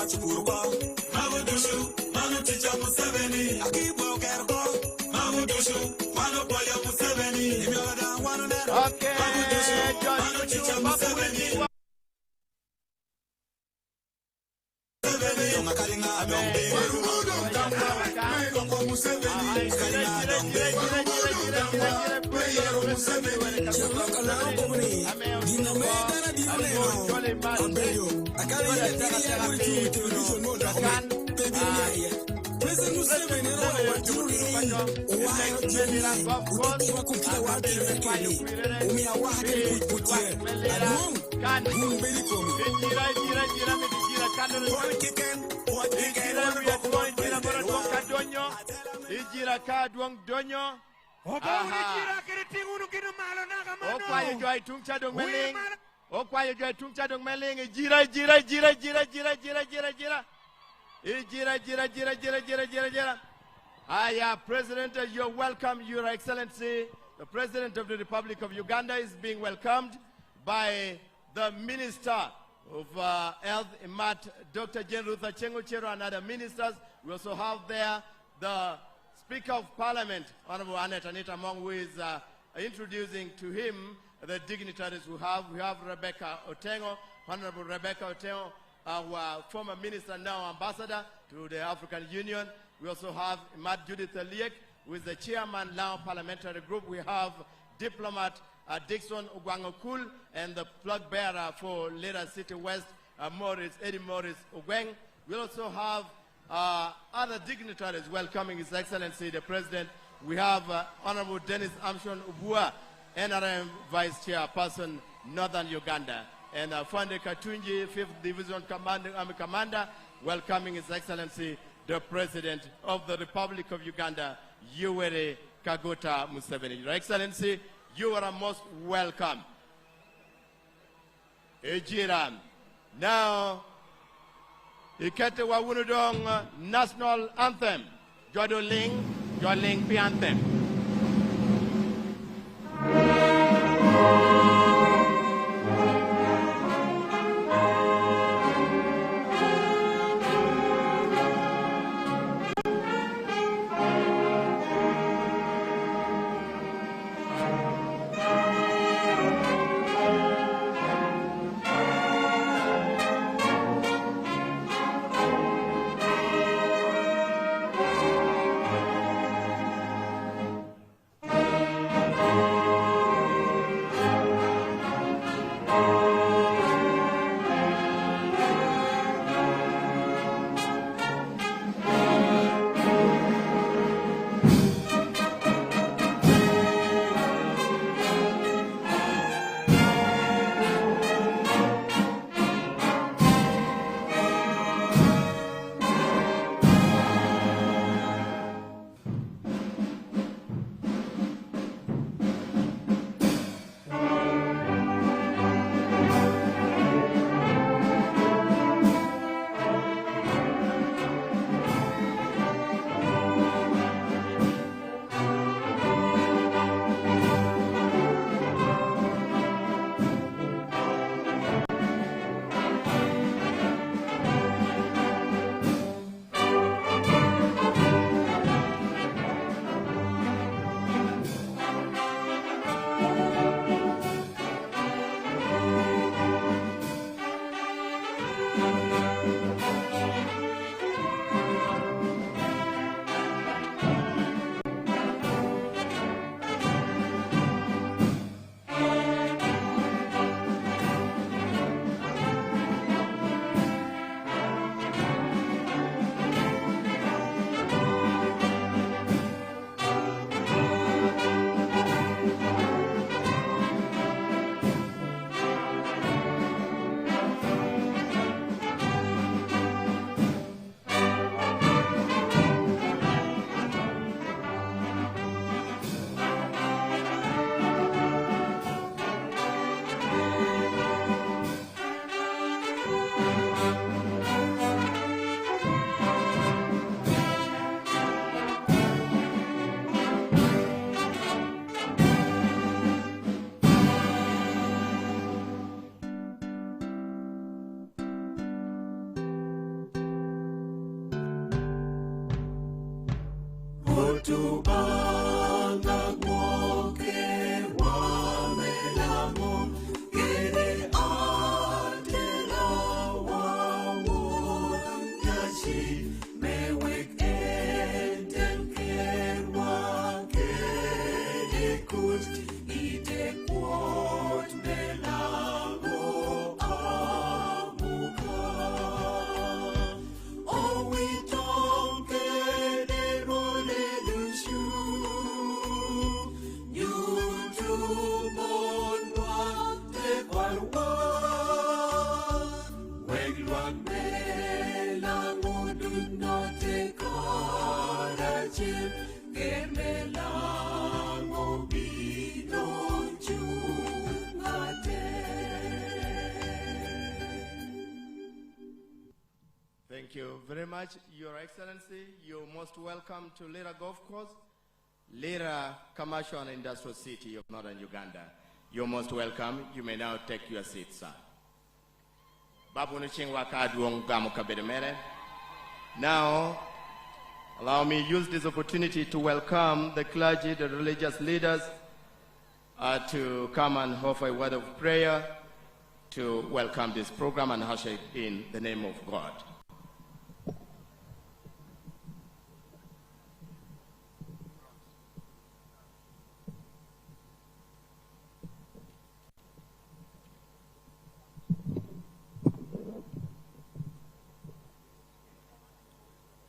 Chipurko, Mamudushu, Mamuticha Museveni, Akibo Kerko, Mamudushu, Manopoya Museveni, Imyoda, one and okay, Mamuticha Museveni. Ijira kadwong donyo. Okwayo joy tungcha dong meling. Okwayo joy tungcha dong meling. Ijira. President, you're welcome, Your Excellency. The President of the Republic of Uganda is being welcomed by the Minister of Health, Imat, Dr. Jane Ruth Achengo-Chero, and other ministers. We also have there the Speaker of Parliament, Honorable Annette Anita Mong, who is introducing to him the dignitaries we have. We have Rebecca Otengo, Honorable Rebecca Otengo, our former minister, now ambassador to the African Union. We also have Imad Judith Aliek, who is the chairman now parliamentary group. We have diplomat Dixon Ogwangokul and the plug bearer for Lira City West, Eddie Morris Ogweng. We also have other dignitaries welcoming His Excellency the President. We have Honorable Dennis Amshon Ubua, NRM Vice Chairperson, Northern Uganda, and Fande Katunji, 5th Division Army Commander, welcoming His Excellency the President of the Republic of Uganda, Yoweri Kaguta Museveni. Your Excellency, you are most welcome. Ejiram. Now, Ikete Wawunudong National Anthem. Jodoling Pi Anthem. Thank you very much, Your Excellency. You're most welcome to Lira Golf Course, Lira Commercial and Industrial City of Northern Uganda. You're most welcome. You may now take your seat, sir. Now, allow me to use this opportunity to welcome the clergy, the religious leaders, to come and offer a word of prayer to welcome this program and usher it in the name of God.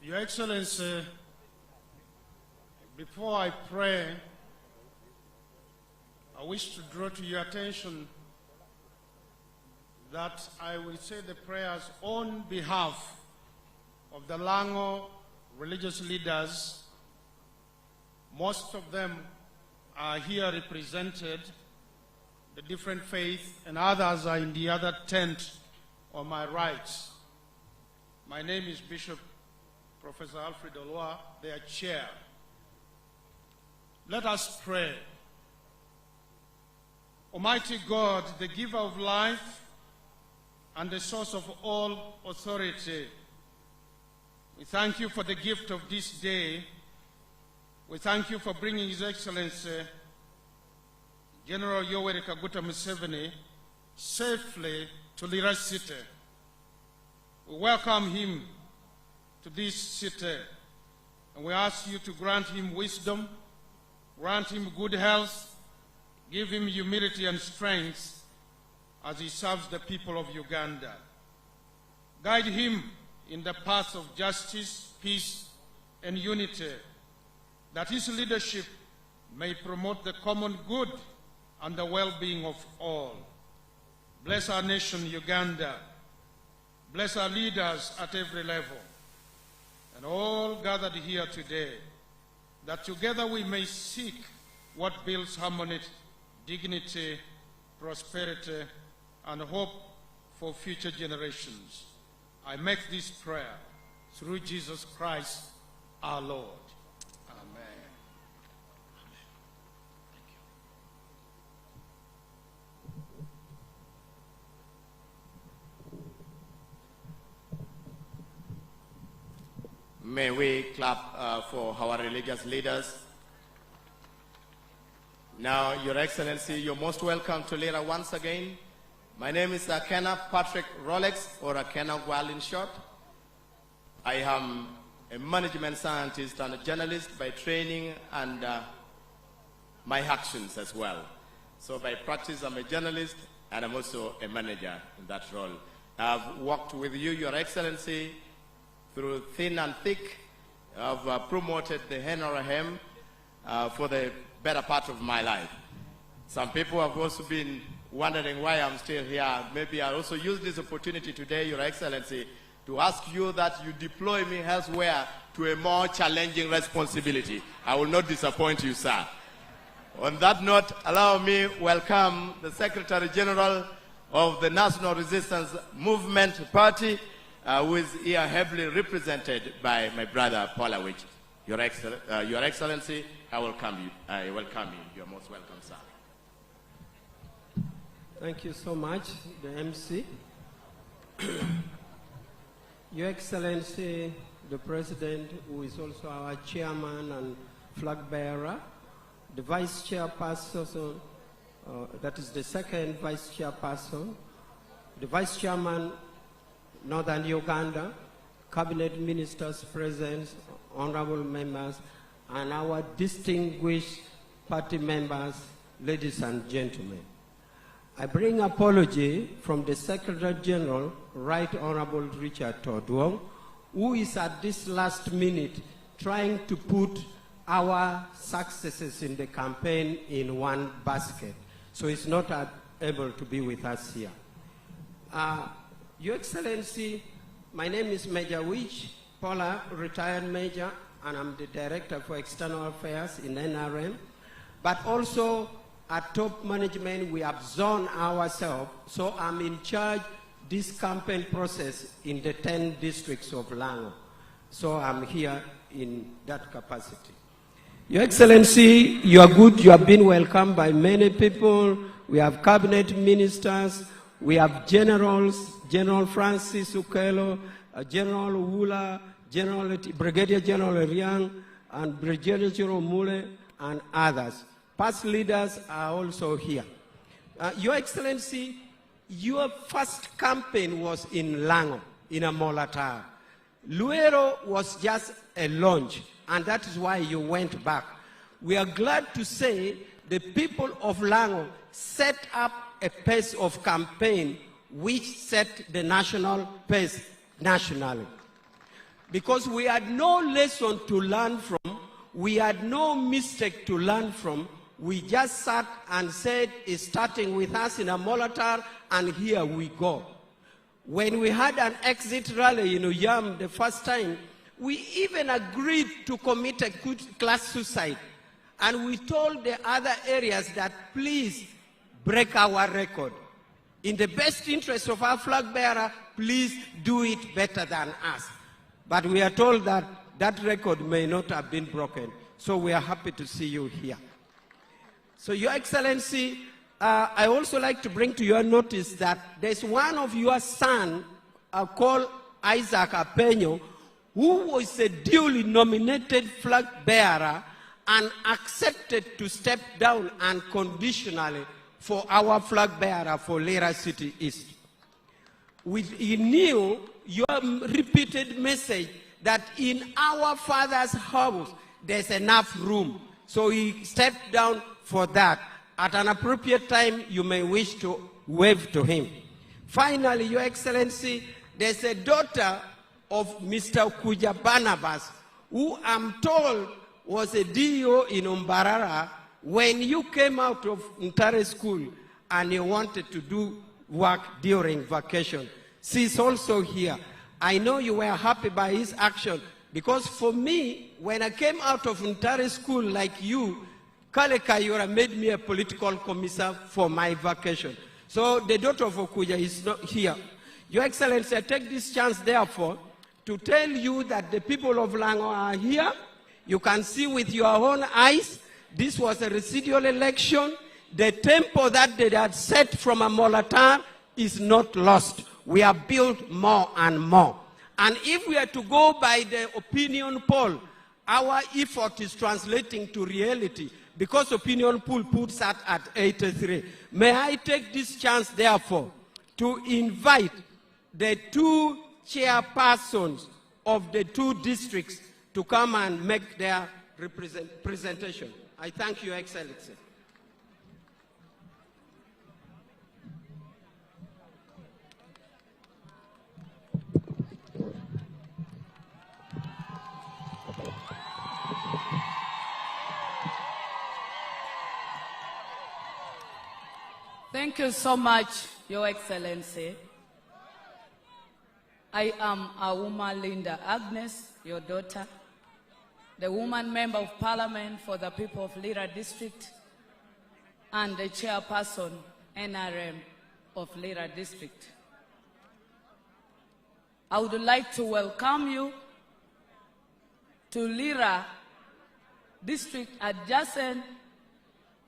Your Excellency, before I pray, I wish to draw to your attention that I will say the prayers on behalf of the Lango religious leaders. Most of them are here represented, the different faiths, and others are in the other tent on my right. My name is Bishop Professor Alfred Olwa, their chair. Let us pray. Almighty God, the giver of life and the source of all authority, we thank you for the gift of this day. We thank you for bringing His Excellency General Yoweri Kaguta Museveni safely to Lira City. We welcome him to this city, and we ask you to grant him wisdom, grant him good health, give him humility and strength as he serves the people of Uganda. Guide him in the path of justice, peace, and unity, that his leadership may promote the common good and the well-being of all. Bless our nation, Uganda. Bless our leaders at every level, and all gathered here today, that together we may seek what builds harmony, dignity, prosperity, and hope for future generations. I make this prayer through Jesus Christ, our Lord. Amen. May we clap for our religious leaders. Now, Your Excellency, you're most welcome to Lira once again. My name is Akena Patrick Rolex, or Akena Gwal in short. I am a management scientist and a journalist by training and my actions as well. So by practice, I'm a journalist and I'm also a manager in that role. I've worked with you, Your Excellency, through thin and thick. I've promoted the NRM for the better part of my life. Some people have also been wondering why I'm still here. Maybe I'll also use this opportunity today, Your Excellency, to ask you that you deploy me elsewhere to a more challenging responsibility. I will not disappoint you, sir. On that note, allow me welcome the Secretary General of the National Resistance Movement Party, who is here heavily represented by my brother Polawich. Your Excellency, I welcome you. I welcome you. You're most welcome, sir. Thank you so much, the MC. Your Excellency, the President, who is also our chairman and flag bearer, the vice chairperson, that is the second vice chairperson, the vice chairman, Northern Uganda, cabinet ministers present, honorable members, and our distinguished party members, ladies and gentlemen. I bring apology from the Secretary General, Right Honorable Richard Todwong, who is at this last minute trying to put our successes in the campaign in one basket. So he's not able to be with us here. Your Excellency, my name is Major Wich Paula, retired Major, and I'm the Director for External Affairs in NRM. But also at top management, we have zoned ourselves, so I'm in charge this campaign process in the 10 districts of Lango. So I'm here in that capacity. Your Excellency, you are good. You have been welcomed by many people. We have cabinet ministers. We have generals, General Francis Ukelo, General Wula, Brigadier General Riang, and Brigadier General Mule, and others. Past leaders are also here. Your Excellency, your first campaign was in Lango, in Amolatar. Luero was just a launch, and that is why you went back. We are glad to say the people of Lango set up a pace of campaign which set the national pace nationally. Because we had no lesson to learn from, we had no mistake to learn from, we just sat and said, it's starting with us in Amolatar, and here we go. When we had an exit rally in Uyam the first time, we even agreed to commit a class suicide. And we told the other areas that please break our record. In the best interest of our flag bearer, please do it better than us. But we are told that that record may not have been broken. So we are happy to see you here. So Your Excellency, I also like to bring to your notice that there's one of your sons called Isaac Apenyo, who was a duly nominated flag bearer and accepted to step down unconditionally for our flag bearer for Lira City East. He knew your repeated message that in our father's house there's enough room. So he stepped down for that. At an appropriate time, you may wish to wave to him. Finally, Your Excellency, there's a daughter of Mr. Kuja Barnabas, who I'm told was a DO in Umbarara when you came out of Ntare School and you wanted to do work during vacation. She's also here. I know you were happy by his action, because for me, when I came out of Ntare School like you, Kale Kayura made me a political commissar for my vacation. So the daughter of Okuja is not here. Your Excellency, I take this chance, therefore, to tell you that the people of Lango are here. You can see with your own eyes, this was a residual election. The tempo that they had set from Amolatar is not lost. We have built more and more. And if we are to go by the opinion poll, our effort is translating to reality, because opinion poll puts that at 83. May I take this chance, therefore, to invite the two chairpersons of the two districts to come and make their presentation. I thank you, Excellency. Thank you so much, Your Excellency. I am a woman, Linda Agnes, your daughter, the woman member of parliament for the people of Lira district, and the chairperson, NRM of Lira district. I would like to welcome you to Lira district adjacent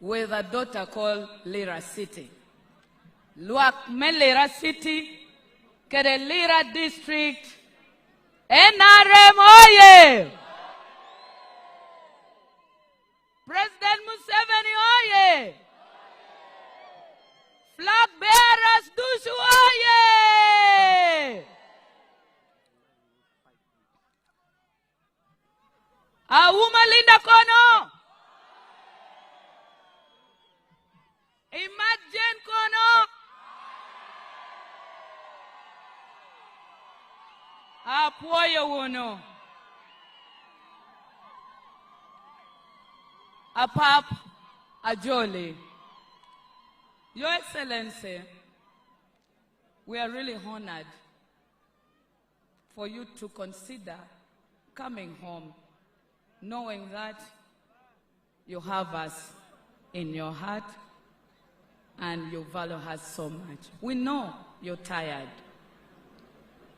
with a daughter called Lira City. Luak me Lira City, kere Lira district, NRM oye! President Museveni oye! Flag bearers Dushu oye! Awuma Linda Kono! Imagine Kono! Apoyo wono. Apap Ajoli. Your Excellency, we are really honored for you to consider coming home, knowing that you have us in your heart and you value us so much. We know you're tired.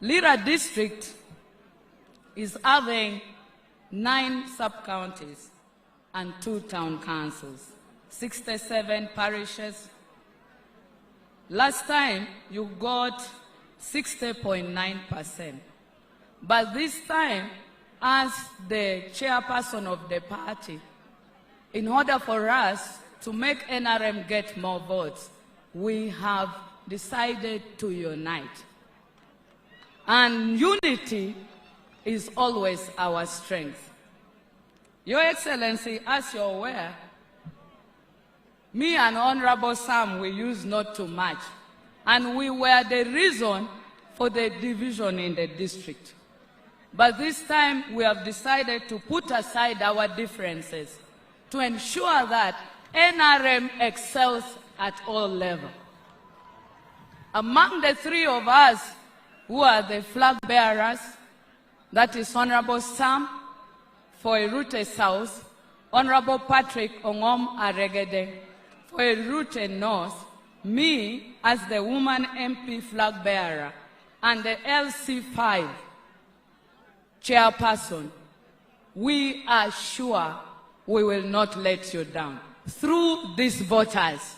Lira district is having 9 sub-counties and 2 town councils, 67 parishes. Last time you got 60.9%. But this time, as the chairperson of the party, in order for us to make NRM get more votes, we have decided to unite. And unity is always our strength. Your Excellency, as you're aware, me and Honorable Sam, we used not to match. And we were the reason for the division in the district. But this time, we have decided to put aside our differences to ensure that NRM excels at all levels. Among the 3 of us who are the flag bearers, that is Honorable Sam for Erute South, Honorable Patrick Ongom Aregede for Erute North, me as the woman MP flag bearer, and the LC5 chairperson, we are sure we will not let you down through these voters.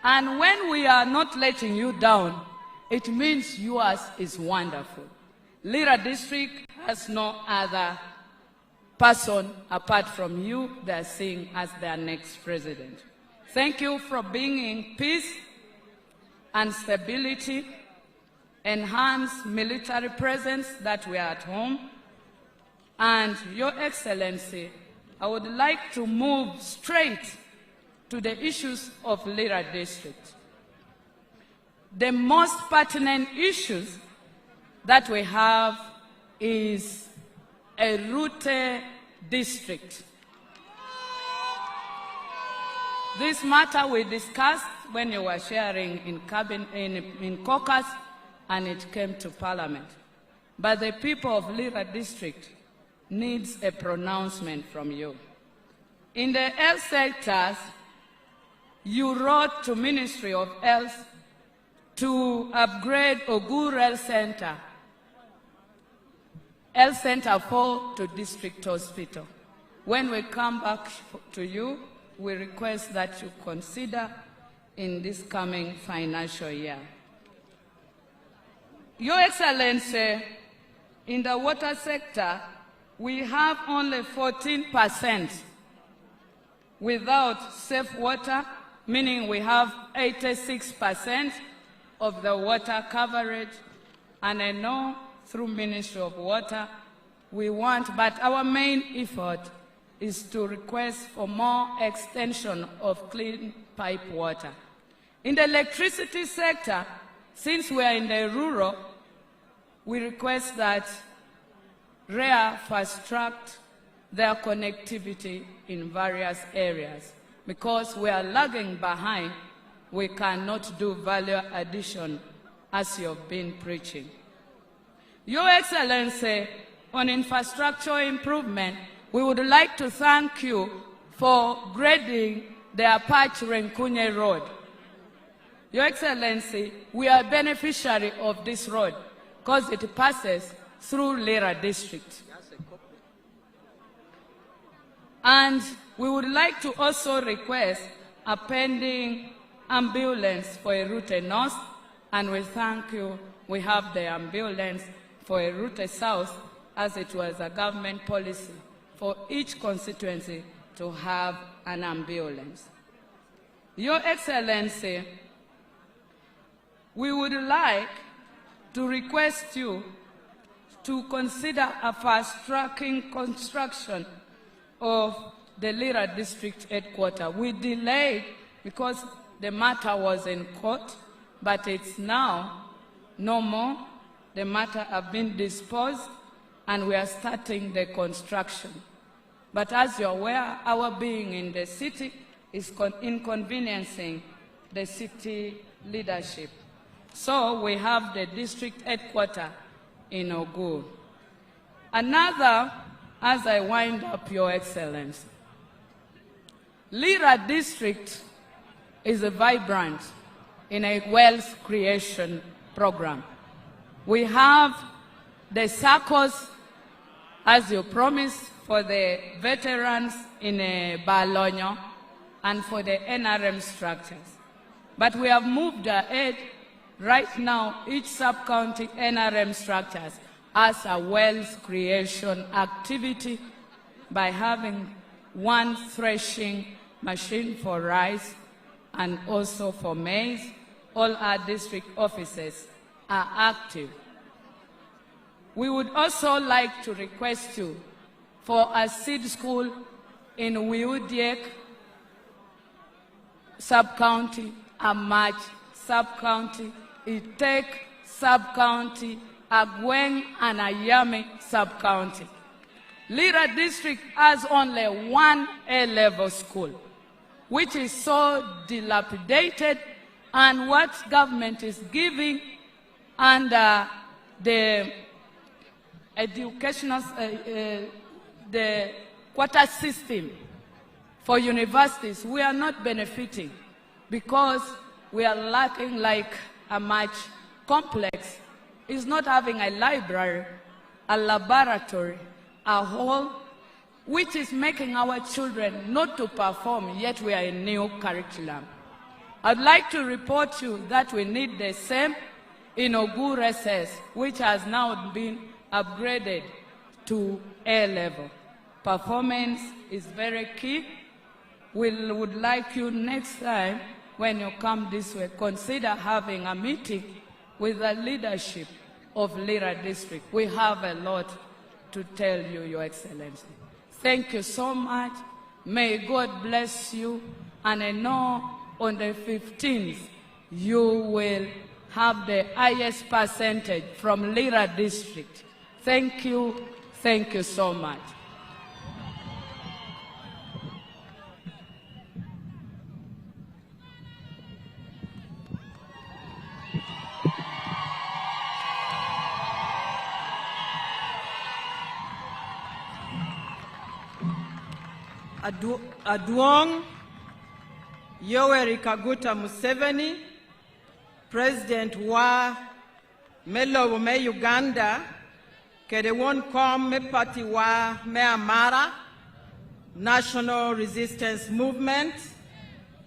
And when we are not letting you down, it means yours is wonderful. Lira district has no other person apart from you they are seeing as their next president. Thank you for bringing peace and stability, enhanced military presence that we are at home. And Your Excellency, I would like to move straight to the issues of Lira district. The most pertinent issues that we have is a Erute district. This matter we discussed when you were sharing in caucus, and it came to Parliament. But the people of Lira district needs a pronouncement from you. In the health sectors, you wrote to Ministry of Health to upgrade Ogur Health Center 4 to District Hospital. When we come back to you, we request that you consider in this coming financial year. Your Excellency, in the water sector, we have only 14% without safe water, meaning we have 86% of the water coverage. And I know through Ministry of Water, we want, but our main effort is to request for more extension of clean pipe water. In the electricity sector, since we are in the rural, we request that REA fast-track their connectivity in various areas. Because we are lagging behind, we cannot do value addition as you've been preaching. Your Excellency, on infrastructure improvement, we would like to thank you for grading the Apache Renkunye Road. Your Excellency, we are beneficiary of this road because it passes through Lira district. And we would like to also request a pending ambulance for Erute North, and we thank you. We have the ambulance for Erute South, as it was a government policy for each constituency to have an ambulance. Your Excellency, we would like to request you to consider a fast-tracking construction of the Lira district headquarters. We delayed because the matter was in court, but it's now no more. The matter has been disposed, and we are starting the construction. But as you're aware, our being in the city is inconveniencing the city leadership. So we have the district headquarters in Ogun. Another, as I wind up, Your Excellency, Lira district is a vibrant in a wealth creation program. We have the circles, as you promised, for the veterans in Balonyo and for the NRM structures. But we have moved ahead. Right now, each sub-county NRM structures has a wealth creation activity by having one threshing machine for rice and also for maize. All our district offices are active. We would also like to request you for a seed school in Wiudiek sub-county, Amach sub-county, Itek sub-county, Agweng and Ayami sub-county. Lira district has only one A-level school, which is so dilapidated, and what government is giving under the educational, the quota system for universities, we are not benefiting because we are lacking, like a much complex. It's not having a library, a laboratory, a hall, which is making our children not to perform, yet we are in new curriculum. I'd like to report to you that we need the same in Ogun SS, which has now been upgraded to A-level. Performance is very key. We would like you next time, when you come this way, consider having a meeting with the leadership of Lira district. We have a lot to tell you, Your Excellency. Thank you so much. May God bless you. And I know on the 15th, you will have the highest percentage from Lira district. Thank you. Thank you so much. Aduong Yoweri Kaguta Museveni, President wa Melo me Uganda, kede won kom me party wa me Amara, National Resistance Movement,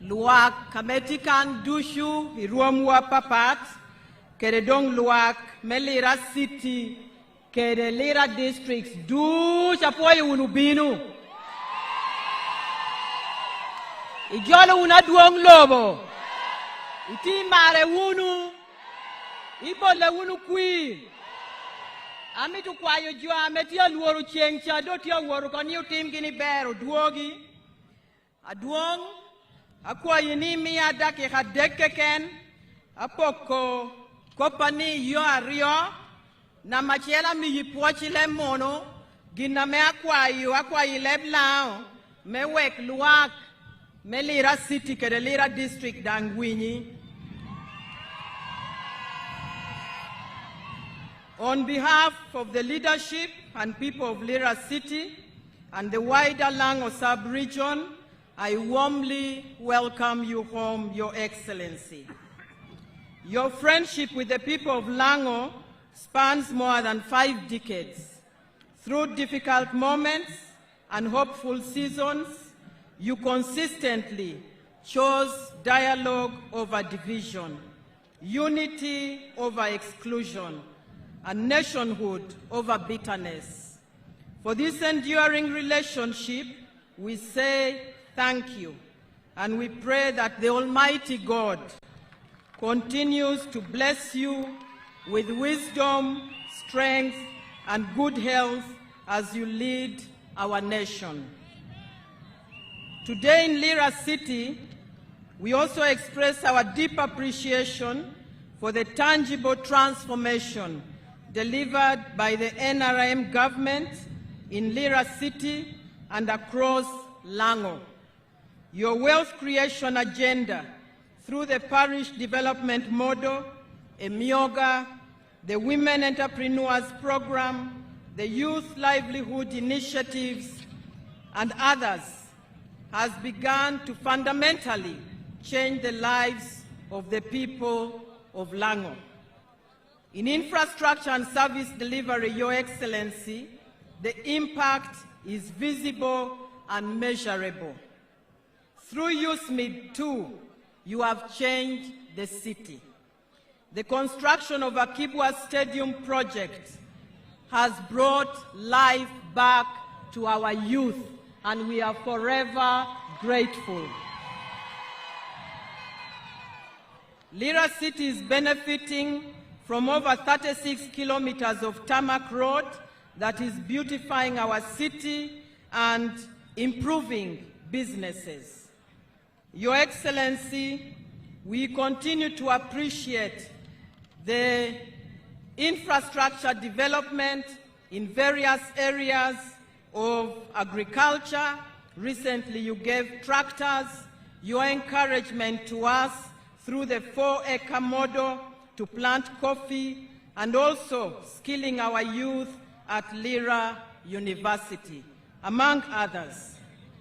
luak kametikan dushu iruomwa papat, kede dong luak me Lira City, kede Lira districts du chapoy unubinu. Ijolo una duong lobo. Iti mare unu. Ibole unu kui. Ami tu kwayo jua metia luoru chiengcha dotia woru kani utim gini beru duogi. Aduong akwayo ni mi adake hadeke ken. Apoko kopani yo ario. Na machela mi yipochi le mono. Gina me akwayo leblao. Me wek luak. Me Lira City ke Lira district dangwini. On behalf of the leadership and people of Lira City and the wider Lango sub-region, I warmly welcome you home, Your Excellency. Your friendship with the people of Lango spans more than 5 decades. Through difficult moments and hopeful seasons, you consistently chose dialogue over division, unity over exclusion, and nationhood over bitterness. For this enduring relationship, we say thank you, and we pray that the Almighty God continues to bless you with wisdom, strength, and good health as you lead our nation. Today in Lira City, we also express our deep appreciation for the tangible transformation delivered by the NRM government in Lira City and across Lango. Your wealth creation agenda through the parish development model, Emioga, the Women Entrepreneurs Program, the Youth Livelihood Initiatives, and others has begun to fundamentally change the lives of the people of Lango. In infrastructure and service delivery, Your Excellency, the impact is visible and measurable. Through USMID 2, you have changed the city. The construction of Akibwa Stadium project has brought life back to our youth, and we are forever grateful. Lira City is benefiting from over 36 kilometers of tarmac road that is beautifying our city and improving businesses. Your Excellency, we continue to appreciate the infrastructure development in various areas of agriculture. Recently, you gave tractors, your encouragement to us through the 4-acre model to plant coffee, and also skilling our youth at Lira University, among others.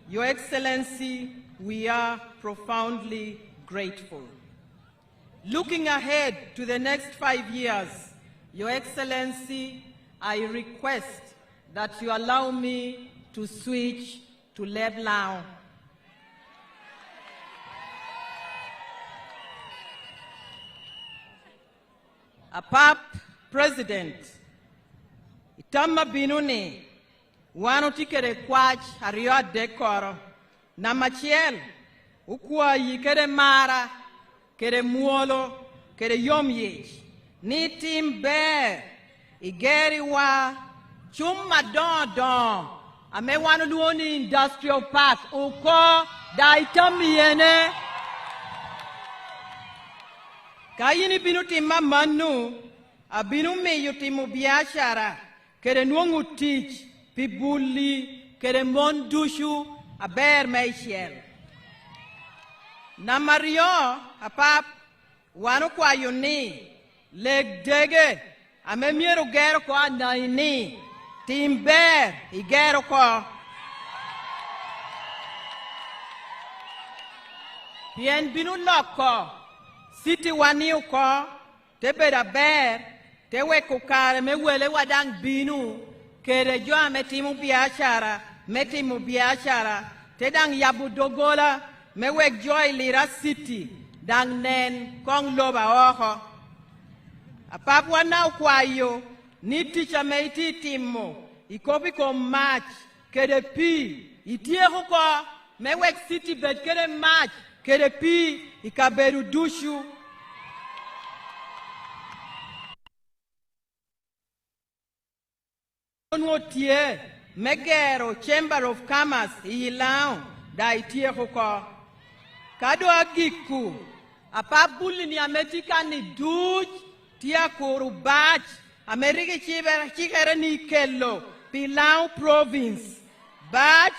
Your Excellency, we are profoundly grateful. Looking ahead to the next 5 years, Your Excellency, I request that you allow me to switch to Leblanc. Apap President, itama binuni, wano tikere kwach hario dekoro, na machiel, ukwa yikere mara, kere muolo, kere yomyech, ni timbe, igeri wa, chuma don, ame wano luoni industrial park, uko da itamiene. Kayini binu timma manu, abinu meyu timu biashara, kere nuongu tich, pibuli, kere mondushu, aber meishel. Na Mario, apap, wano kwa yuni, leg dege, ame miero gero kwa naini, timber, igero kwa. Pien binu loko, City waniu ko, te beda ber, te we kukare me wele wadang binu, kere joa metimu biashara, te dang yabu dogola, me wek joy Lira City, dang nen kong loba oho. Apap wanau kwa yo, ni ticha me iti timo, ikopi ko match, kere pi, itie huko, me wek City bed kere match, kere pi, ikaberu dushu. Onwotie, megero Chamber of Commerce, ilao, da itie huko. Kado agiku, apabuli ni ametika ni duj, tia kuru bach, Ameriki chikere ni kelo, Pilau Province, bach,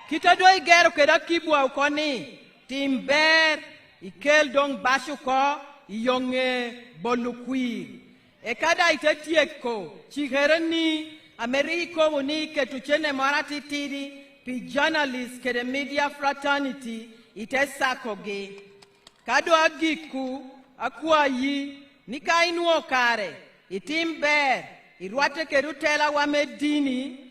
kita do igero keda kibwa ukoni, timber, ikel dong bashu ko, iyonge bolukwi. Ekada itetieko, chihereni, Ameriko unike tuchene marati tiri, pi journalists kede media fraternity, itesakoge. Kado agiku, akuayi, nika inuo kare, itimber, irwate kerutela wa medini,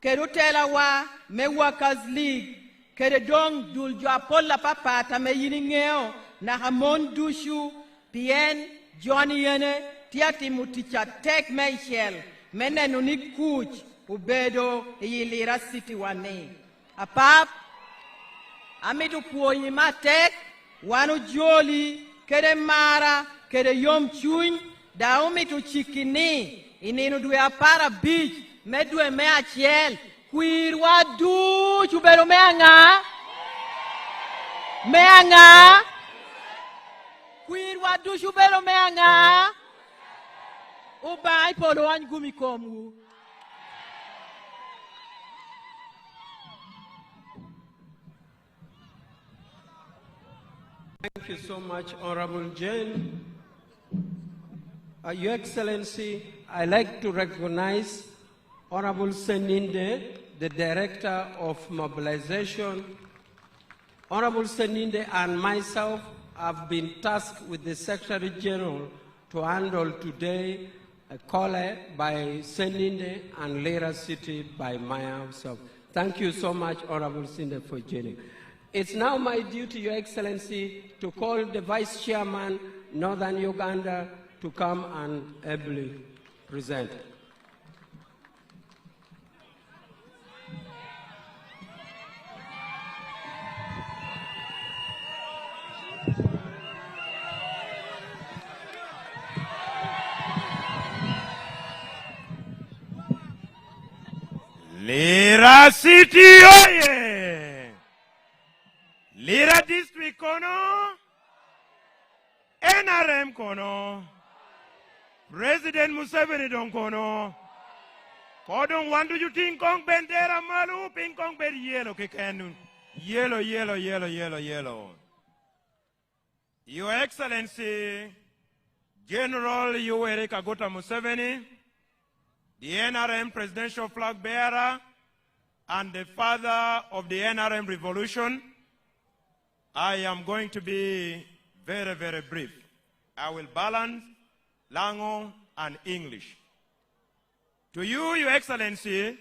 kerutela wa me workers league, kere dong duljo apola papata me yiningeo, na hamon dushu, pien, Johnny yene, tiati muticha tek meishel, mene nuni kuch, ubedo i Lira City wani. Apap, amitu puonyi matek, wanu joli, kede mara, kede yom chuny, da umitu chikini, ininu dwe apara beach, medwe me achiel, kwirwa du chubero me anga? Me anga? Kwirwa du chubero me anga? Ubai polo an gumi komu. Thank you so much, Honorable Jane. Your Excellency, I'd like to recognize Honorable Seninde, the Director of Mobilization. Honorable Seninde and myself have been tasked with the Secretary General to handle today a call by Seninde and Lira City by myself. Thank you so much, Honorable Seninde, for joining. It's now my duty, Your Excellency, to call the Vice Chairman, Northern Uganda, to come and ably present. Lira City, oye! Lira District kono, NRM kono, President Museveni don kono, kodon wandu jutin kong bendera malu, ping kong ber yellow kekenu, yellow, yellow, yellow, yellow, yellow. Your Excellency, General Yoweri Kaguta Museveni, the NRM presidential flag bearer, and the father of the NRM revolution, I am going to be very, very brief. I will balance Lango and English. To you, Your Excellency,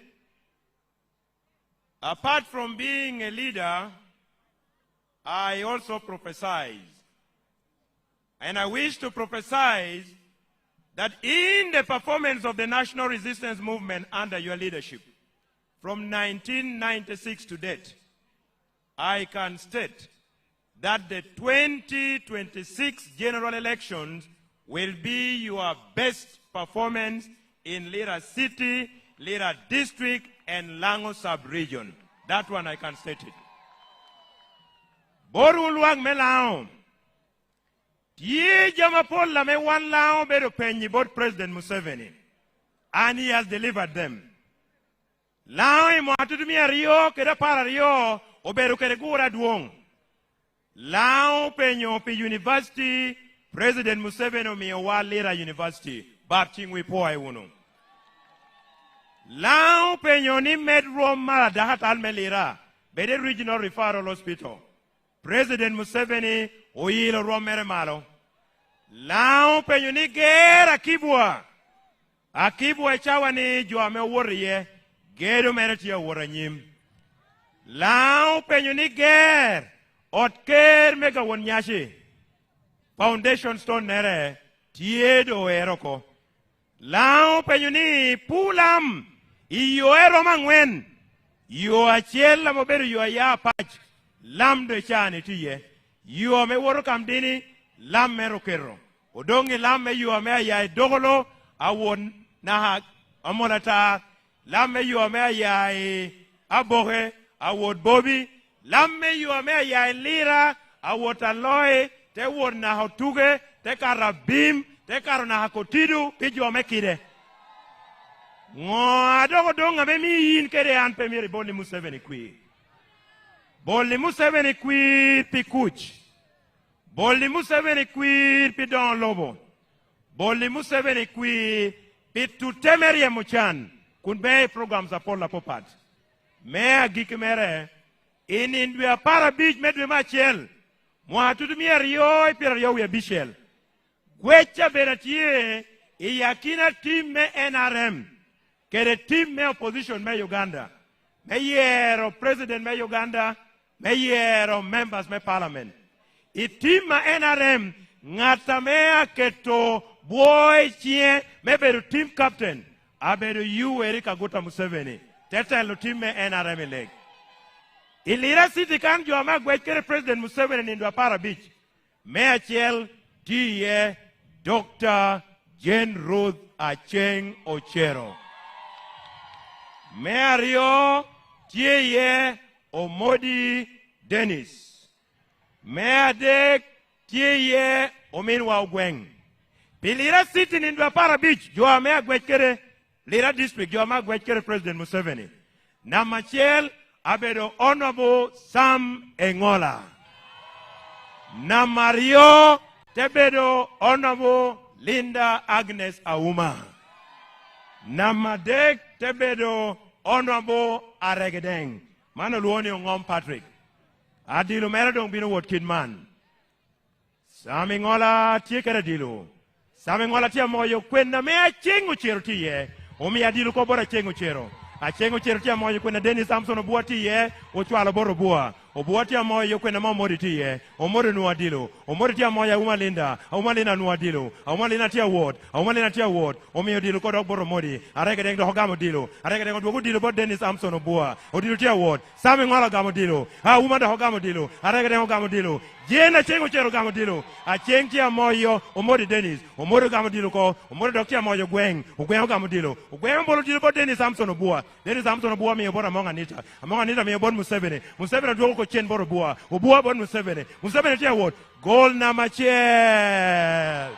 apart from being a leader, I also prophesize. And I wish to prophesize that in the performance of the national resistance movement under your leadership, from 1996 to date, I can state that the 2026 general elections will be your best performance in Lira City, Lira District, and Lango sub-region. That one I can state it. Boruluang melao. Ye jamapol la me wan lao bedo penyi both President Museveni. And he has delivered them. Lao mo atudumia rio, keda para rio, oberu kede gura duong. Lao penyo pi university, President Museveni mi wa Lira University, Barchingwi poa uno. Lao penyo ni medroom mara dahat almelira, bede regional referral hospital. President Museveni oilo romere malo. Lao penyo ni gera kibwa. Akibwa chawa ni juame woriye, gedo meretia woranyim. Lao penyo ni ger. Otker mega wonyashi. Foundation stone nere. Tiedo eroko. Lao penyuni pulam. Iyo ero mangwen. Iyo achiel la moberu yo ya pach. Lam de chani tiye. Iyo me woro kamdini. Lam mero kero. Odongi lam me yo me ya dogolo. Awon na amolata. Lam me yo me ya abohe. Awod bobi. Lamme yu me ya Lira, awota loe, te wor na hotuge, te karabim, te karona hakotidu, pijo me kide. Adogo donga me mi yin kede an pe miri boli Museveni kui. Boli Museveni kui pi kuch. Boli Museveni kui pi don lobo. Boli Museveni kui pi tutemerie muchan. Kunbe programs apola popat. Me agiki mere. In we are para beach medwe machel. Mwa tutumia rio ipira rio we bichel. Gwecha beratie iyakina team me NRM. Kere team me opposition me Uganda. Me yero president me Uganda. Me yero members me parliament. I team me NRM ngata mea keto boy chie me beru team captain. abedo Yoweri Kaguta Museveni tetelo time NRM leg. Ilira City kan joma gwekere President Museveni nindo apara beach. Me achiel tiye Dr. Jane Ruth Acheng Ochero. Me ariyo tiye Omodi Dennis. Me adek tiye Ominwa Ogweng. Pilira City nindo apara beach joma gwekere Lira district joma gwekere President Museveni. Namachiel abedo Honorable Sam Engola. Namario tebedo Honorable Linda Agnes Auma. Namadek tebedo Honorable Aregedeng. Mano luoni ongom Patrick. Adilu meradong bino wot kidman. Sam Engola tiekere dilu. Sam Engola tia moyo kwenda mea chengu chero tiye. Omi adilu ko bora chengu chero. Achengo chertia moyo kwena Dennis Samson obua tiye, ochwalo boro bua. Obua tia moyo kwena Momodi tiye, omori nuadilo. Omori tia moyo Uma Linda nuadilo. Uma Linda tia ward. Omi odilo kodok boro modi. Arege deng do hogamo dilo. Arege deng do dilo bo Dennis Samson obua. Odilo tia ward. Sami ngola gamo dilo. Uma do hogamo dilo. Arege deng hogamo dilo. Jena chengo chero gamo dilo. Acheng tia moyo omori Dennis. Omori gamo dilo ko. Omori dok tia moyo Gweng. Ogweng gamo dilo. Ogweng bolo dilo bo Dennis Samson obua. Dennis Samson obua mi bora Among Anita. Among Anita mi bon Museveni. Museveni do ko chen boro bua. Obua bon Museveni. Museveni tia ward. Goal namachiel.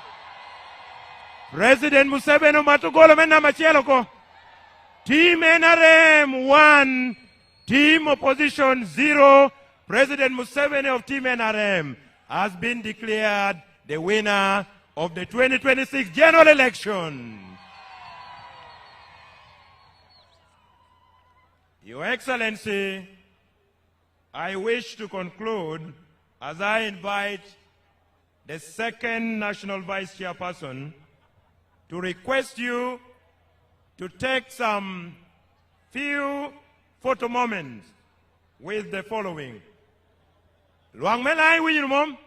President Museveni matu goal men namachiel ko. Team NRM 1, team opposition 0. President Museveni of Team NRM has been declared the winner of the 2026 general election. Your Excellency, I wish to conclude as I invite the second National Vice Chairperson to request you to take some few photo moments with the following. Luang melai winyu mom.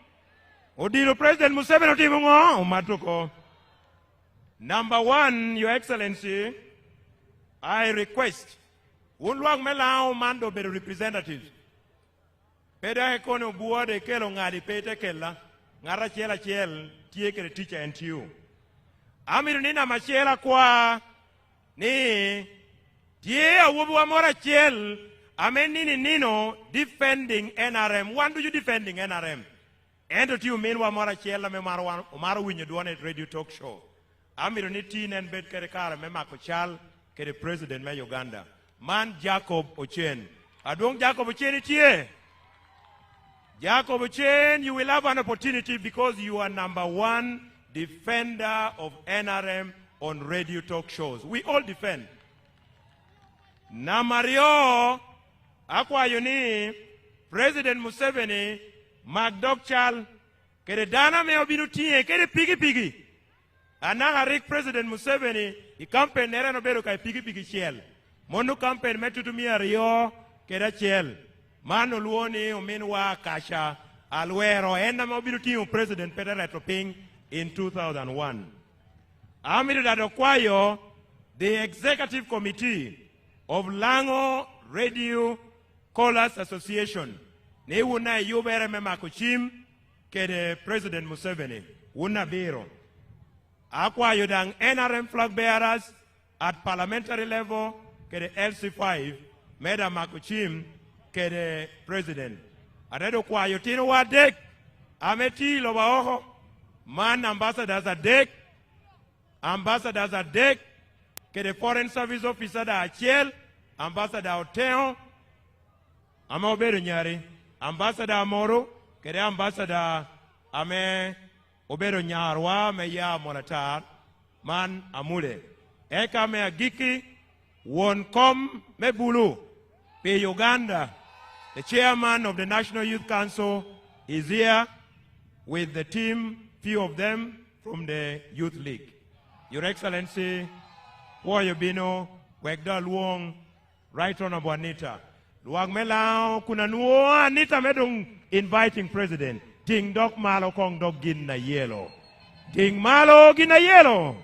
Odilo President Museveni otimungo umatuko. Number 1, Your Excellency, I request Unluang melao mando bedo representatives. Peda ekono buo de kelo ngadi pete kella. Ngara chiela chiel tiekere teacher and you. Amiru nina machiela kwa ni tie awubu amora chiel amen nino defending NRM. When do you defending NRM? And to you mean wamora chiela me maro winyo duane radio talk show. Amiru ni tin and bed kere kara me makochal kere president me Uganda. Man Jacob Ochen. Adong Jacob Ochen itie. Jacob Ochen, you will have an opportunity because you are number 1 defender of NRM on radio talk shows. We all defend. Namario, akwa yoni, President Museveni, Magdokchal, kere dana me obinu tie, kere pigi. Anaharik President Museveni, I campaign nere no bero kai pigi chiel. Monu campaign metutumia rio, kere chiel. Mano luoni ominwa kasha alwero enda mobiru timu President Peter Retroping in 2001. Amiru dadokwayo the Executive Committee of Lango Radio Callers Association ne una yubere memakochim kede President Museveni una biro. Akwayo dang NRM flag bearers at parliamentary level kede LC5 meda makochim kede president. Aredo kwa yotino wa dek ameti lo wa oho man ambassadors a dek kede foreign service officer da achiel ambassador Oteo ama obedo nyari ambassador Amoro kede ambassador ame obedo nyarwa me ya monatar man amule eka me agiki won kom me bulu pe Uganda. The chairman of the National Youth Council is here with the team, few of them from the Youth League. Your Excellency, Woyobino, Wegda Luong, Right Honorable Anita. Luang Melao, kuna nuo Anita medung inviting President. Ting dok malo kong dok gin na yellow. Ting malo gin na yellow.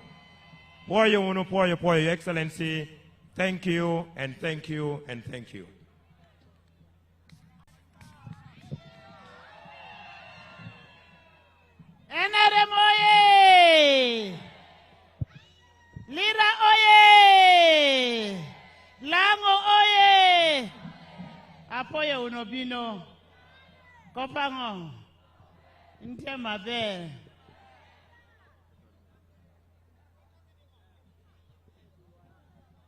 Poyo uno, poyo, poyo, Your Excellency. Thank you, and thank you, and thank you. NRM oye! Lira oye! Lango oye! Apoyo unobino. Kopango. Ntia mabe.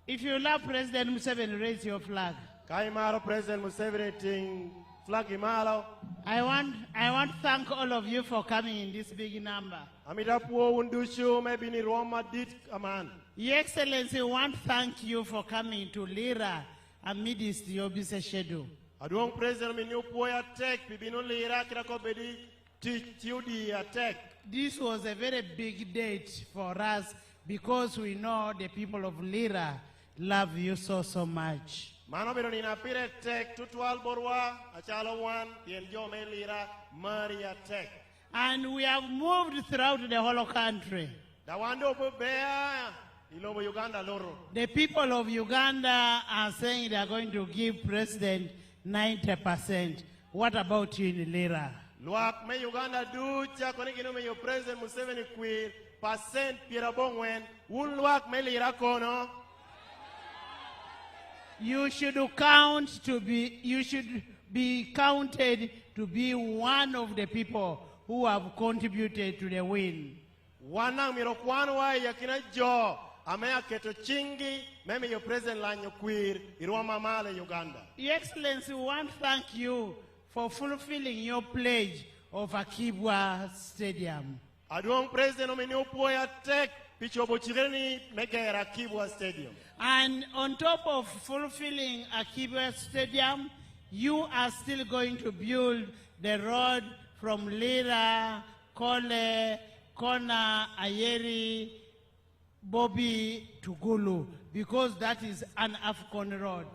If you love President Museveni, raise your flag. Kaimaro President Museveni ting flag imalo. I want to thank all of you for coming in this big number. Amida puo undushu maybe ni Roma dit aman. Your Excellency, I want to thank you for coming to Lira amidst your busy schedule. Aduong President mi new puo attack bibino Lira kirako bedi tiudi attack. This was a very big date for us because we know the people of Lira love you so much. Mano bero ni na pire tek tutwal borwa achalo wan tien jo me Lira Maria tek. And we have moved throughout the whole country. Da wando bea ilobo Uganda loro. The people of Uganda are saying they are going to give President 90%. What about you in Lira? Luak me Uganda du cha koni kino me yo President Museveni kwir percent pirabongwen un luak me Lira kono. You should be counted to be one of the people who have contributed to the win. Wanang miro kwanwa yakina jo amea keto chingi meme yo President lanyo kwir irwa mamale Uganda. Your Excellency, we want to thank you for fulfilling your pledge of Akibwa Stadium. Aduong President omeni upoya tek pichobo chireni megera Akibwa Stadium. And on top of fulfilling Akibwa Stadium, you are still going to build the road from Lira, Kole, Kona, Ayeri, Bobi to Gulu, because that is an Afcon road.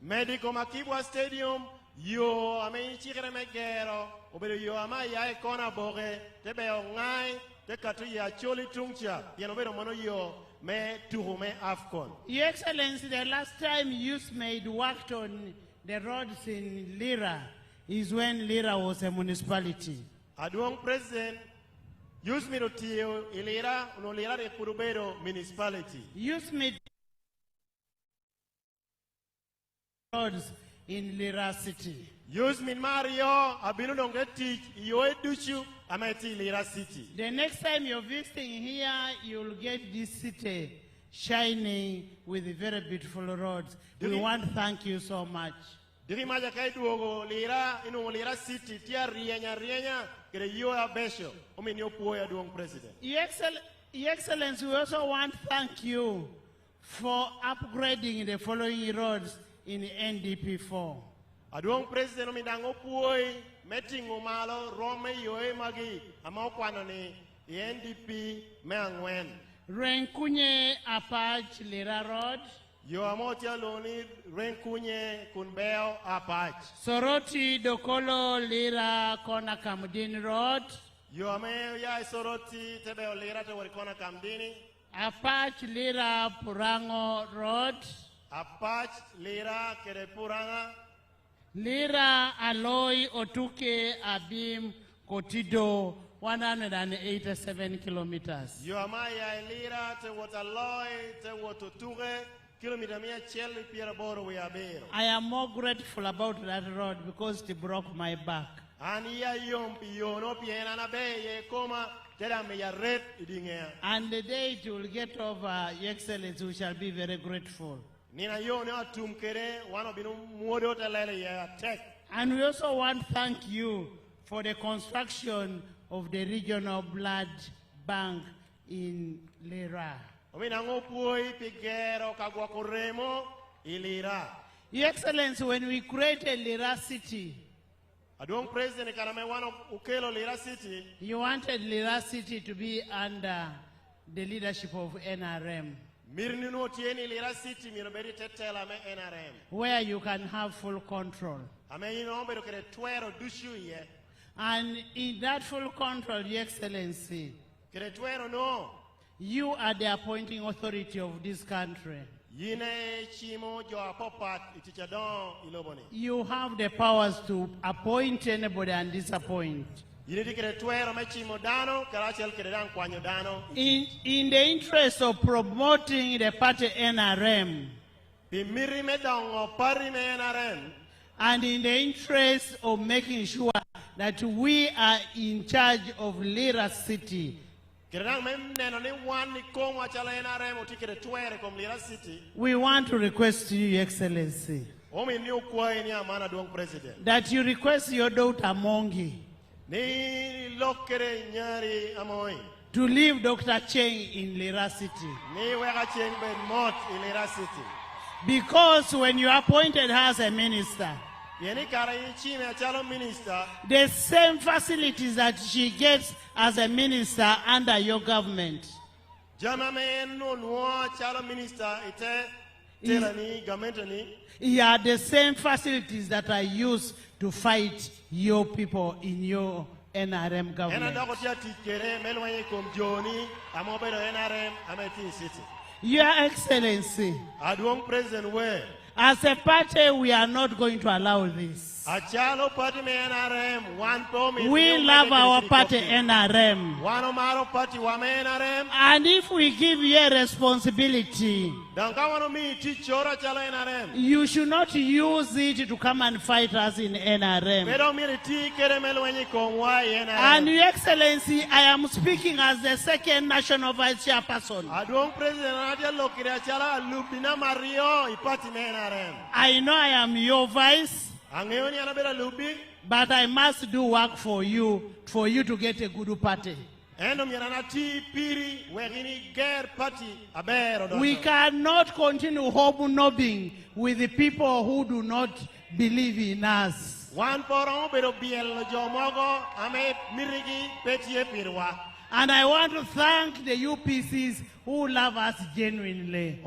Medical Akibwa Stadium, yo ameni chikere megero, obero yo ama ya Kona boge, tebe ongai, te katu ya choli tungcha, yenobero mono yo me tuhume Afcon. Your Excellency, the last time USMAID worked on the roads in Lira is when Lira was a municipality. Aduong President, USMAID otio Lira, uno Lira de Kurubero municipality. USMAID roads in Lira city. USMAID Mario, abinu dongeti yo edushu ameti Lira city. The next time you're visiting here, you'll get this city shining with very beautiful roads. We want to thank you so much. Diri maja kai duogo Lira inu Lira city tia rienya kere yo abesho omeni opoya duong President. Your Excellency, we also want to thank you for upgrading the following roads in NDP4. Aduong President omidango puoi metingo malo rome yoe magi amakwano ni NDP meangwen. Renkunye Apach Lira Road. Yo amotia loni renkunye kunbeo apach. Soroti Dokolo Lira Kona Kamdin Road. Yo ame ya soroti tebeo Lira te warikona kamdini. Apach Lira Purango Road. Apach Lira kere puranga. Lira Aloy Otuke Abim Kotido 187 kilometers. Yo amaya Lira te wataloy te wototure kilometer mia cheli piera boro we abero. I am more grateful about that road because it broke my back. Ani ya yompi yo no piena na beye koma tera me ya red idingea. And the day it will get over, Your Excellency, we shall be very grateful. Nina yo ne atum kere wano binu muodo telele ya tek. And we also want to thank you for the construction of the regional blood bank in Lira. Ominango puoi pigero kagwa koremo ilira. Your Excellency, when we created Lira City, Aduong President kaname wano ukelo Lira City. you wanted Lira City to be under the leadership of NRM, Mirni no tieni Lira City miroberi tetela me NRM. where you can have full control. Ame ino ombero kere tuero dushu ye. And in that full control, Your Excellency, Kere tuero no. You are the appointing authority of this country. Yine chimo jo apopat itichadon iloboni. You have the powers to appoint anybody and disappoint. Yine dikere tuero me chimo dano karachel keredan kwanyo dano. In the interest of promoting the party NRM, Bimiri me dongo pari me NRM. And in the interest of making sure that we are in charge of Lira City, we want to request to you, Your Excellency, that you request your daughter Mongi to leave Dr. Cheng in Lira City. Because when you appointed her as a minister, the same facilities that she gets as a minister under your government are the same facilities that are used to fight your people in your NRM government. Your Excellency, as a party, we are not going to allow this. We love our party NRM. And if we give you a responsibility, you should not use it to come and fight us in NRM. And Your Excellency, I am speaking as the second national vice chairperson. I know I am your vice, but I must do work for you to get a good party. We cannot continue hobnobbing with the people who do not believe in us. And I want to thank the UPCs who love us genuinely.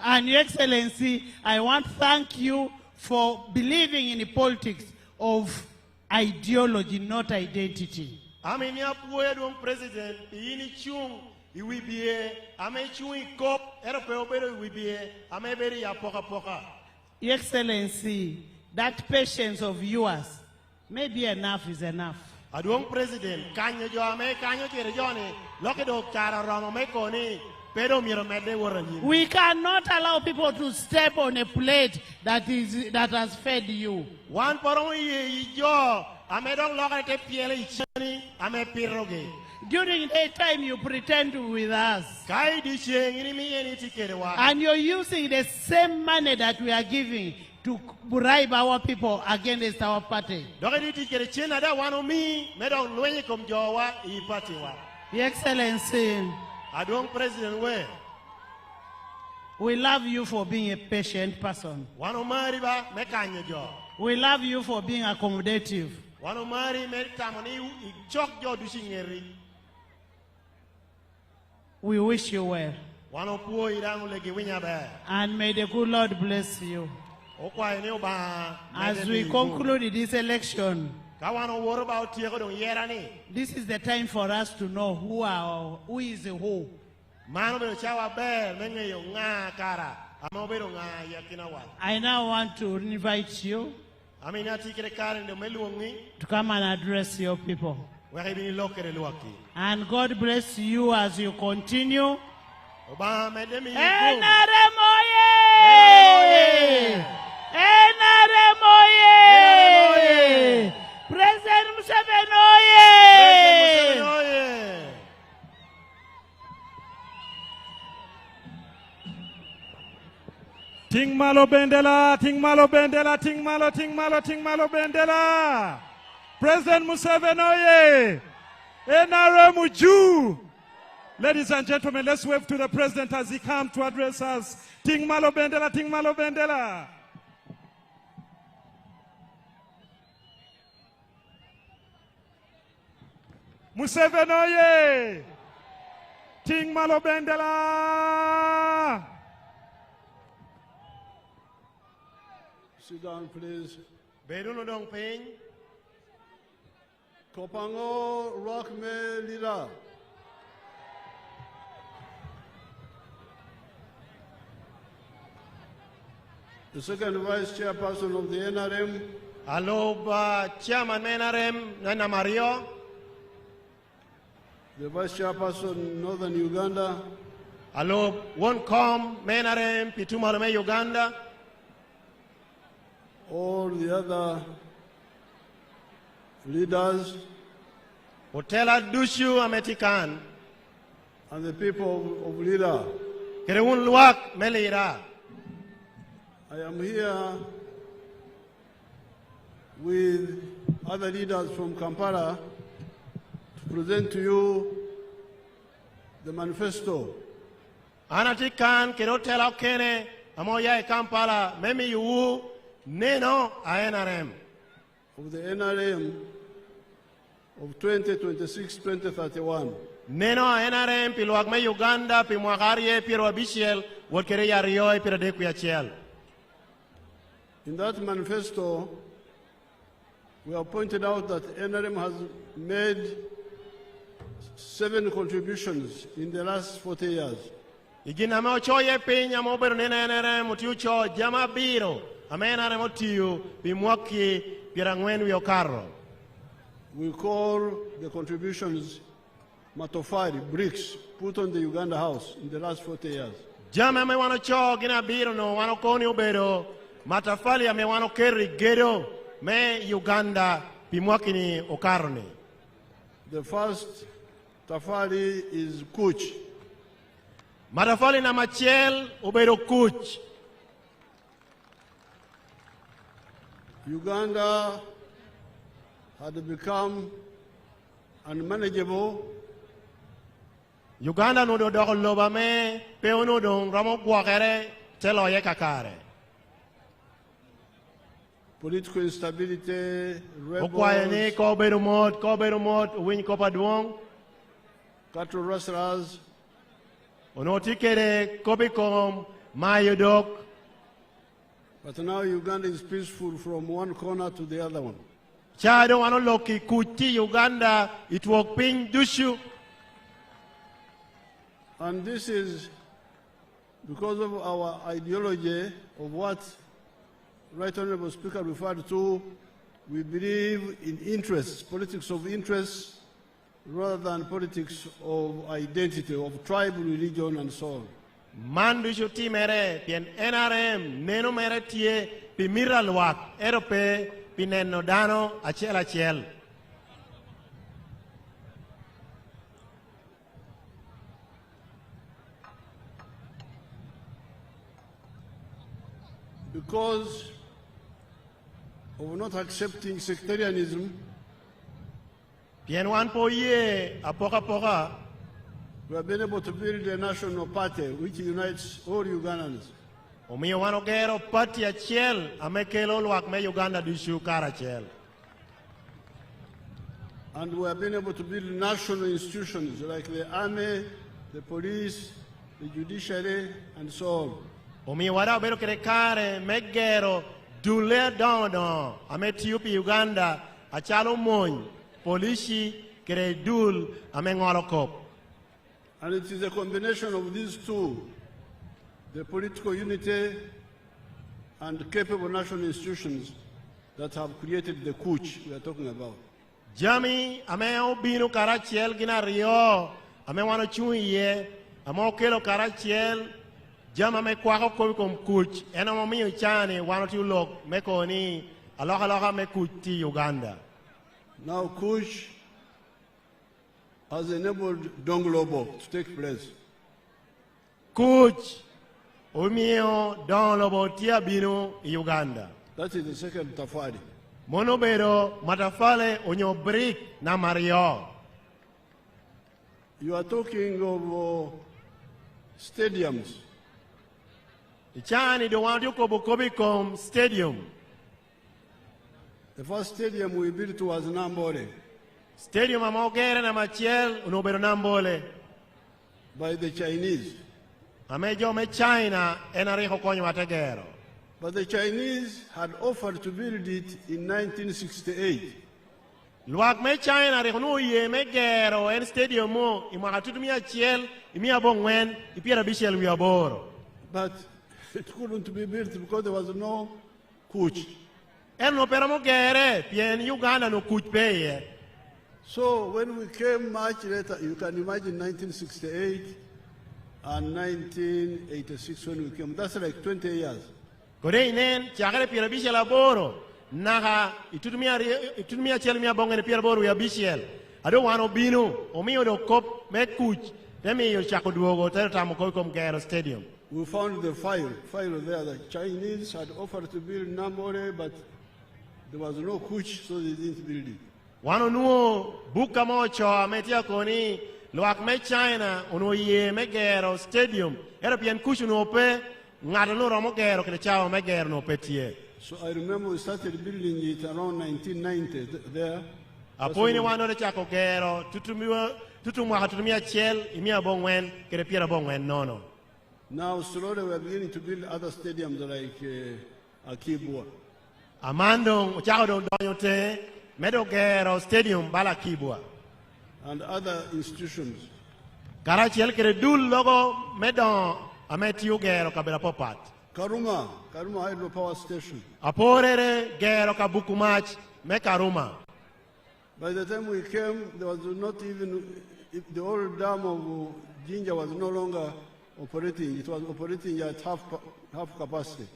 And Your Excellency, I want to thank you for believing in the politics of ideology, not identity. Your Excellency, that patience of yours, maybe enough is enough. We cannot allow people to step on a plate that has fed you. During the time you pretend with us, and you're using the same money that we are giving to bribe our people against our party. Your Excellency, we love you for being a patient person. We love you for being accommodative. We wish you well. And may the good Lord bless you. As we conclude this election, this is the time for us to know who is who. I now want to invite you to come and address your people. And God bless you as you continue. NRM oye! NRM oye! President Museveni oye! Ting malo bendela, ting malo bendela, ting malo bendela. President Museveni oye! NRM uju! Ladies and gentlemen, let's wave to the president as he comes to address us. Ting malo bendela, ting malo bendela. Museveni oye! Ting malo bendela! Sit down, please. Kopango Rockme Lira. The second vice chairperson of the NRM. Aloba chairman NRM Nana Mario. The vice chairperson Northern Uganda. Alob won't come NRM Pitumalume Uganda. All the other leaders. Hotela Dushu Ametikan. And the people of Lira. Kerewun Luak Melira. I am here with other leaders from Kampala to present to you the manifesto. Anatikan Kerotela Kene Amoya Kampala Memi Yu Neno NRM. Of the NRM of 2026-2031. Neno NRM Piluakme Uganda Pimwakarie Pirwabishel Wokereya Rio Piradekuya. In that manifesto, we have pointed out that NRM has made 7 contributions in the last 40 years. Iginamo choye pinya mobero nena NRM utiucho jama biro amena remotiu bimwaki pirangwenu yokarro. We call the contributions matofari, bricks, put on the Uganda house in the last 40 years. Jama me wano cho gina biro no wano koni ubero matafali ame wano keri gedo me Uganda bimwaki ni okarro. The first tafari is kuch. Matafali na machel ubero kuch. Uganda had become unmanageable. Uganda no do loba me pe ono do ramo guakere telo ye kakare. Political instability, rebels, Okwayene ko berumot win ko paduong. cattle rustlers, Onotikere kobikom mayodok. but now Uganda is peaceful from one corner to the other one. Chado anoloki kuti Uganda it walk ping dushu. And this is because of our ideology of what Right Honorable Speaker referred to. We believe in interests, politics of interests, rather than politics of identity, of tribal religion and so on. Mandushu ti mere pien NRM neno mere tie pimira luak erope pineno dano achel. Because of not accepting sectarianism, Pien wan po ye apoka. we have been able to build a national party which unites all Ugandans. Omiyo wano gero party achiel amekelo luak me Uganda dushu karachel. And we have been able to build national institutions like the army, the police, the judiciary, and so on. Omiyo wada bero kare megero dule dono ametiupi Uganda achalo mon polisi kere dul amengolokop. And it is a combination of these two, the political unity and capable national institutions, that have created the couch we are talking about. Jami ameo binu karachiel gina rio ame wano chuye amo kelo karachiel jama me kwako kom kuch ena momiyo chane wano tulok mekoni aloha me kuch Uganda. Now couch has enabled Donglobo to take place. Kuch umio don lobo tia binu Uganda. That is the second tafari. Monobero matafale onyo brick na Mario. You are talking of stadiums. Ichani do want you kobukobikom stadium. The first stadium we built was Nambole Stadium amogere na machiel unobero nambole. by the Chinese. Amejo me China enariho konyo mategero. But the Chinese had offered to build it in 1968. luak me China rekonu ye me gero en stadium mo imaka tutumia chiel imia bongwen ipiera bishel wiaboro. But it couldn't be built because there was no coach. En no peramo gere pien Uganda no kuch peye. So when we came much later, you can imagine 1968 and 1986 when we came. That's like 20 years. Kore inen chagare piera bishel aboro naga itutumia chiel mia bongwen piera boro ya bishel. Ado wano binu omiyo do kop me kuch temi yo chako duogo tere tamo kom gero stadium. We found the file there. The Chinese had offered to build Namore, but there was no coach, so they didn't build it. Wano nuo buka mocho ametia koni luak me China uno ye me gero stadium era pien kuch no pe ngado no romo gero kene chao me gero no petie. So I remember we started building it around 1990 there. Apoini wano de chako gero tutumia chiel imia bongwen kere piera bongwen nono. Now slowly we are beginning to build other stadiums like Akibwa. Amando uchako do donyote medo gero stadium bala Kibwa. And other institutions. Karachiel kere dul logo medo ametiu gero kabela popat. Karuma hydropower station. Aporere gero kabukumach me Karuma. By the time we came, there was not even, the old dam of Jinja was no longer operating. It was operating at half capacity.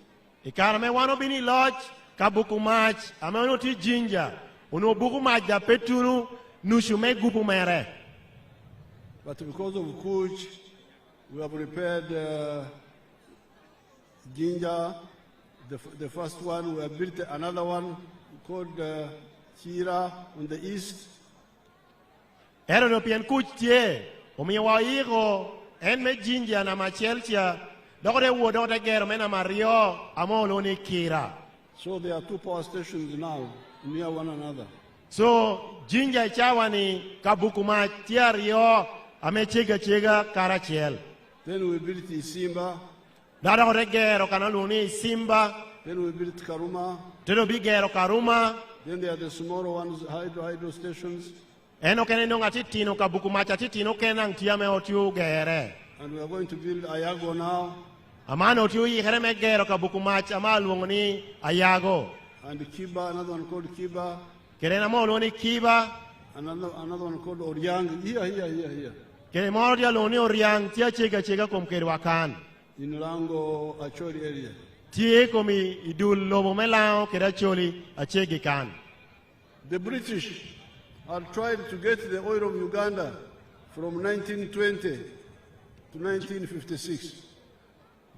Ikarame wano bini lodge kabukumach ameno ti Jinja uno bukumach da petunu nushume gupu mere. But because of Kuch, we have repaired Jinja, the first one. We have built another one called Lira on the east. Ero no pien Kuch tie umiwa iko en me Jinja na machelcha dokore wodo de gero mena Mario amolo ni Kira. So there are two power stations now near one another. So Jinja chawani kabukuma tiario chega Karachiel. Then we built Isimba. Dada de gero kanaluni Simba. Then we built Karuma. Teno bigero Karuma. Then there are the smaller ones, hydro stations. Eno keneno ngatitino kabukuma chatitino kenang tiame otiu gere. And we are going to build Ayago now. Amano otiu yihereme gero kabukuma chamaluongoni Ayago. And Kiba, another one called Kiba. Kerena moloni Kiba. Another one called Oryang. Here. Kere moria loni Oryang tia chega komkerwakan. In Rango Acholi area. Tie komi idul lobo melao keracholi achegi kan. The British had tried to get the oil of Uganda from 1920 to 1956.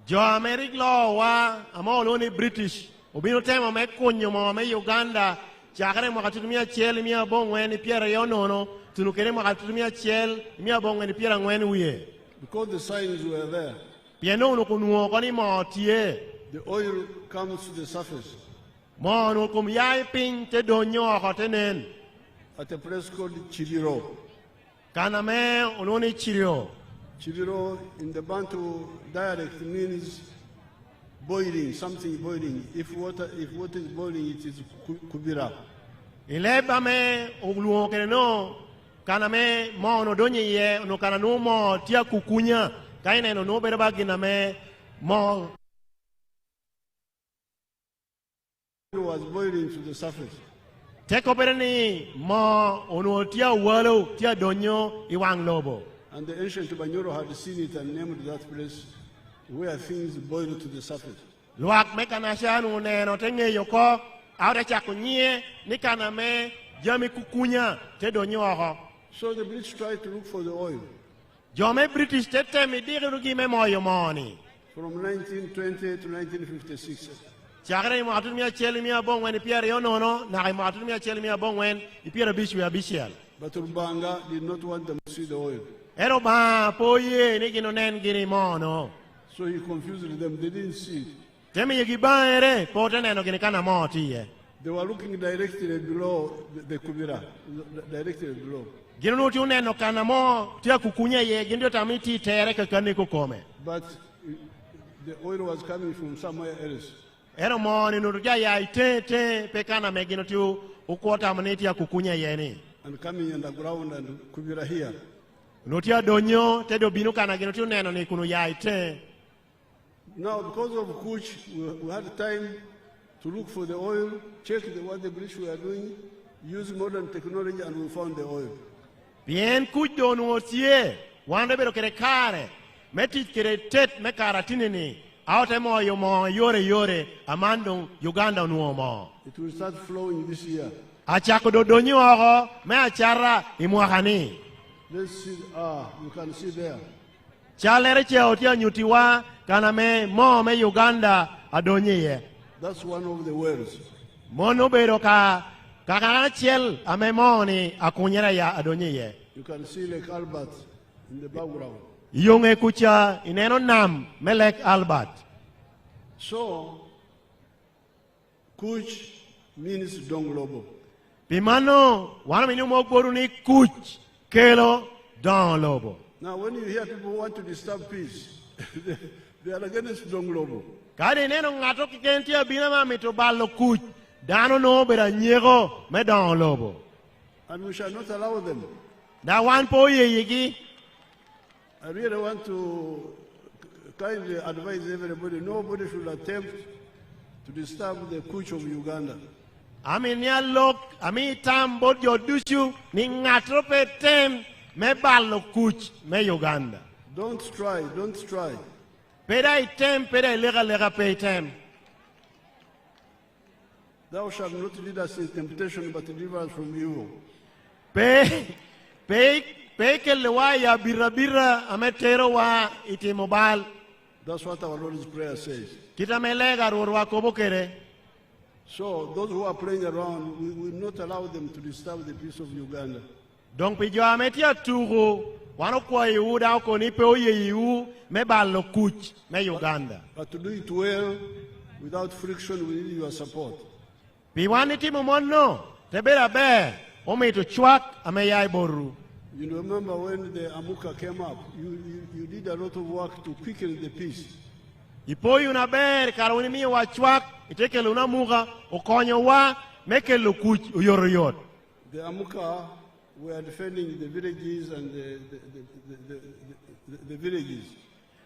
Jo Americ law wa amoloni British obino tema me kunyo mo me Uganda chakare mo katutumia chiel mia bongwen piera yonono tunukere mo katutumia chiel mia bongwen piera ngwen wiye. Because the signs were there. Piano no kunuo koni mo tie. The oil comes to the surface. Mo no kum yai ping te donyo hotenen. At a place called Chiriro. Kaname ononi Chirio. Chiriro in the Bantu dialect means boiling, something boiling. If water is boiling, it is kubira. Ileba me ogluo kereno kaname mo no donye ye no kananu mo tia kukunya kaine no berba giname mo was boiling to the surface. Take operani mo ono tia walo tia donyo iwang lobo. And the ancient Banyoro had seen it and named that place where things boil to the surface. Luak mekanashanu neno tenge yoko awre chakunye nikaname jami kukunya te donyo ho. So the British tried to look for the oil. Jome British tete mi dirugi me moyo moni. From 1920 to 1956. Chagre mo atumia cheli mia bongwen piera yonono na mo atumia cheli mia bongwen piera bishu ya bishel. But Rubanga did not want them to see the oil. Ero ba poye ni gino nen gini mono. So he confused them. They didn't see it. Temi yegi baere pote neno gini kana moti ye. They were looking directly below the Kubira, directly below. Gino no tu neno kana mo tia kukunya ye gindo tamiti tere kakani kukome. But the oil was coming from somewhere else. ero moni nuruja ya ite pekana megino tu ukota maneti ya kukunya yeni. And coming underground and kubira here. Notia donyo tedo binu kana gino tu neno ni kunu ya ite. Now, because of Kuch, we had time to look for the oil, check what the British were doing, use modern technology, and we found the oil. Bien Kuch donu otie, wande bero kere kare, meti kere tet me karatini ni, aote mo yore, amando Uganda nuomo. It will start flowing this year. Achako do donyo ogo, me achara imuakani. Let's see, you can see there. Chalere che otia nyutiwa, kana me Uganda adonye. That's one of the wells. Mono bero kakana chel ame moni akunyera ya adonye. You can see Lake Albert in the background. Yunge kucha ineno nam Lake Albert. So, Kuch means Donglobo. Pimano, wana minu mogboru ni Kuch, kelo Donglobo. Now, when you hear people want to disturb peace, they are against Donglobo. Kadi neno ngato kikentia binama mitobalo Kuch, dano no bera nyego me Donglobo. And we shall not allow them. Na wan po yigi. I really want to kindly advise everybody, nobody should attempt to disturb the Kuch of Uganda. Ami nyalok, ami tambo jodushu, ni ngatrope tem, me balo Kuch, me Uganda. Don't try. Peda item, peda lega peitem. Thou shalt not lead us in temptation, but deliver us from evil. Peke lewa ya bira ametero wa itimobal. That's what our Lord's Prayer says. Kita melega rorwa kobokere. So those who are playing around, we will not allow them to disturb the peace of Uganda. Donc pijo ametia turu wano kwa Yuda ko ni pe oye yu me balo Kuch me Uganda. But to do it well, without friction, we need your support. Piwani timu mono tebera be ome to chwak ame yai boru. You remember when the Amuka came up, you did a lot of work to quicken the peace. Ipoyu na ber karoni mi wa chwak itekele una muga okonyo wa mekele Kuch uyoroyot. The Amuka were defending the villages and the villages.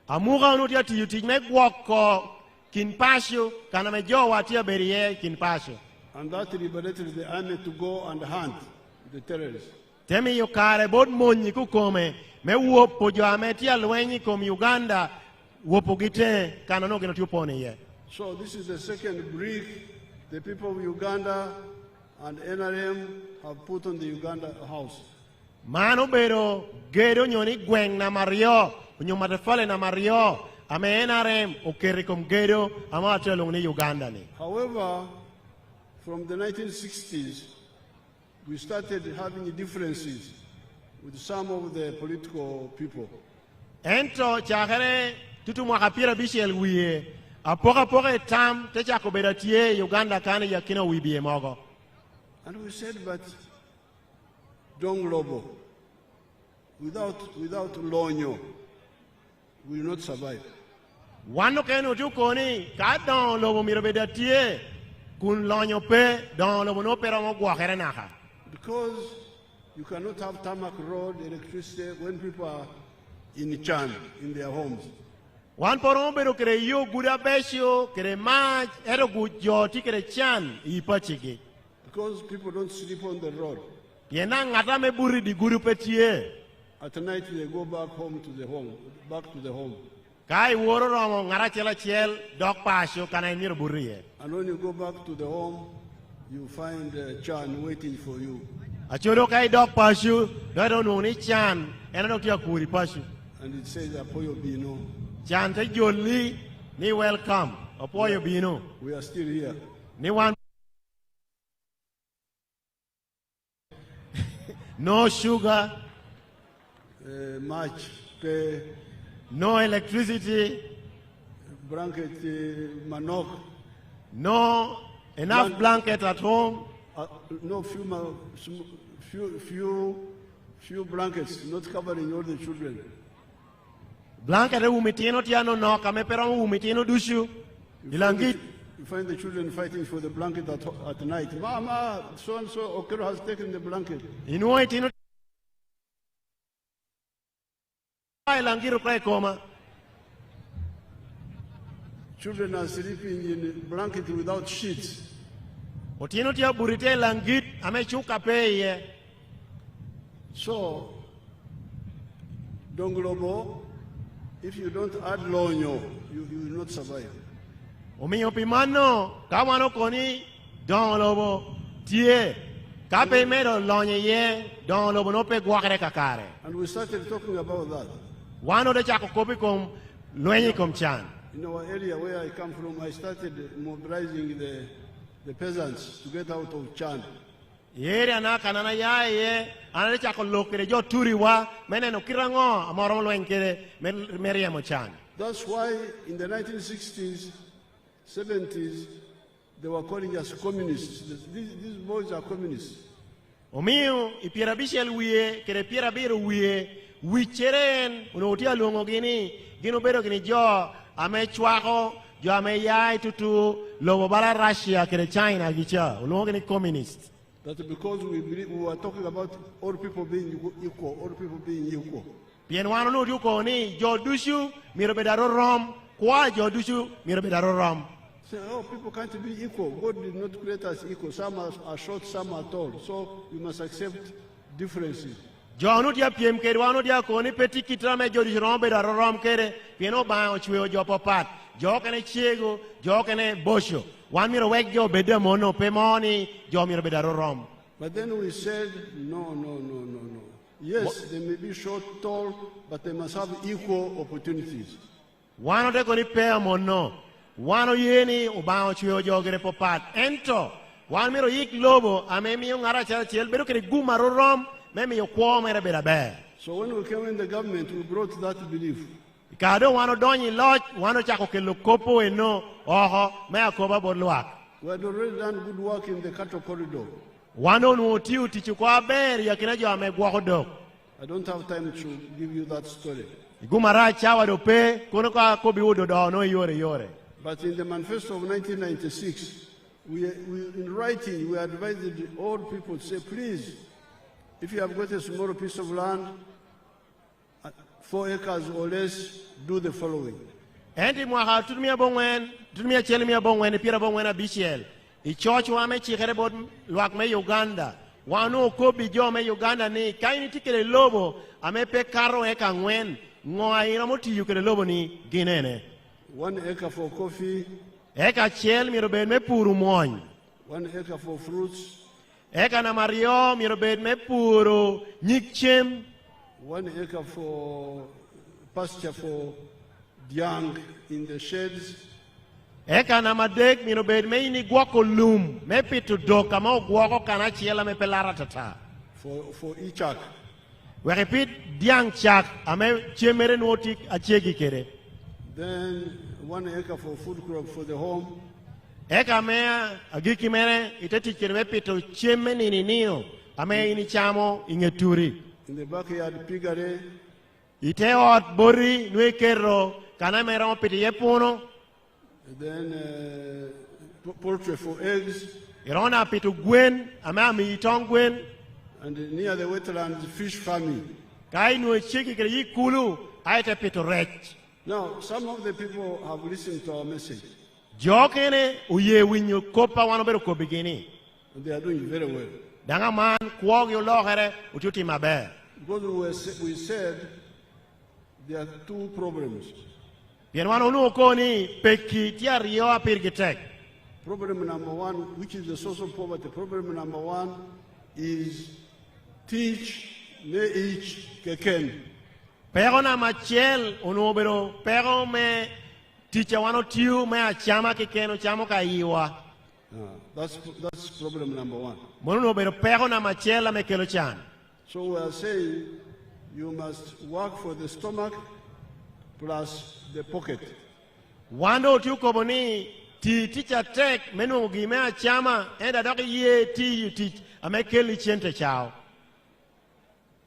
Amuga unutia tiyuti me gwoko kinpasho kana me jowa tia berie kinpasho. And that liberated the army to go and hunt the terrorists. Temi yokare bod monyi kukome me wopo jo ametia lwenyi kom Uganda wopo gite kana no gino tupone ye. So this is the second brick the people of Uganda and NRM have put on the Uganda house. Mano bero gedo nyoni gweng na Mario unyumate fale na Mario ame NRM okeri kom gedo ama telung ni Uganda ni. However, from the 1960s, we started having differences with some of the political people. Ento chakere tutu mwakapira bishel wiye apoka tam techa koberatie Uganda kane yakina wibiye mogo. And we said, but Donglobo, without Lonyo, will not survive. Wano kenu tukoni ka Donglobo mirobedatie kun Lonyo pe Donglobo no pera mo gwakere naka. Because you cannot have tarmac road, electricity when people are in Chan, in their homes. Wan poron bero kere yo guda besho kere maj ero gujoti kere Chan ipachigi. Because people don't sleep on the road. Yena ngata me buri di guru petie. At night they go back to the home. Kai woro romo ngara chela chel dok pasho kana imir buriye. And when you go back to the home, you find Chan waiting for you. Achoro kai dok pasho, gado nuni Chan, ena kia kuri pasho. And it says, Apoyo Bino. Chan te joli ni welcome. Apoyo Bino. We are still here. Ni one. No sugar. Match, pay. No electricity. Blanket, manok. No enough blanket at home. No few blankets, not covering all the children. Blanket umitino tiano no kame pero umitino dushu. Ilangit. You find the children fighting for the blanket at night. Mama, so-and-so Okero has taken the blanket. Children are sleeping in a blanket without sheets. So, Donglobo, if you don't add lonyo, you will not survive. Omiyo pimano kawano koni don lobo tie kape mero lonye ye don lobo no pe guakere kakare. And we started talking about that. Wano de chako kopi kom lwenyi kom chan. In our area where I come from, I started mobilizing the peasants to get out of Chan. Yere na kanana ya ye ana de chako lokere jo turiwa meneno kirango amoro lwenyi kere meriemo chan. That's why in the 1960s, 70s, they were calling us communists. These boys are communists. Omiyo ipiera bishel wiye kere piera biro wiye wicheren unotia luongo gini gino bedo gini jo ame chwako jo ame yai tutu lobo bara Russia kere China gicha unogo gini communist. That because we were talking about all people being equal, all people being equal. Pien wano no yuko ni jo dushu miro bedaro rom kwa jo dushu miro bedaro rom. Say, oh, people can't be equal. God did not create us equal. Some are short, some are tall. So you must accept differences. Jo no dia piem kere wano dia ko ni peti kitrame jo dushu rom bedaro rom kere pieno ba ochweo jo popat jo kene chiego jo kene bosho wan miro wek jo bede mono pe moni jo miro bedaro rom. But then we said no. Yes, they may be short, tall, but they must have equal opportunities. Wano de ko ni pe mono wano yeni ubao chweo jogere popat ento wan miro yik lobo ame miyo ngara chel bedo kere gumaro rom me miyo kwo mere beda be. So when we came in the government, we brought that belief. Kado wano donyi lodge wano chako kelo kopo eno oho me akoba bodluak. We had already done good work in the cattle corridor. Wano nuotiu tichukwa ber yakina jo ame gwako. I don't have time to give you that story. Gumara chawa do pe kono ka kobi udo do no yore. But in the manifesto of 1996, we in writing, we advised all people to say, please, if you have got a small piece of land, 4 acres or less, do the following. Endi mwaka tutumia cheli mia bongwen pira bongwen abishel. I church wa me chikere bod luak me Uganda. Wano kobi jo me Uganda ni kaini tikele lobo ame pe karo eka ngwen ngoa ina moti yukele lobo ni ginene. 1 acre for coffee. Eka chel miro bed me puru moñ. 1 acre for fruits. Eka na Mario miro bed me puru nyikchem. 1 acre for pasture for young in the sheds. Eka na madek miro bed me ini gwako lum me pitu doka ma gwako kana chiela me pelara tata. For ichak. We repeat diang chak ame chemere notik achegi kere. Then 1 acre for food crop for the home. Eka mea agiki mere iteti kireme pito cheme nininio ame ini chamo ingeturi. In the backyard piggery. Ite ot bori nwe kero kana mera mo piti yepuno. Then poultry for eggs. Irona pito gwen ame ami itong gwen. And near the wetlands fish farming. Kai nwe chiki kere yikulu aite pito rech. Now, some of the people have listened to our message. Jokene uye winyo kopa wano bero ko begini. And they are doing very well. Danga man kuog yo lohere ututi mabe. Because we said there are 2 problems. Bien wano nu koni peki tia rio apirgitek. Problem number 1, which is the source of poverty. Problem number 1 is teach, ne each, keken. Pero na machel unubero pero me ticha wano tiu me achama kekeno chamo kaiwa. That's problem number 1. Mono pero pero na machel me kelo chan. So we are saying you must work for the stomach plus the pocket. Wando tiu koboni ti ticha tek menu gime achama enda doki ye ti you teach amekeli chente chao.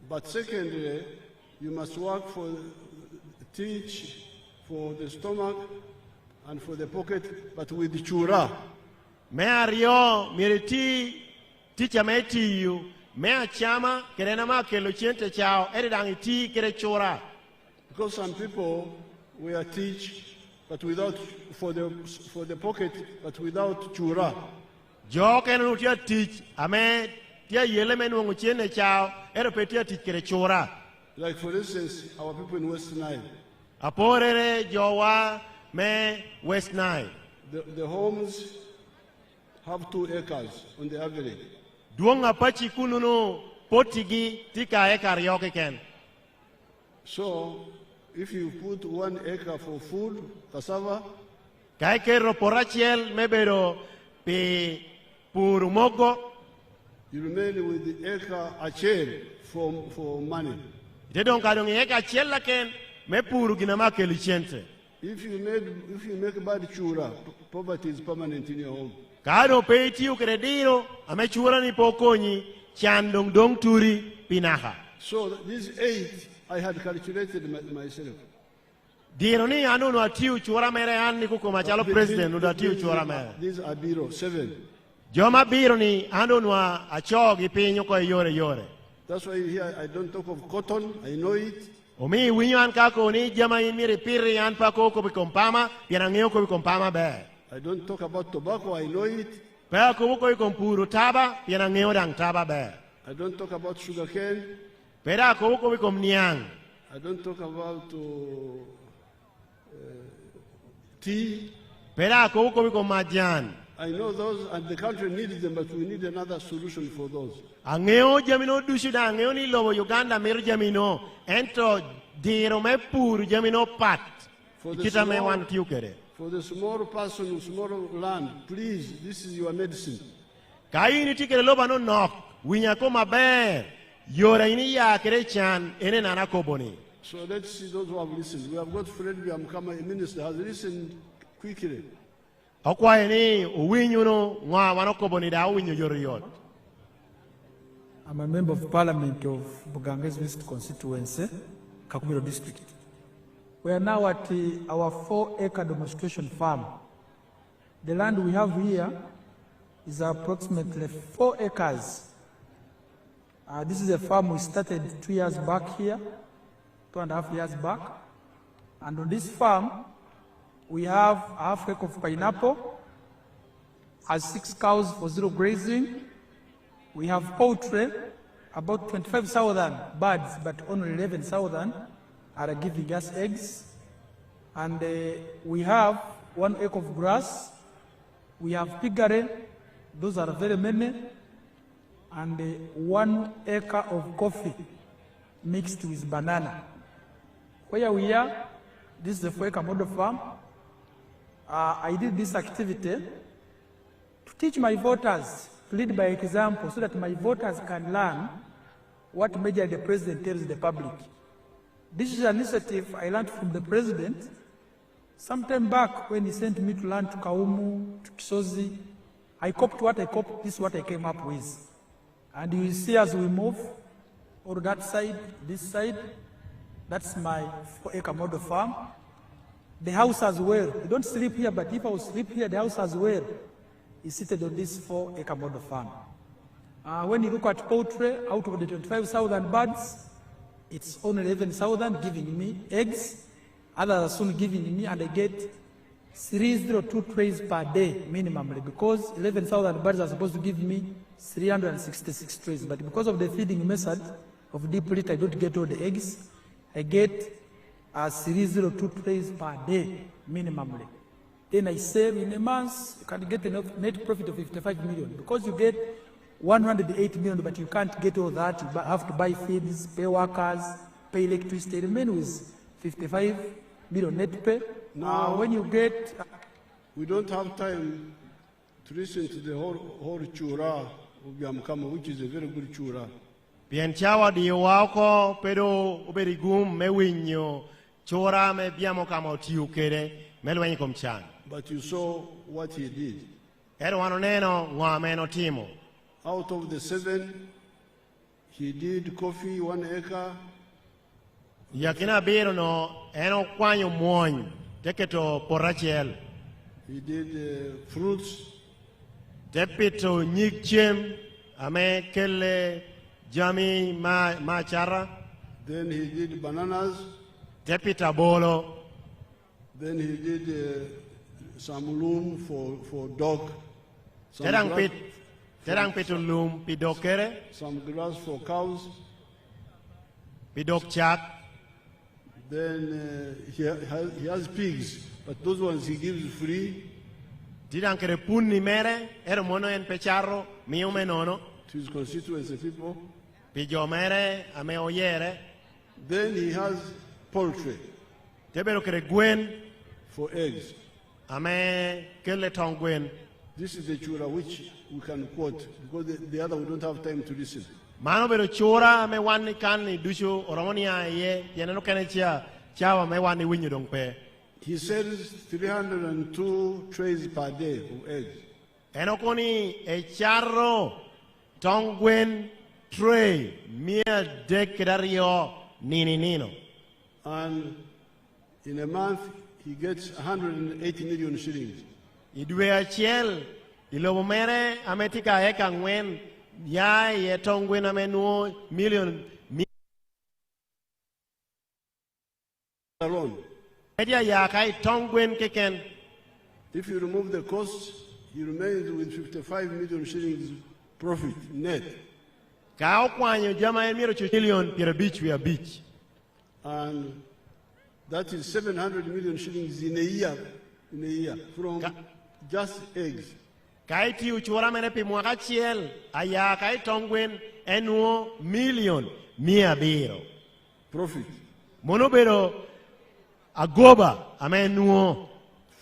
But secondly, you must work for teach for the stomach and for the pocket, but with chura. Me ario miriti teacher me tiyu me achama kerena ma kelo chente chao eridang iti kere chura. Because some people will teach, but without for the pocket, but without chura. Jo kenu tia teach ame tia yele menu nguchene chao eropetia teach kere chura. Like for instance, our people in West Nile. Aporere jowa me West Nile. The homes have 2 acres on the average. Duonga pachi kununu potigi tika ekar yoke ken. So, if you put 1 acre for food, cassava, Kaikero porachiel mebero pe purumogo. you remain with the acre achel for money. Tedon kadong eka chiel ken me puru ginama kelichente. If you make bad chura, poverty is permanent in your home. Kado peiti ukrediro ame chura ni pokonyi chandong dong turi pinaha. So these 8 I had calculated myself. Diro ni anu no atiu chura mere anni kuko machalo president no atiu chura mere. These are biro 7. Joma biro ni anu no achogi pinyo ko yore. That's why here I don't talk of cotton. I know it. Omi winyo an kako ni jama imiri piri an pako ko bikompama pianangeo ko bikompama be. I don't talk about tobacco. I know it. Pea ko ko ikompuru taba pianangeo dang taba be. I don't talk about sugar cane. Pera ko bikom niang. I don't talk about tea. Pera ko bikom majan. I know those, and the country needs them, but we need another solution for those. Angeo jamino dusuda angeo ni lobo Uganda mer jamino ento diro me pur jamino pat. Kita me wan tiukere. For the small person with small land, please, this is your medicine. Kai ni tikere loba no nok winya ko maber. Yora ini ya kerechan ene nana koboni. So let's see those who have listened. We have got friend Biamkama, a minister, has listened quickly. Okwa eni uwinyu no ngwa wanokoboni da uwinyu yoriyot. I'm a member of parliament of Bugangezi West constituency, Kakubiro district. We are now at our 4-acre demonstration farm. The land we have here is approximately 4 acres. This is a farm we started 2 years back here, 2.5 years back. And on this farm, we have a half acre of pineapple, has 6 cows for 0 grazing. We have poultry, about 25,000 birds, but only 11,000 are giving us eggs. And we have 1 acre of grass. We have piggery, those are very many. And 1 acre of coffee mixed with banana. Where we are, this is the 4-acre model farm. I did this activity to teach my voters, to lead by example, so that my voters can learn what major the president tells the public. This is an initiative I learned from the president sometime back when he sent me to learn to Kaumu, to Kisozi. I copied what I copied, this is what I came up with. And you will see as we move, or that side, this side, that's my 4-acre model farm. The house as well. You don't sleep here, but if I will sleep here, the house as well is seated on this 4-acre model farm. When you look at poultry, out of the 25,000 birds, it's only 11,000 giving me eggs. Others are soon giving me, and I get 302 trays per day minimally, because 11,000 birds are supposed to give me 366 trays. But because of the feeding method of deep litter, I don't get all the eggs. I get 302 trays per day minimally. Then I save in a month, you can get a net profit of 55 million. Because you get 108 million, but you can't get all that. You have to buy feeds, pay workers, pay electricity. You remain with 55 million net pay. Now, when you get... we don't have time to listen to the whole chura of Yamkama, which is a very good chura. Pianchawa di wako pero uberigum mewinyo chora me biamo kama tiukere melwenyi komchan. But you saw what he did. Ero wanoneno ngwameno timo. Out of the 7, he did coffee 1 acre. Yakina biro no eno kwanyo mwony teketo porachiel. He did fruits. Tepito nyikchem ame kele jami machara. Then he did bananas. Tepita bolo. Then he did some loom for dog. Terang pitu loom pidokere. Some grass for cows. Pidok chak. Then he has pigs, but those ones he gives free. Tidang kere punni mere ero mono en pecharro mio menono. To his constituency people. Pijo mere ame oyere. Then he has poultry. Tebero kere gwen for eggs. Ame kele tong gwen. This is the chura which we can quote because the other we don't have time to listen. Mano bero chura ame wani kani dushu oromonia ye yeneno kene chia chawa me wani winyu dong pe. He sells 302 trays per day of eggs. Enokoni e charro tong gwen tray mia dekedario nini nino. And in a month he gets 180 million shillings. Idwe achiel ilobo mere ametika eka ngwen ya ye tong gwen amenuo million alone. Ya kai tong gwen keken. If you remove the cost, he remains with 55 million shillings profit net. Ka okwanyo jama emiro million pira beach we are beach. And that is 700 million shillings in a year from just eggs. Kaiti uchora mere pi mwaka chiel aya kai tongwen enuo million mia biro. Profit. Monobero agoba amenuo.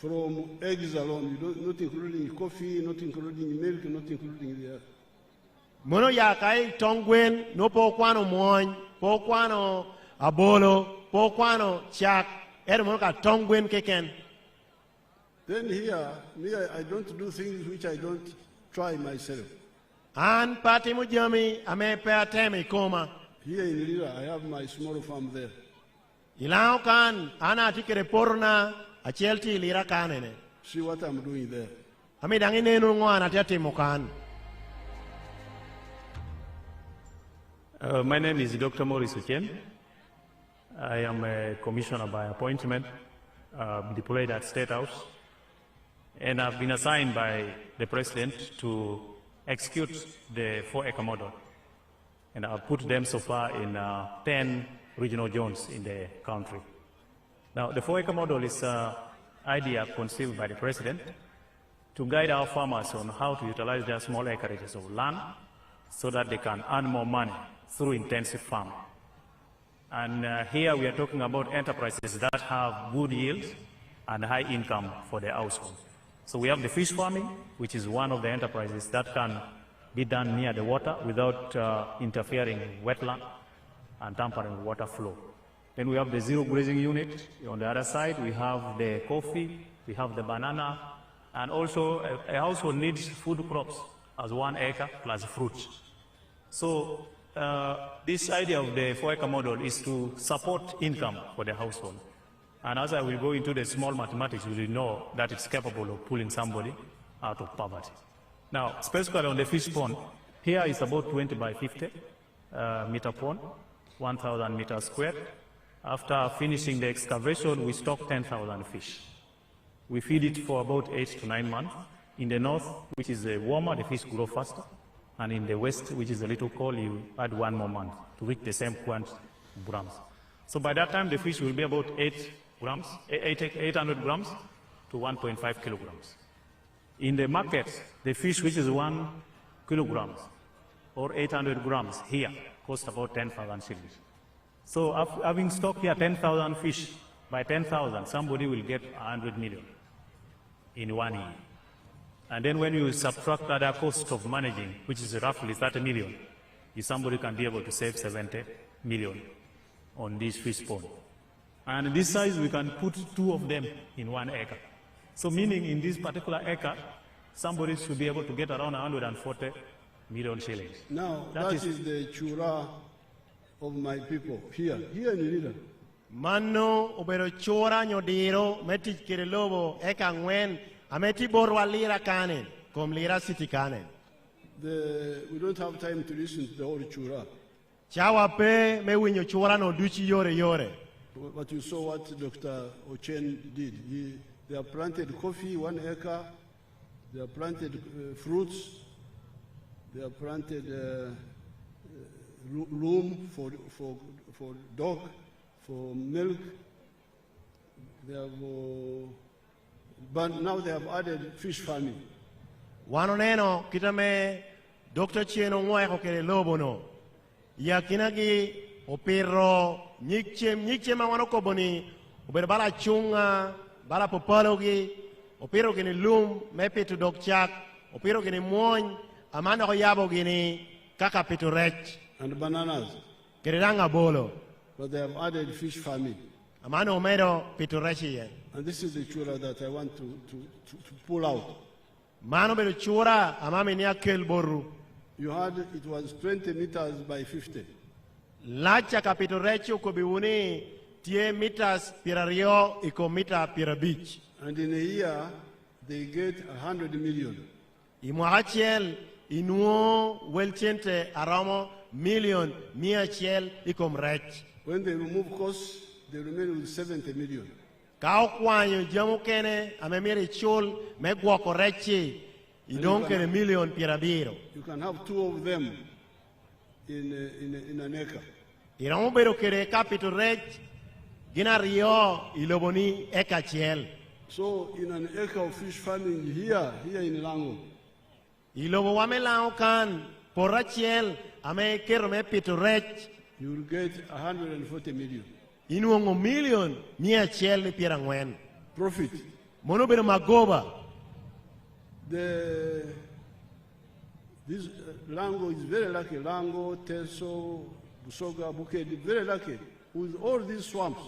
From eggs alone, not including coffee, not including milk, not including the other. Mono ya kai tongwen no po kwano moñ, po kwano abolo, po kwano chak, mono ka tongwen keken. Then here, me, I don't do things which I don't try myself. An pati mujami ame pe ateme koma. Here in Lira, I have my small farm there. Ilao kan ana tikere porna achelti Lira kanene. See what I'm doing there. Ami dangine nungwana tiati mokan. My name is Dr. Maurice Uchien. I am a commissioner by appointment, deployed at State House. And I've been assigned by the President to execute the 4-acre model. And I've put them so far in 10 regional zones in the country. Now, the 4-acre model is an idea conceived by the President to guide our farmers on how to utilize their small acreages of land so that they can earn more money through intensive farming. And here we are talking about enterprises that have good yields and high income for their household. So we have the fish farming, which is one of the enterprises that can be done near the water without interfering with wetland and tampering with water flow. Then we have the zero grazing unit. On the other side, we have the coffee, we have the banana, and also a household needs food crops as 1 acre plus fruits. So this idea of the 4-acre model is to support income for the household. And as I will go into the small mathematics, you will know that it's capable of pulling somebody out of poverty. Now, specifically on the fish pond, here is about 20 by 50 meter pond, 1,000 meters squared. After finishing the excavation, we stock 10,000 fish. We feed it for about 8 to 9 months. In the north, which is warmer, the fish grow faster. And in the west, which is a little cold, you add 1 more month to reach the same quantity of grams. So by that time, the fish will be about 800 grams to 1.5 kilograms. In the market, the fish which is 1 kilogram or 800 grams here costs about 10,000 shillings. So having stocked here 10,000 fish, by 10,000, somebody will get 100 million in 1 year. And then when you subtract the other cost of managing, which is roughly 30 million, somebody can be able to save 70 million on this fish pond. And this size, we can put 2 of them in 1 acre. So meaning in this particular acre, somebody should be able to get around 140 million shillings. Now, that is the chura of my people here in Lira. Mano obero chora nyodiro meti kirelobo eka ngwen Ameti borwa Lira kanen, kom Lira city kanen. We don't have time to listen to the whole chura. Chawa pe me winyo chura no duchi yore yore. But you saw what Dr. Ochen did. They have planted coffee, 1 acre. They have planted fruits. They have planted room for dog, for milk. They have, but now they have added fish farming. Wanoneno kitame Dr. Cheno ngwa ko kele lobono. Ya kinagi opero nyikche ma wano koboni ober bala chunga bala popologi opero gini lum mepe to dog chak opero gini moñ amana ko yabo gini kaka piturech and bananas. Keriranga bolo. But they have added fish farming. Amano omero piturechi ye. And this is the chura that I want to pull out. Mano belo chura amami ni akel boru. You had, it was 20 meters by 50. Lacha kapiturechi uko biwuni tie meters pirario iko mita pirabich. And in a year, they get 100 million. Imwachiel inuo welchente aramo million miachiel ikom rech. When they remove costs, they remain with 70 million. Kao kwanyo jamu kene amemiri chul megwako rechi idonkene million pirabiro. You can have 2 of them in an acre. Iramo bero kere capital rech gina rio iloboni eka chiel. So in an acre of fish farming here in Lango, ilobo wame lao kan porachiel ame kerome piturech. You will get 140 million. Inuongo million mia chiel ni pirangwen. Profit. Mono bero magoba. This Lango is very lucky. Lango, Teso, Busoga, Bukedi, very lucky with all these swamps.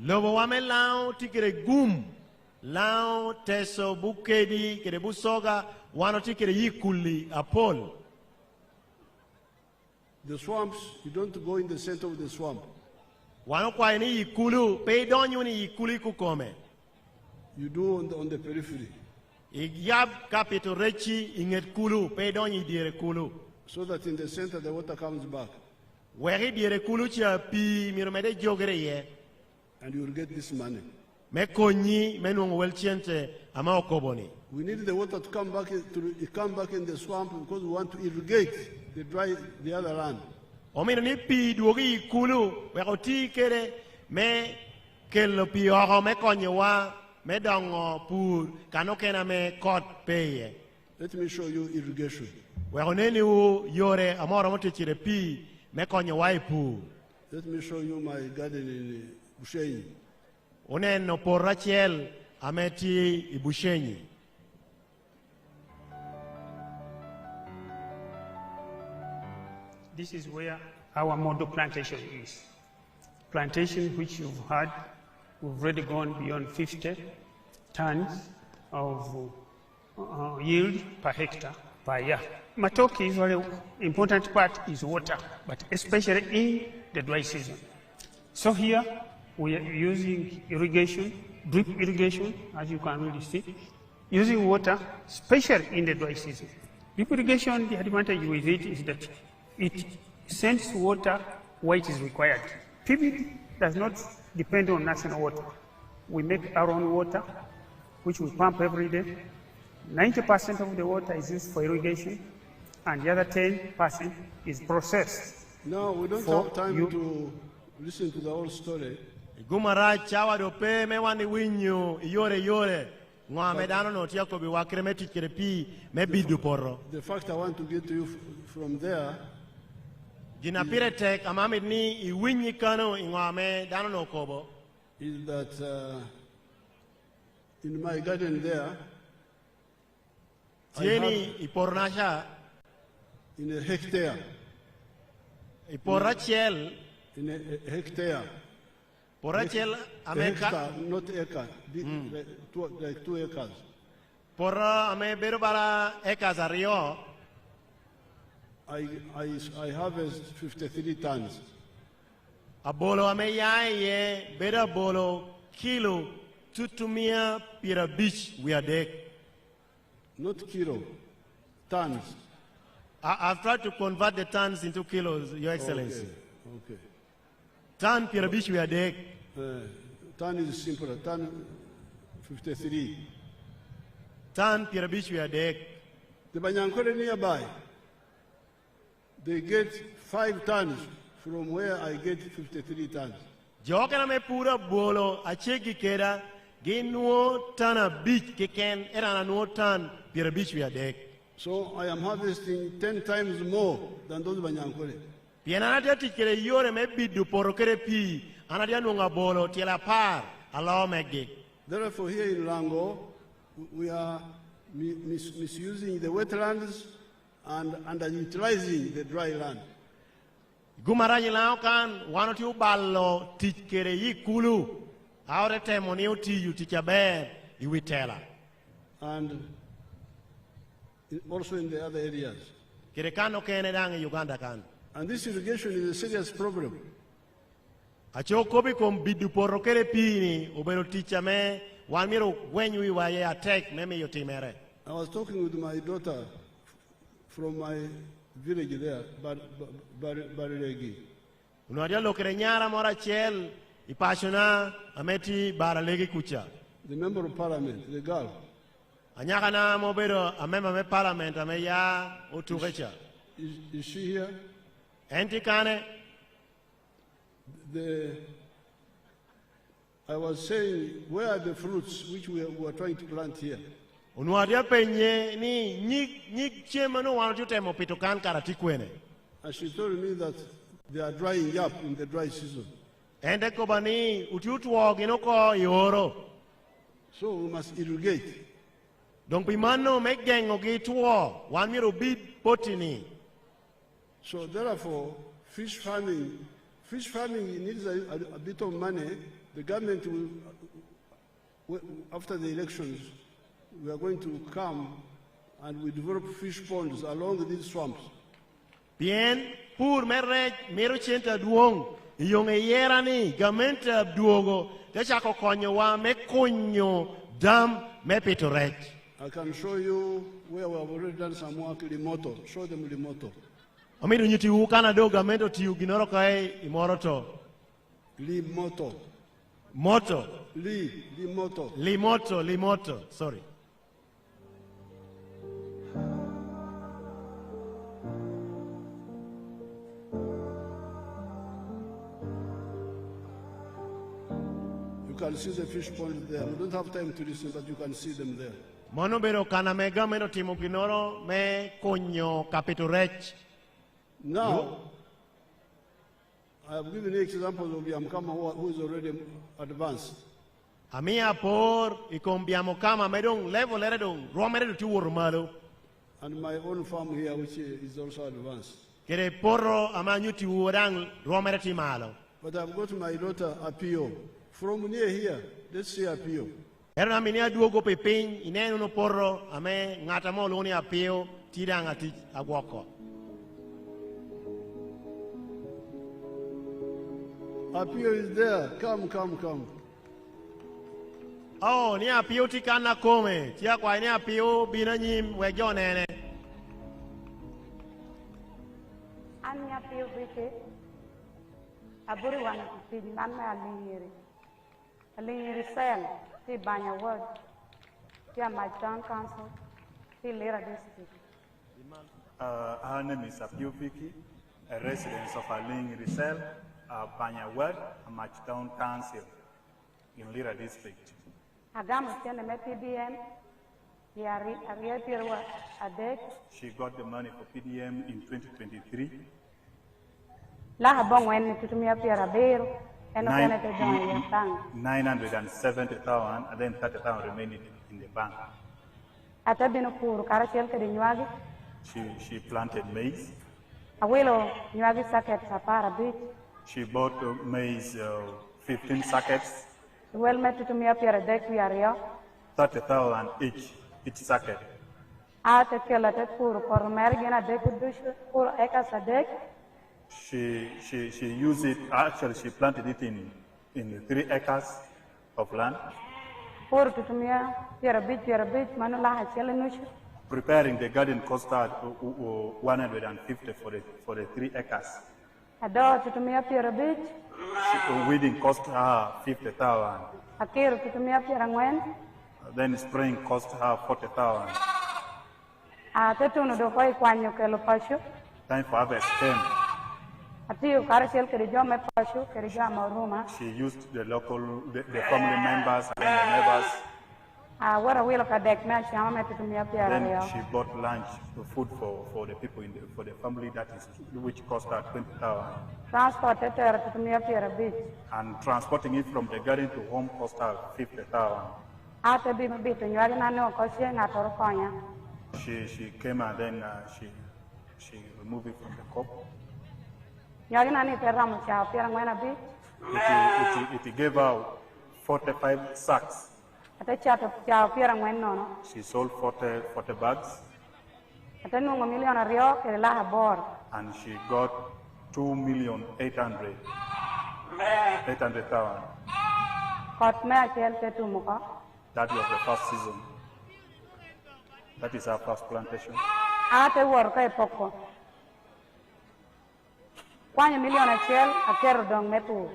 Lobo wame lao tikere gum. Lao, Teso, Bukedi, kere Busoga, wano tikere yikuli, apol. The swamps, you don't go in the center of the swamp. Wano kwa ni yikulu, pe donyo ni yikuli kukome. You do on the periphery. Igyab kapito rechi inget kulu, pe donyo dire kulu. So that in the center the water comes back. Weri dire kulu chia pi miromede jogere ye. And you will get this money. Me konyi menung welchiente ama okoboni. We need the water to come back in the swamp because we want to irrigate the other land. Omino ni pi duogi kulu wekoti kere me kelo pi oro me konyewa me dongo pur kanokena me kot peye. Let me show you irrigation. Wekoneni u yore amoro motichire pi me konyewa ipur. Let me show you my garden in Bushenyi. Uneno porachiel ameti ibushenyi. This is where our model plantation is. Plantation which you've had, we've already gone beyond 50 tons of yield per hectare per year. Matoke is very important part is water, but especially in the dry season. So here we are using irrigation, drip irrigation, as you can really see, using water, especially in the dry season. Drip irrigation, the advantage with it is that it sends water where it is required. PB does not depend on national water. We make our own water, which we pump every day. 90% of the water is used for irrigation, and the other 10% is processed. No, we don't have time to listen to the whole story. Gumara chawa do pe me wani winyo yore. The fact I want to get to you from there is that in my garden there, I have in a hectare, in a hectare, Porachel hectare, not acre, like 2 acres. Pora ame berubara acres ario. I harvest 53 tons. A bolo ame yaye bera bolo kilo tutumia pira beach we are deck. Not kilo, tons. I've tried to convert the tons into kilos, Your Excellency. Okay. Ton pira beach we are deck. Ton is simpler. Ton 53. Ton pira beach we are deck. The Banyankore nearby, they get 5 tons from where I get 53 tons. Jokana me pura bolo achegi keda ginuo tana beach kiken era no tan pira beach we are deck. So I am harvesting 10 times more than those Banyankore. Piena na tikere yore me bidu porokere pi anadia nunga bolo tiela par allow mege. Therefore here in Rango we are misusing the wetlands and underutilizing the dry land. Gumaraji laukan wanotiu ballo tikere yikulu aure temoni uti yutichaber iwitela. And also in the other areas. Kirekano kene dange Uganda kan. And this irrigation is a serious problem. Achokobi kom bidu porokere pini obero tichame wanmiro wenyu iwaye attack meme yotimere. I was talking with my daughter from my village there, Bariregi. Unadia lokere nyara mora chel ipashona ameti baralegi kucha. The member of parliament, the girl. Anyaka na mobero amember me parliament ameya utugecha. Is she here? Enti kane. I was saying, where are the fruits which we are trying to plant here? Unuadia penye ni nyik chema no wanu temo pitokan karati kwene. And she told me that they are drying up in the dry season. Ende kobani utiutuo ginoko yoro. So we must irrigate. Don't be mano make gengo gituo wan miro bid potini. So therefore, fish farming needs a bit of money. The government will, after the elections, we are going to come and we develop fish ponds along these swamps. Bien, pour mero chenta duong, yong eyera ni, gamenta duogo, techa konyo wa me konyo dam me pitorek. I can show you where we have already done some work, Limoto. Show them Limoto. Amiru nyuti ukana do gamento ti uginoro kai imoroto. Limoto. Moto. Limoto. Limoto, sorry. You can see the fish pond there. We don't have time to listen, but you can see them there. Monobero kana mega meno timo ginoro me konyo capitorech. Now, I have given you examples of Yamkama who is already advanced. Amia por ikombiamo kama medong level eredong romere tu urmalo. And my own farm here, which is also advanced. Kere porro amanyuti urang romere ti malo. But I've got my daughter Apio. From near here, let's see Apio. Era na minia duogo pepin ineno no porro ame ngata mo loni Apio tidanga ti agwoko. Apio is there. Come. Oh, ni Apio tikana come. Tia kwa ni Apio binanyim wejonene. Ani Apio bike. Aburi wana kupidi nana alingiri. Alingiri sel. Ti banya ward. Ti my town council. Ti Lira district. Her name is Apio Viki, a resident of Alingiri Cell, Banya Ward, Town Council in Lira district. Agamu tiene me PDM. She got the money for PDM in 2023. La habong wen tutumia pia beru. 970,000 and then 30,000 remaining in the bank. She planted maize. She bought maize 15 sackets. 30,000 each sacket. She used it, actually she planted it in 3 acres of land. Por tutumia piera bit manula hachelenusha. Preparing the garden costed 150 for the 3 acres. Ado tutumia piera bit. Weeding cost her 50,000. Akiro tutumia piera ngwen. Then spraying cost her 40,000. Tetuno do koi kwanyo ke lo pashu. Time for harvest came. Atiyo karashel kerijo me pashu kerijo amaruma. She used the family members and the neighbors. Wara wilo kadek na shama me tutumia piera Then leo. she bought lunch, food for the people for the family which cost her 20,000. Transport tetera tutumia piera bit. And transporting it from the garden to home cost her 50,000. Ate bi mabito nywari na no kosie ngatoro konya. She came and then she removed it from the cup. Nywari na ni teramo cha piera ngwena bit. It gave her 45 sacks. Ate chato cha piera ngwen no. She sold 40 bags. Ate nungo miliona rio ke la bor. And she got 2,800,000. Kot me achel tetumuko. That was the first season. That is our first plantation. Ate wor ka poko. Kwanya miliona achel akero dong metu.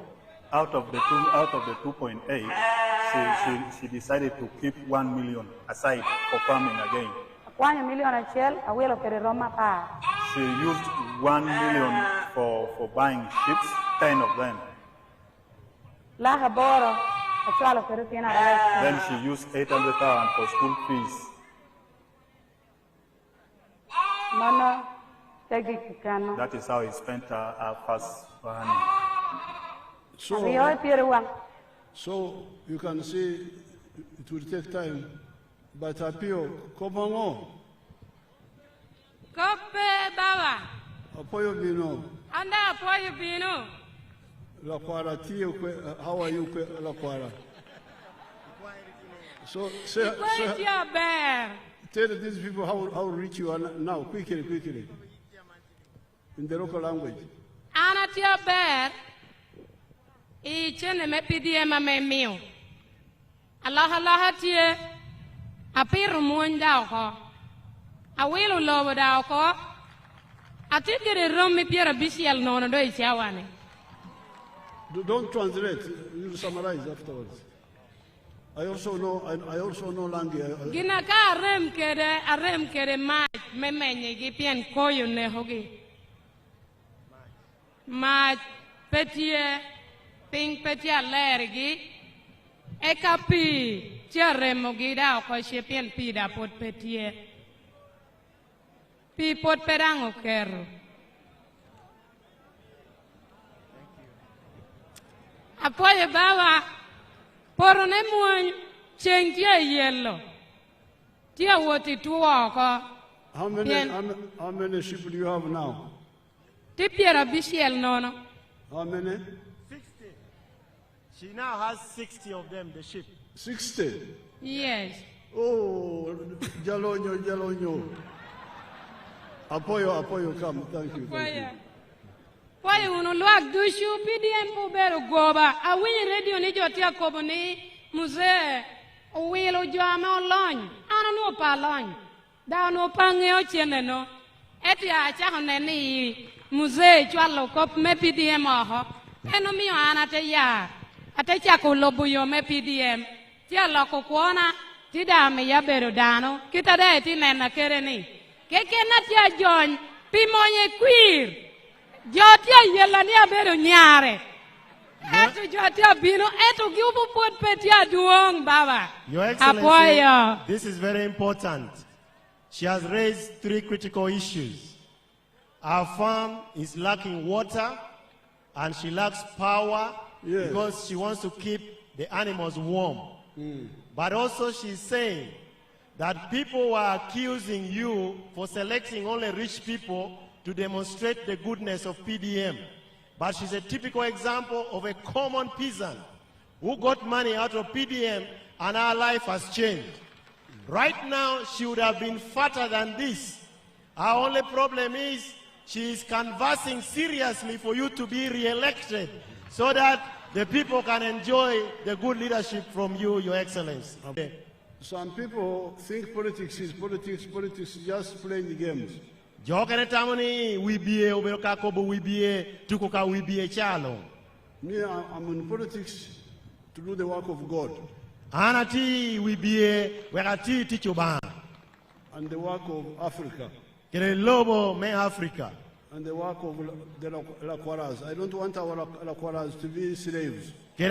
Out of the 2.8, she decided to keep 1 million aside for farming again. Kwanya miliona achel awelo kere roma pa. She used 1 million for buying ships, 10 of them. La boro achalo kere tiena. Then she used 800,000 for school fees. Mana tegi kikano. That is how he spent our first money. So you can see it will take time, but appeal Kobango. Kope bawa. Apoyo bino. Anda apoyo bino. La Kwara Tio, how are you, La Kwara? So tell these people how rich you are now, quickly. In the local language. Ana tia bear. Ichene me PDM me mio. Allah tie. Apiru muenda ko. Awilu lobo da ko. Atikere rom me piera bisial no do ichawane. Don't translate. You summarize afterwards. I also know language. Gina ka arem kere ma me menye gi pien koyo ne hogi. Ma petie ping petia lergi e capi tiaremo gi da ko she pien pida pot petie. Pi pot perango kero. Apoye bawa poro ne muony cheng tie yellow. Tia woti tuwa ko. How many sheep do you have now? Ti piera bisiel nono. How many? 60. She now has 60 of them, the sheep. 60? Yes. Oh, Jalonyo. Apoyo, come. Thank you. Why uno luak dushu PDM pubero goba. A win radio ni jotia koboni muse. Wilo jama olony. Ana no pa lony. Da no pange ochiene no. Eti acha honeni muse chwalo kop me PDM oho. Eno miyo ana te ya. Ate chako lobo yo me PDM. Tia loko kuona. Tida me ya bero dano. Kita da eti nena kere ni. Keke na tia John. Pimonye queer. Jotia yelani abero nyare. Eto jotia bino. Eto giubu pot petia duong baba. Your Excellency, this is very important. She has raised 3 critical issues. Our farm is lacking water and she lacks power because she wants to keep the animals warm. But also she's saying that people were accusing you for selecting only rich people to demonstrate the goodness of PDM. But she's a typical example of a common peasant who got money out of PDM and her life has changed. Right now, she would have been fatter than this. Our only problem is she is canvassing seriously for you to be re-elected so that the people can enjoy the good leadership from you, Your Excellency. Okay. Some people think politics is just playing the games. Me, I'm in politics to do the work of God. And the work of Africa. And the work of the Lakwaras. I don't want our Lakwaras to be slaves. So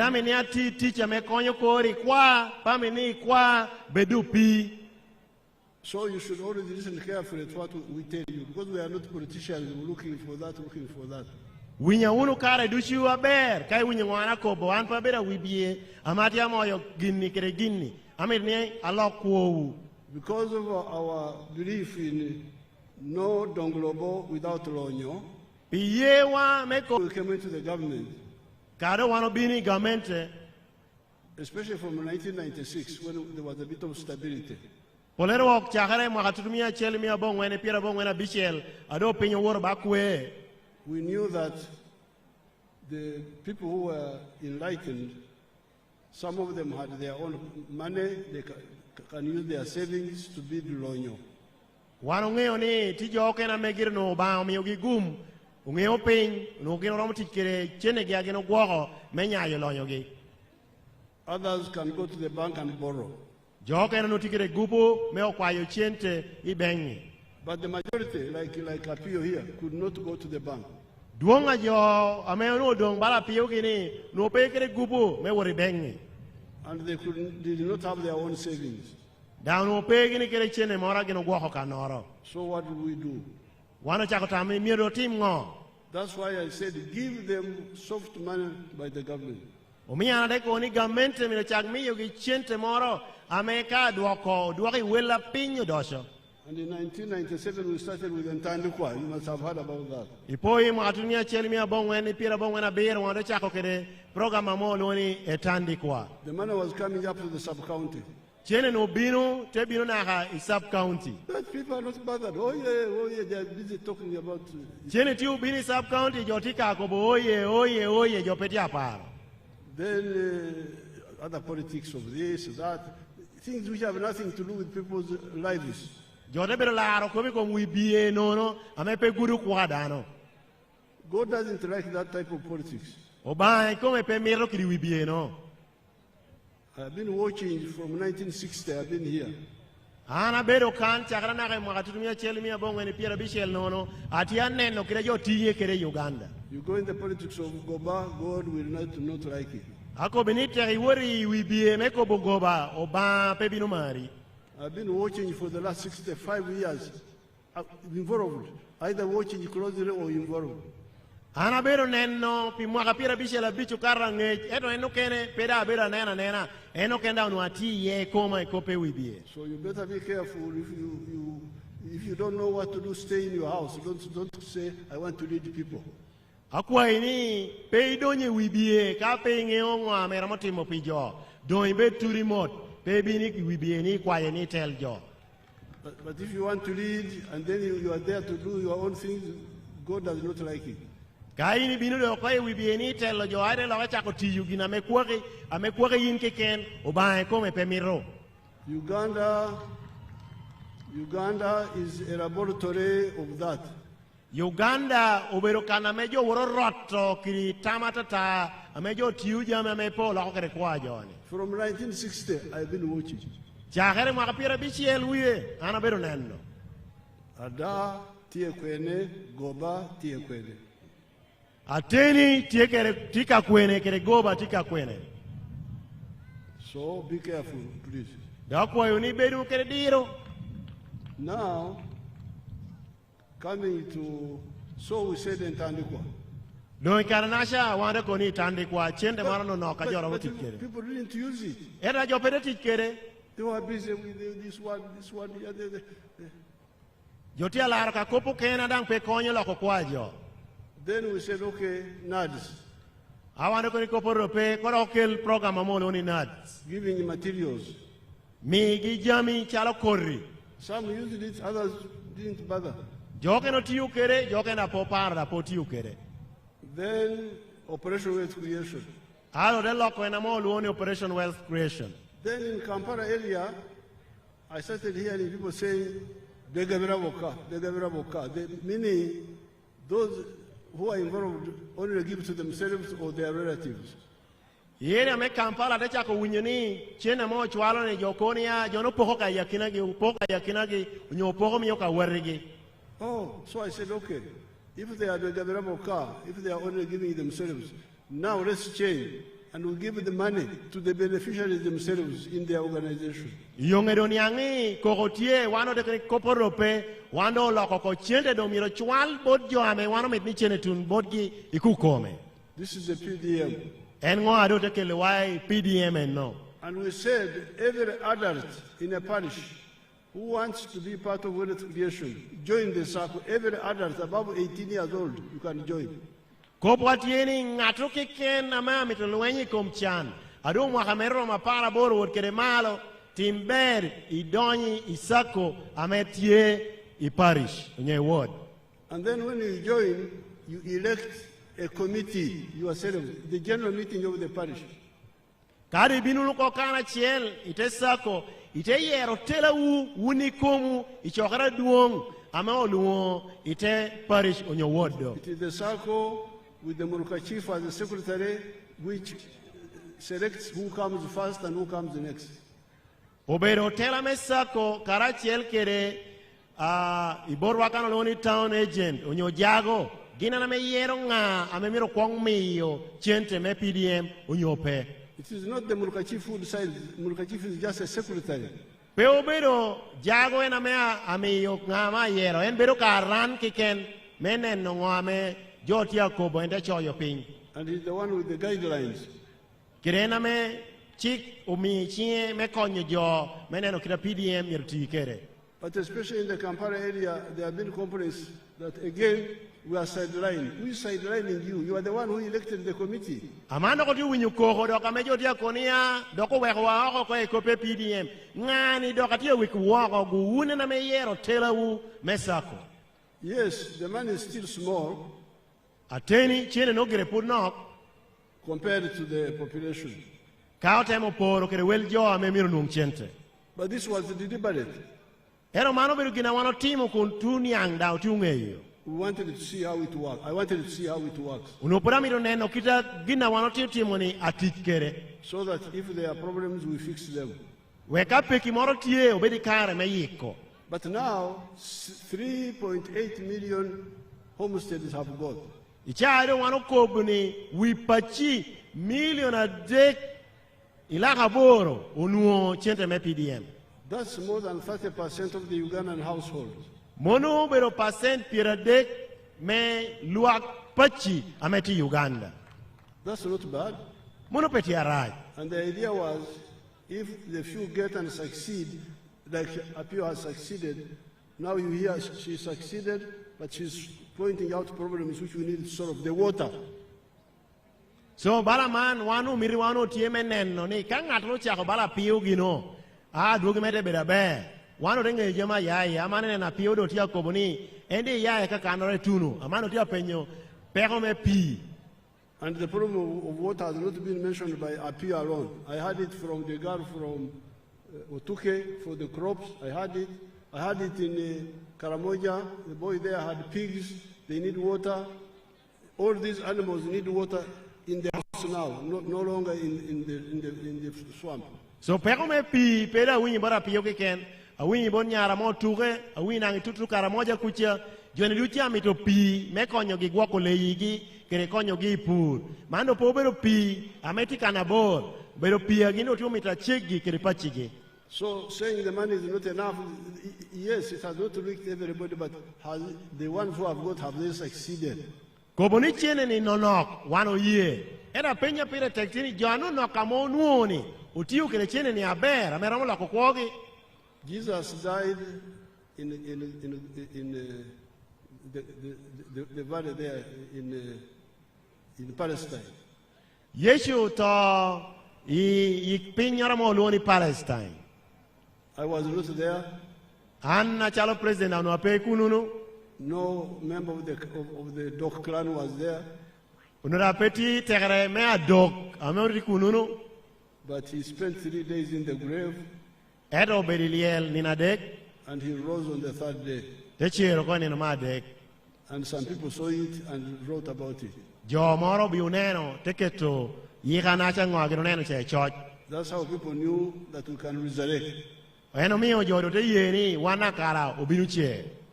you should already listen carefully to what we tell you, because we are not politicians looking for that. Because of our belief in no Donglobo without Lonyo, we came into the government. Especially from 1996, when there was a bit of stability. We knew that the people who were enlightened, some of them had their own money, they can use their savings to build Lonyo. Others can go to the bank and borrow. But the majority, like Apio here, could not go to the bank. And they did not have their own savings. So what do we do? That's why I said give them soft money by the government. And in 1997 we started with Ntandikwa. You must have heard about that. The money was coming up to the sub-county. But people are not bothered. Oh yeah, they are busy talking about then other politics of this, that, things which have nothing to do with people's lives. God doesn't like that type of politics. I've been watching from 1960, I've been here. You go in the politics of Goba, God will not like it. I've been watching for the last 65 years, involved, either watching closely or involved. So you better be careful. If you don't know what to do, stay in your house. Don't say, I want to lead people. But if you want to lead and then you are there to do your own things, God does not like it. Uganda is a laboratory of that. Uganda oberokana mejo wororoto kiri tamatata amejo tiuja mepo la okere kwa joni. From 1960 I've been watching. Jagere makapira bichiel wiye ana bero nendo. Ada tie kwene goba tie kwene. Ateni tie kere tika kwene kere goba tika kwene. So be careful, please. Dakwa yoni bedu kere diro. Now, coming to, so we said in Tandikwa. No, Karanasha, one reconi Tandikwa, Chende Marano no Kajora. People didn't use it. Era Jopeti Kere. They were busy with this one, the other. Jotia Laraka Copo Canada and Peconia Loco. Then we said, okay, NADS. I want to go to Copo Corockel program only NADS. Giving materials. Me, Gijami, Chalokori. Some used it, others didn't bother. Then operation wealth creation. Operation Wealth Creation. Then in Kampala area, I started hearing people saying, Degabira Boka, meaning those who are involved only give to themselves or their relatives. Yere me Kampala de chako winyoni chena mo chwalo ne jokonia jono poko ka yakinagi nyopoko miyoka werigi. Oh, so I said, okay, if they are Degabira Boka, if they are only giving themselves, now let's change and we'll give the money to the beneficiaries themselves in their organization. Yongeroniangi kokotie wano de koporope wando lokoko chende do miro chwal bod joame wano metni chene tun bodgi ikukome. This is the PDM. En ngo ado te kele why PDM and no. And we said every adult in a parish who wants to be part of wealth creation, join the circle. Every adult above 18 years old, you can join. Kopwatieni ngato kiken ama mitolwenyi komchan. Ado mwakamero mapara boro wot kere malo timber idonyi isako ametie iparish nye ward. And then when you join, you elect a committee yourself, the general meeting of the parish. Kari binulu kokana chiel ite sako ite yero tela unikomu ichokara duong ama oluo ite parish on your ward do. It is the circle with the Muruka chief as the secretary, which selects who comes first and who comes next. Obero tela mesako karachiel kere iborwa kana loni town agent onyo jago gina na meyero nga amemiro kwong miyo chente me PDM onyope. It is not the Muruka chief who decides. Muruka chief is just a secretary. Pe obero jago ena mea amiyo nga ma yero en bero karan kiken menen no ngame jotia kobo ende choyo ping. And he's the one with the guidelines. Kirena me chik umi chie me konyo jo meneno kita PDM yirti kere. But especially in the Kampala area, there have been complaints that again we are sidelined. Who is sidelining you? You are the one who elected the committee. Amano ko winyu ko do ka mejo dia konia do ko wekwa ko ko ekope PDM. Ngani do ka tie wikwa ko guune na meyero telawu mesako. Yes, the money is still small. Ateni chene no gere put no compared to the population. Kaotemo poro kere wel jo amemiro num chente. But this was deliberate. Ero mano beru gina wano timo kun tuniang da tungeyo. We wanted to see how it works. I wanted to see how it works. Unopora miro neno kita gina wano timo ni atikere. So that if there are problems, we fix them. Weka peki moro tie obedi kare me yiko. But now 3.8 million homesteads have got. Icharo wano kobuni wipachi million a day ilaka boro unuo chente me PDM. That's more than 30% of the Ugandan households. Mono bero percent piradek me luak pachi ameti Uganda. That's not bad. Mono peti arai. And the idea was, if the few get and succeed, like Apio has succeeded, now you hear she succeeded, but she's pointing out problems which we need to solve. The water. So balaman wanu miri wanu tieme nenno ni kangatlo chako bala piu gino. Dugi mete beda be. Wano renge jema yai amane na piu do tia koboni ende yai ka kanore tunu amano tia penyo pego me pi. And the problem of water has not been mentioned by Apio alone. I had it from the girl from Otuke for the crops. I had it in Karamoja. The boy there had pigs. They need water. All these animals need water in the house now, no longer in the swamp. So pego me pi peda winyi bara pio keken. Awinyi bon nyara mo tuke, awinyi nangi tutu Karamoja kucha. Joni lucha mito pi me konyo gi gwako leyigi kere konyo gi pur. Mando po bero pi ameti kanabor. Bero pi agino tu mita chegi kere pachigi. So saying the money is not enough, yes, it has not reached everybody, but the ones who have got, have they succeeded? Koboni chene ni nonok wano ye. Era penya pire tektini jano nokamo nuoni. Utiu kere chene ni aber ameramo la kokwogi. Jesus died in the valley there in Palestine. Yeshu to I pinyara mo luoni Palestine. I was not there. Anna chalo president anu ape kununu. No member of the Dok clan was there. But he spent 3 days in the grave, and he rose on the third day. And some people saw it and wrote about it. That's how people knew that we can resurrect.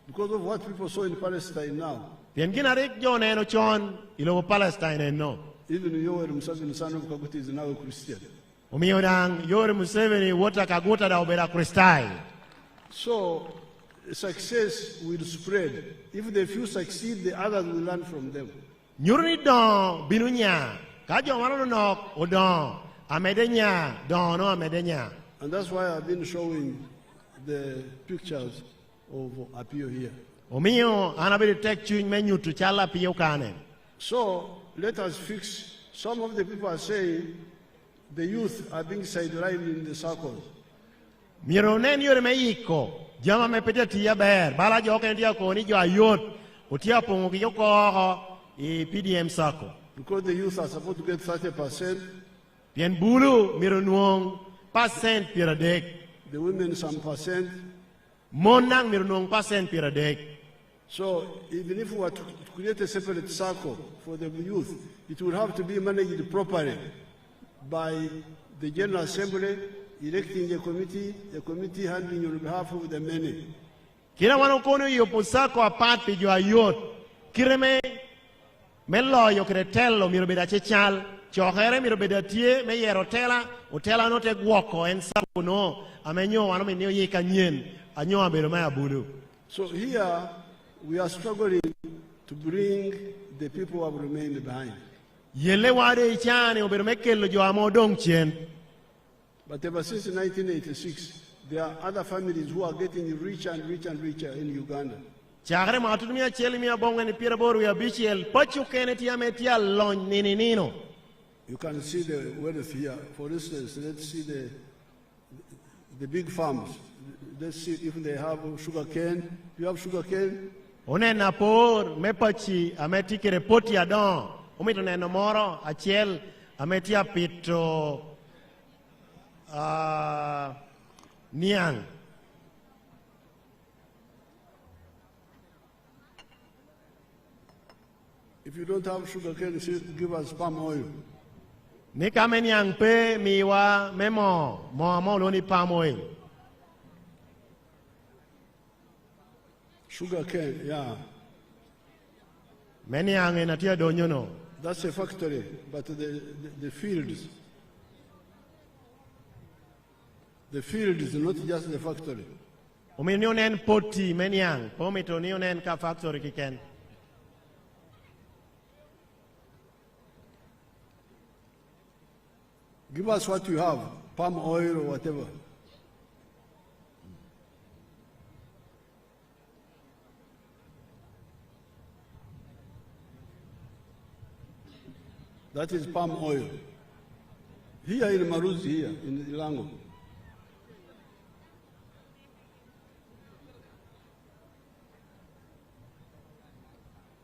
Because of what people saw in Palestine now. Even Yoweri Museveni, son of Kaguta, is now a Christian. So, success will spread. If the few succeed, the others will learn from them. And that's why I've been showing the pictures of Apio here. So, let us fix. Some of the people are saying the youth are being sidelined in the circles. Because the youth are supposed to get 30%. The women some percent. So even if we were to create a separate circle for the youth, it would have to be managed properly by the General Assembly, electing a committee handling on behalf of the many. So here we are struggling to bring the people who have remained behind. But ever since 1986, there are other families who are getting richer and richer and richer in Uganda. You can see the wealth here. For instance, let's see the big farms. Let's see if they have sugar cane. You have sugar cane? Niang. If you don't have sugar cane, give us palm oil. Nikameniang pe miwa memo mo loni palm oil. Sugar cane, yeah. Meniang enatia donyono. That's a factory, but the fields. The field is not just the factory. Ominionen poti meniang, pomitonionen ka factory kiken. Give us what you have, palm oil or whatever. That is palm oil. Here in Maruzi, here in Ilango.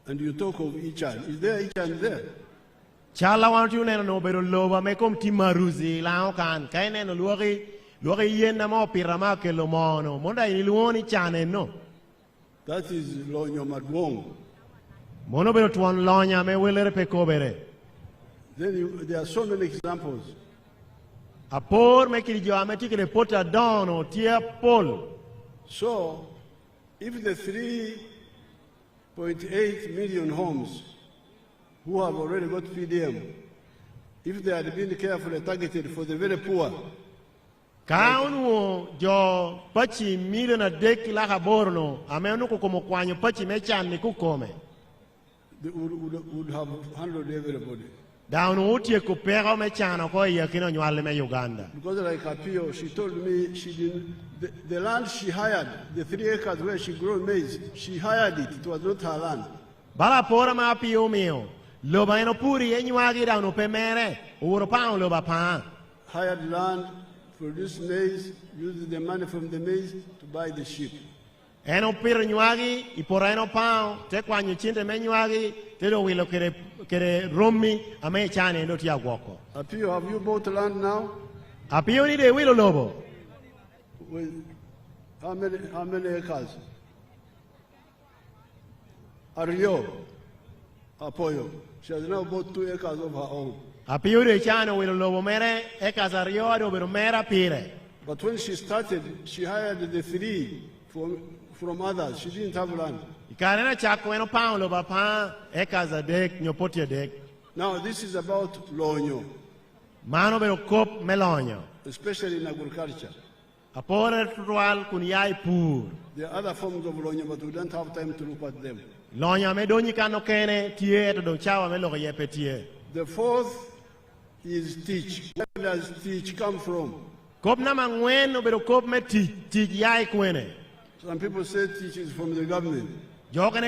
And you talk of Ichan. Is there Ichan there? Chala want you no pero loba me kom timaruzi lao kan kaine no luogi yen na mo pirama ke lo mono monda ni luoni chane no. That is Lonyo Madwong. Mono pero tuan lonya me welere pe kobere. Then there are so many examples. Apor me kiri jo ameti ke pota dono tia pol. So if the 3.8 million homes who have already got PDM, if they had been carefully targeted for the very poor, Kaunu jo pachi million a dek la borno amenu ko como kwanyo pachi mechan ni kukome. They would have handled everybody. Down utie ko pero mechano ko yakino nywale me Uganda. Because like Apio, she told me she didn't. The land she hired, the 3 acres where she grew maize, she hired it. It was not her land. Bala pora ma Apio mio. Loba eno puri enywagi da no pemere. Uro pa loba pa. Hired land, produced maize, used the money from the maize to buy the sheep. Eno pir nywagi, ipora eno pa, te kwanyo chinte me nywagi, tedo wilo kere romi ame chane ndo tia gwoko. Apio, have you bought land now? Apio ni de wilo lobo. With how many acres? Ario, Apoyo. She has now bought 2 acres of her own. Apio de chane wilo lobo mere acres ario ado bero mera pire. But when she started, she hired the 3 from others. She didn't have land. Now this is about Lonyo. Especially in agriculture. There are other forms of Lonyo, but we don't have time to look at them. The 4th is teach. Where does teach come from? Some people say teach is from the government. That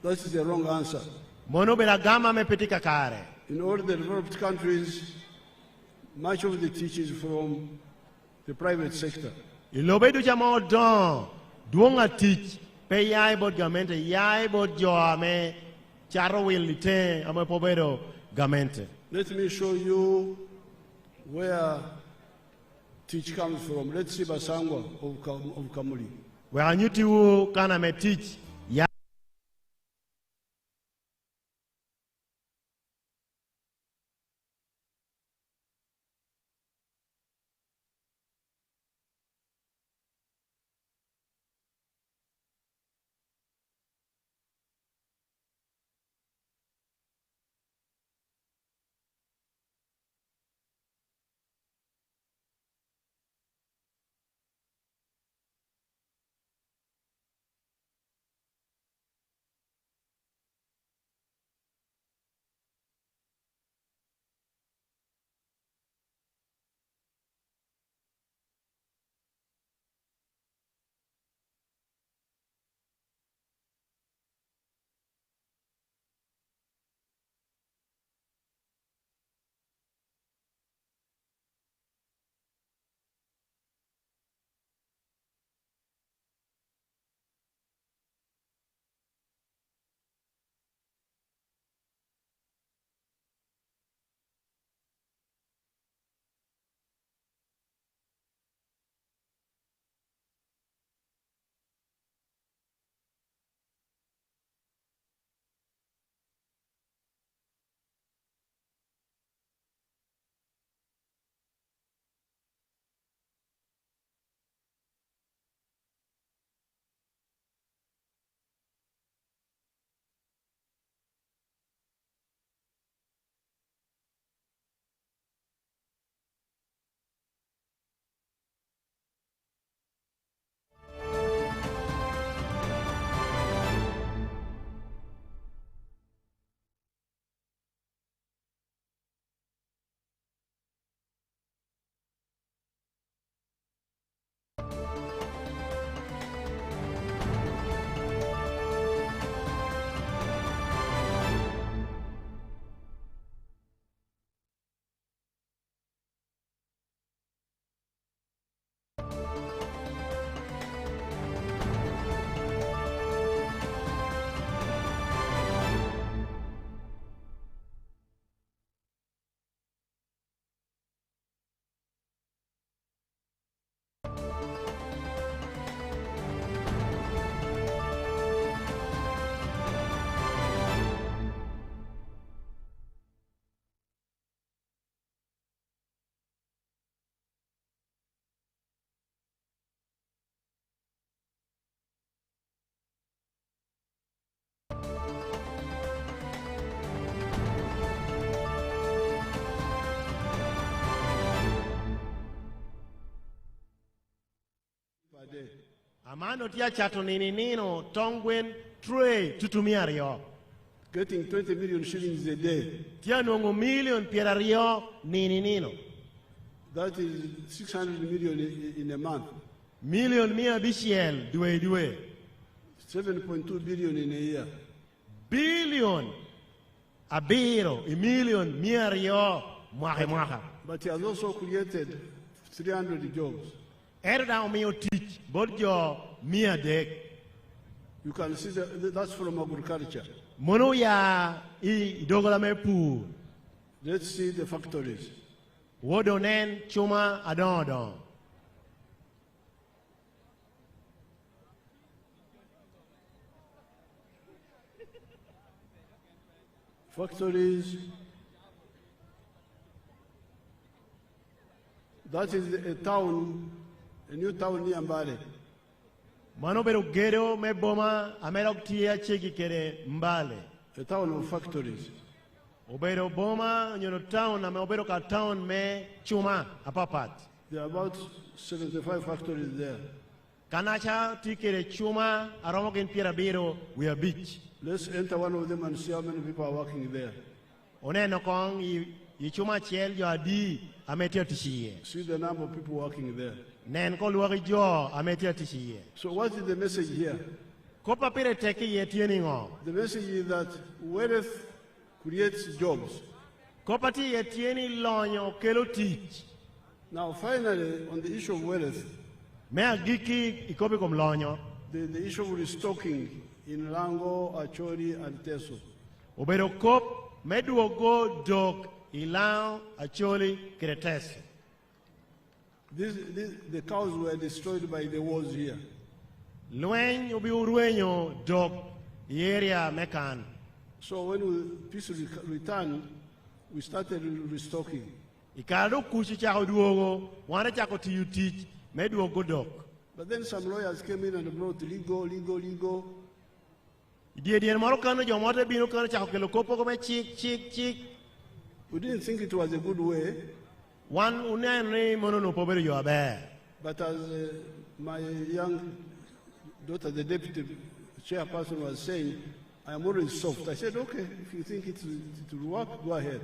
is the wrong answer. In all the developed countries, much of the teach is from the private sector. Let me show you where teach comes from. Let's see Basangwa of Kamuli. Where you two can teach. Amano tia chato nino tongwen tre tutumia rio. Getting 20 million shillings a day. Tia nongo million piera rio nino. That is 600 million in a month. Million mia bishel due. 7.2 billion in a year. Billion. A biro, a million mia rio mwaha. But he has also created 300 jobs. Erda mio teach, but your mia deck. You can see that's from agriculture. Mono ya I dogola me pu. Let's see the factories. Wodonen chuma adon. Factories. That is a town, a new town near Mbale. Mano bero gero me boma amerok tia cheki kere Mbale. A town of factories. Obero boma nyono town ame obero ka town me chuma apapat. There are about 75 factories there. Kanacha tikere chuma aromogen pirabiro we are beach. Let's enter one of them and see how many people are working there. Oneno kong I chuma chiel yo adi ametio tishiye. See the number of people working there. Nen ko luori jo ametio tishiye. So what is the message here? Kopa pire teki ye tieni ngo. The message is that wealth creates jobs. Kopa ti ye tieni lonyo kelo tich. Now finally, on the issue of wealth, me agiki ikobe kom lonyo. The issue of restocking in Lango, Acholi, and Teso. Obero kop meduogo dok Ilao, Acholi, Keretes. The cows were destroyed by the wars here. Luen ubi uruenyo dok area mekan. So when peace returned, we started restocking. Ikado kushi chako duogo, wana chako tiyutich, meduogo dok. But then some lawyers came in and brought legal. Diedier moro kano jomote bino kano chako kelo kopo kome chik. We didn't think it was a good way. One unene mono no pobere yo abe. But as my young daughter, the deputy chairperson, was saying, I am always soft. I said, okay, if you think it will work, go ahead.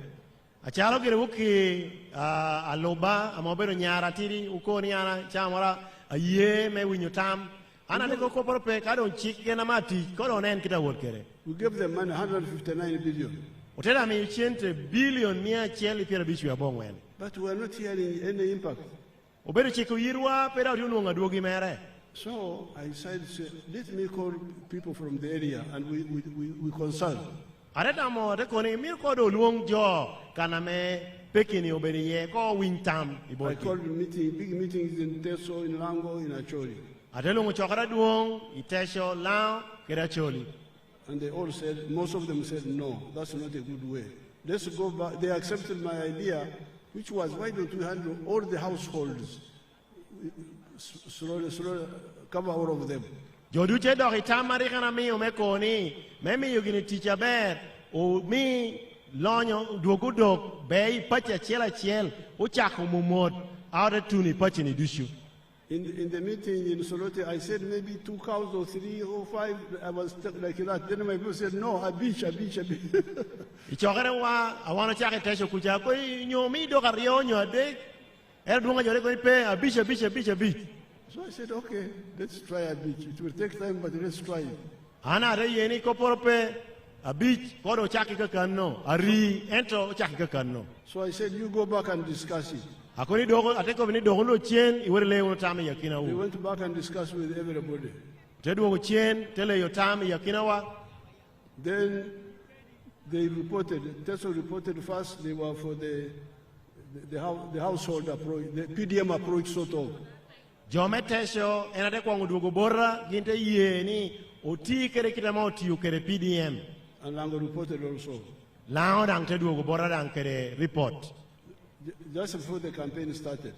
Achalo kire wuki aloba amobero nyara tiri ukoni ana chamara aye me winyotam. Ana neko koporo pe kado chik gena mati kono nen kita wot kere. We gave them money, 159 billion. Otera mi chente billion mia cheli pira bichu ya bongwen. But we are not hearing any impact. Obere chiku yirwa pera unu ngaduogi mere. So I decided to say, let me call people from the area and we consult. Areta mo de koni mir ko do luong jo kaname pekini obere ye ko wintam iboti. I called big meetings in Teso, in Lango, in Acholi. Adelo mo chokara duong itesho lao keracholi. And they all said, most of them said, no, that's not a good way. Let's go back. They accepted my idea, which was, why don't we handle all the households? Slowly, cover all of them. Joduche do hitamari kana mi umekoni, memi yugini teacher ber, o mi lonyo duogudok, bay pacha chiel, uchako mumod, out of tuni pachini dushu. In the meeting in Solote, I said maybe 2 cows or 3 or 5. I was stuck like that. Then my people said, no, a beach. Ichokere wa, I want to check a tesho kucha, koi nyomi do kario nyode, erdunga jore koi pe, a beach. So I said, okay, let's try a beach. It will take time, but let's try it. Ana re yeni koporope, a beach, kodo chaki kakano, ari, ento chaki kakano. So I said, you go back and discuss it. Akoni dogo ateko vini dogo no chien iwere le uno tami yakina u. We went back and discussed with everybody. Tedu wo chien tele yo tami yakina wa. Then they reported. Teso reported first. They were for the household approach, the PDM approach sort of. Jome tesho enade kwa ngudugo bora ginte ye ni oti kere kitama oti ukere PDM. And Lango reported also. Lango dang tedu go bora dang kere report. Just before the campaign started.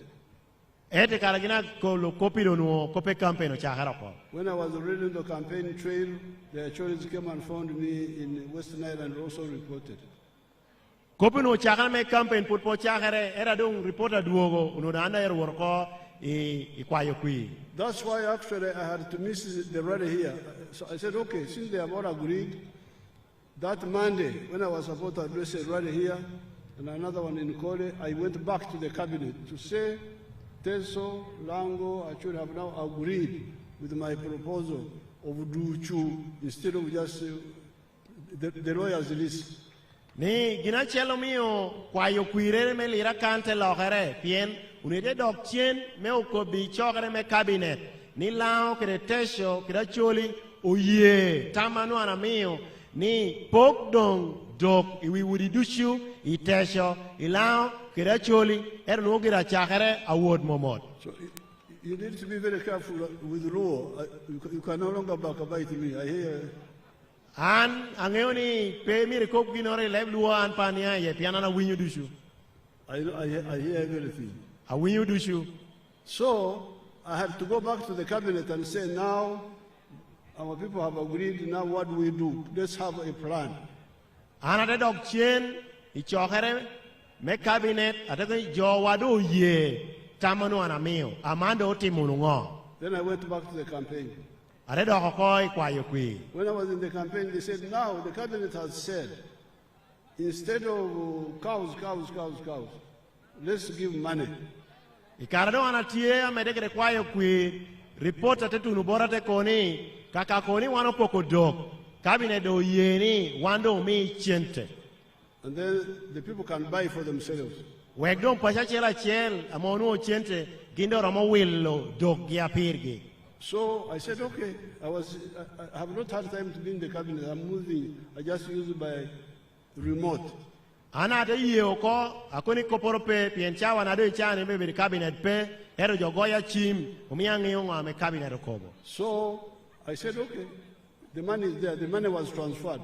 Ete karagina kolo kopiro no kope campaign o chahara. When I was already on the campaign trail, the authorities came and found me in Western Island and also reported. Kopino chahara me campaign put po chahare era dong reporter duogo uno anda er worko ikwayo kui. That's why actually I had to miss the rally here. So I said, okay, since they have all agreed, that Monday when I was supposed to address a rally here, and another one in Kole, I went back to the cabinet to say, Teso, Lango, I should have now agreed with my proposal of Duchu instead of just the lawyer's list. Ni gina chelo mio kwa yo kuirere me lira kante logere pien unide dok chien me ukobi chogere me cabinet ni lao kere tesho kere choli oye tamano anamiyo ni pok dong dok iwi wudi dushu itesho ilao kiracholi erno gira chakere award momot. So you need to be very careful with the law. You can no longer backbite me. I hear. An angeoni pe mi rekop ginore lev luan pania ye piana na winyu dushu. I hear everything. A winyu dushu. So I had to go back to the cabinet and say, now our people have agreed. Now what do we do? Let's have a plan. Another dog chain ichokere me cabinet ataka jo wado ye tamano anamio amando timunungo. Then I went back to the campaign. When I was in the campaign, they said, now the cabinet has said, instead of cows, let's give money. Ikarado anatie amedekere kwayo kwi report atetu nubora te koni kaka koni wano poko dog cabinet do yeni wando mi chente. And then the people can buy for themselves. Wegdom pachachela chel amonu chente gindo ramo willo dog ya pirgi. So I said, okay, I have not had time to be in the cabinet. I'm moving. I just use it by remote. Ana de yoko akoni koporope pienchawa na do chane be cabinet pe ero jogoya chim umiangi yonga me cabinet kobo. So I said, okay, the money is there. The money was transferred.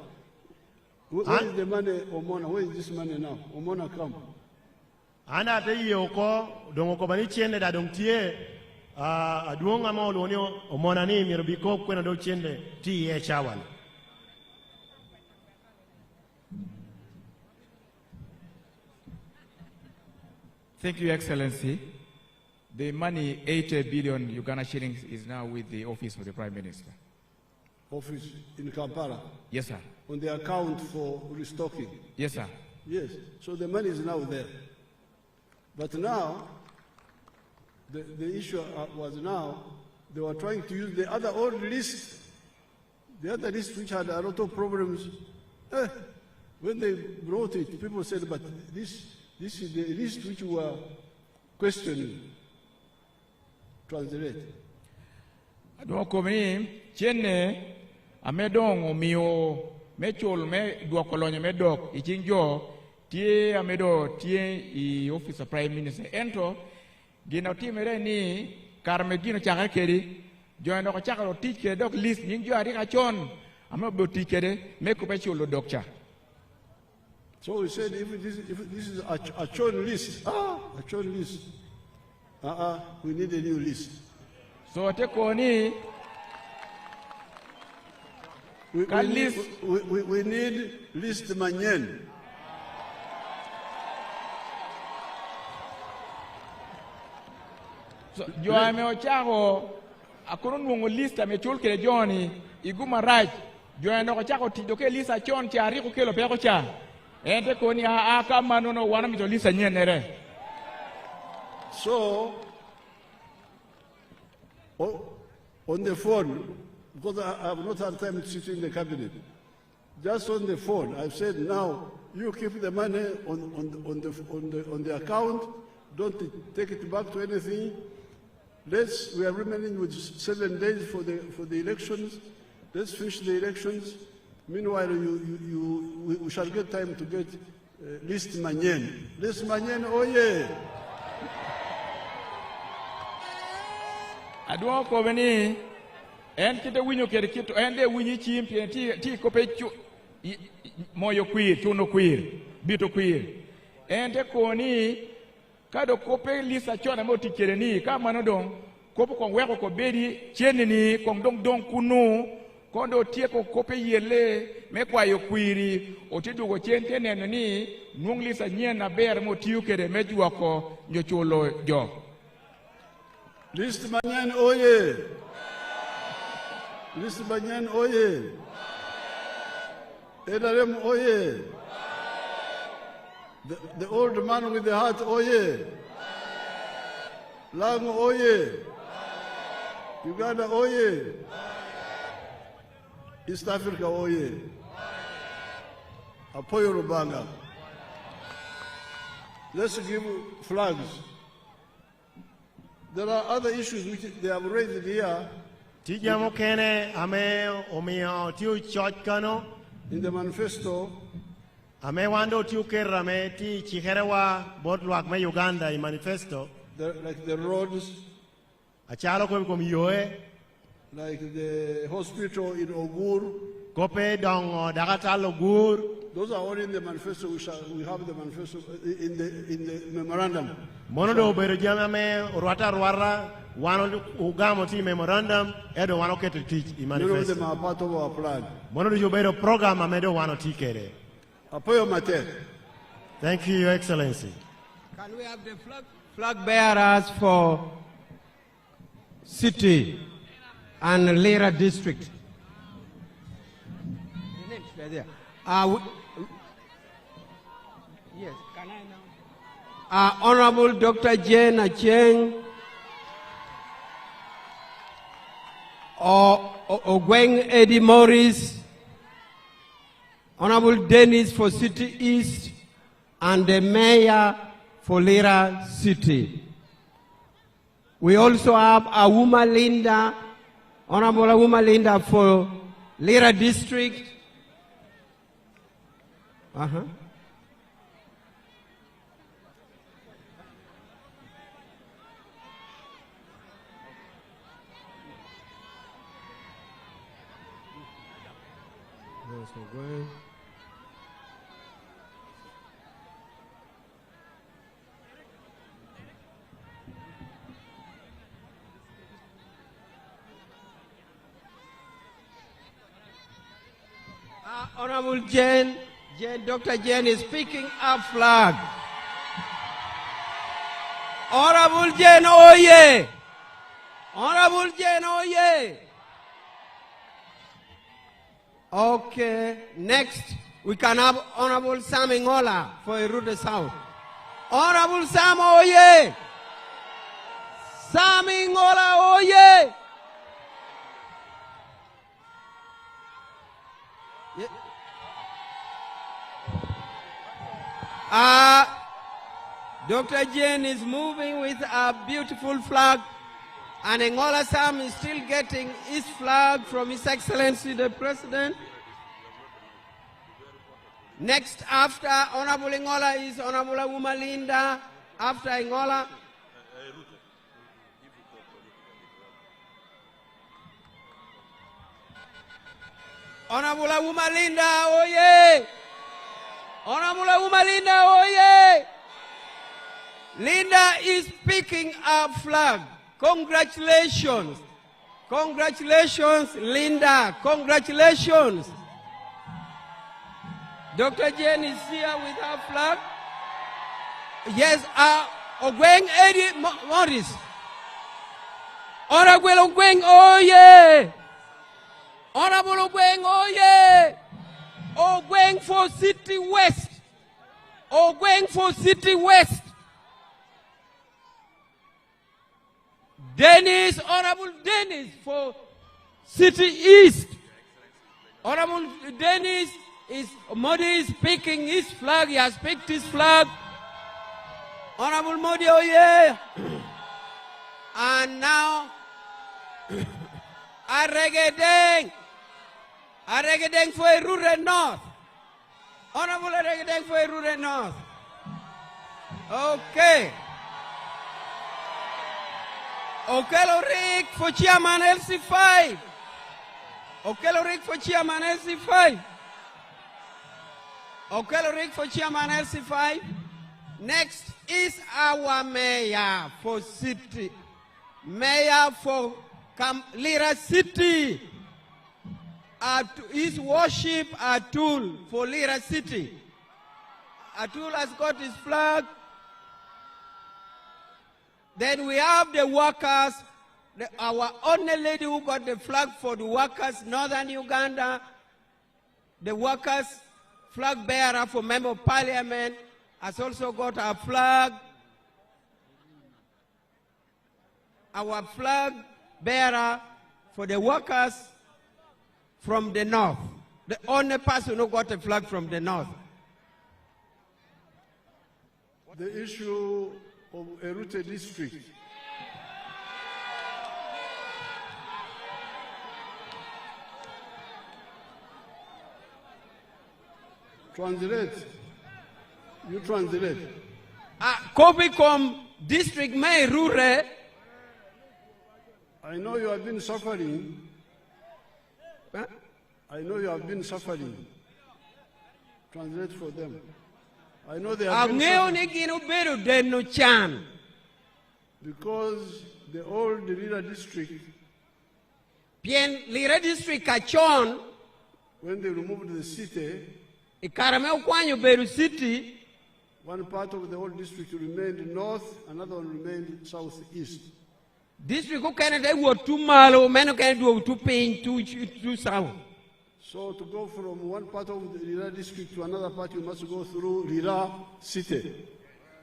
Where is the money, Omona? Where is this money now? Omona, come. Ana de yoko dongo bani chende da dongtie aduonga mo lonio Omona ni mirubiko kwena do chende ti e chawal. Thank you, Excellency. The money, 80 billion Uganda shillings, is now with the Office of the Prime Minister. Office in Kampala? Yes, sir. On the account for restocking? Yes, sir. Yes. So the money is now there. But now, the issue was now, they were trying to use the other old list, the other list which had a lot of problems. When they brought it, people said, but this is the list which we were questioning. Translate. Adwoko mi chenne amedong omio mechol me dwoko lonyo medok ichinjo tie amedo tie I Office of Prime Minister ento gino timere ni karme gino chaka kedi joino ko chaka ro tike dok list nyinjo ari ka chon amebo tikede me ko pecholo dokcha. So we said, if this is a chon list, a chon list, we need a new list. So tekoni we need list manyen. So jo ame ochako akono nuongo list ame chul kele joni iguma raj jo ene ko chako tijo ke list achon chari ko kelo pe ko cha ente koni kama no wana mito list nyenere. So on the phone, because I have not had time to sit in the cabinet, just on the phone, I've said, now you keep the money on the account, don't take it back to anything. We are remaining with 7 days for the elections. Let's finish the elections. Meanwhile, we shall get time to get list manyen. List manyen, oh yeah. Adwoko beni en kite winyo kere kito ende winyi chimpi ti kope moyo kwir chuno kwir bito kwir ente koni kado kope lisa chona mo tikere ni kama no dong kopo kon weko ko bedi cheni ni kon dong kunu kondo tie ko kope yele me kwa yo kwiri otidu go chente neno ni nung lisa nyen na ber mo tiu kere mejwa ko nyochulo jo. List Banyan Oye! List Banyan Oye! Edarem Oye! The old man with the heart Oye! Lang Oye! Uganda Oye! East Africa Oye! Apoyo Rubanga. Let's give flags. There are other issues which they have raised here, Tijamo kene ame omio tiu church kano. In the manifesto, ame wando tiu kerame ti chiherewa botluak me Uganda in manifesto. Like the roads, achalo kom yoe, like the hospital in Ogur, kope dong dagatal Ogur. Those are all in the manifesto. We have the manifesto in the memorandum. Mono do bero jamame urwata rwara wano ugamo ti memorandum edo wano keto teach in manifesto. None of them are part of our plan. Mono do bero program amedo wano tikere. Apoyo mate. Thank you, Your Excellency. Can we have the flag bearers for city and Lira district? The names are there. Yes, can I now? Honorable Dr. Jane Acheng, Ogweng Eddie Morris, Honorable Dennis for City East, and the Mayor for Lira City. We also have Awuma Linda, Honorable Awuma Linda for Lira District. Honorable Jane, Dr. Jane is picking up flag. Honorable Jane, oye! Honorable Jane, oye! Okay, next we can have Honorable Sam Ngola for Erute South. Honorable Sam, oye! Sam Ngola, oye! Dr. Jane is moving with a beautiful flag, and Ngola Sam is still getting his flag from His Excellency the President. Next after Honorable Ngola is Honorable Awuma Linda. After Ngola, Honorable Awuma Linda, oye! Honorable Awuma Linda, oye! Linda is picking up flag. Congratulations. Congratulations, Linda. Congratulations. Dr. Jane is here with her flag. Yes, Ogweng Eddie Morris. Honorable Ogweng, oye! Honorable Ogweng, oye! Ogweng for City West. Ogweng for City West. Dennis, Honorable Dennis for City East. Honorable Dennis Modi is picking his flag. He has picked his flag. Honorable Modi, oh yeah. And now, Aregedeng for Erute North. Honorable Aregedeng for Erute North. Okay. Okelo Rick for Chairman LC5. Okelo Rick for Chairman LC5. Okelo Rick for Chairman LC5. Next is our Mayor for City. Mayor for Lira City. His worship Atul for Lira City. Atul has got his flag. Then we have the workers, our only lady who got the flag for the workers, Northern Uganda. The workers flag bearer for Member of Parliament has also got a flag. Our flag bearer for the workers from the north. The only person who got a flag from the north. The issue of Erute district. Translate. You translate. Copy com district may rure. I know you have been suffering. I know you have been suffering. Translate for them. I know they have been suffering. Because the old Lira district, Lira district kachon, when they removed the city, city, one part of the old district remained north, another one remained southeast. District ko Canada wo tu malo, meno Canada wo tu pin tu south. So to go from one part of the Lira district to another part, you must go through Lira city.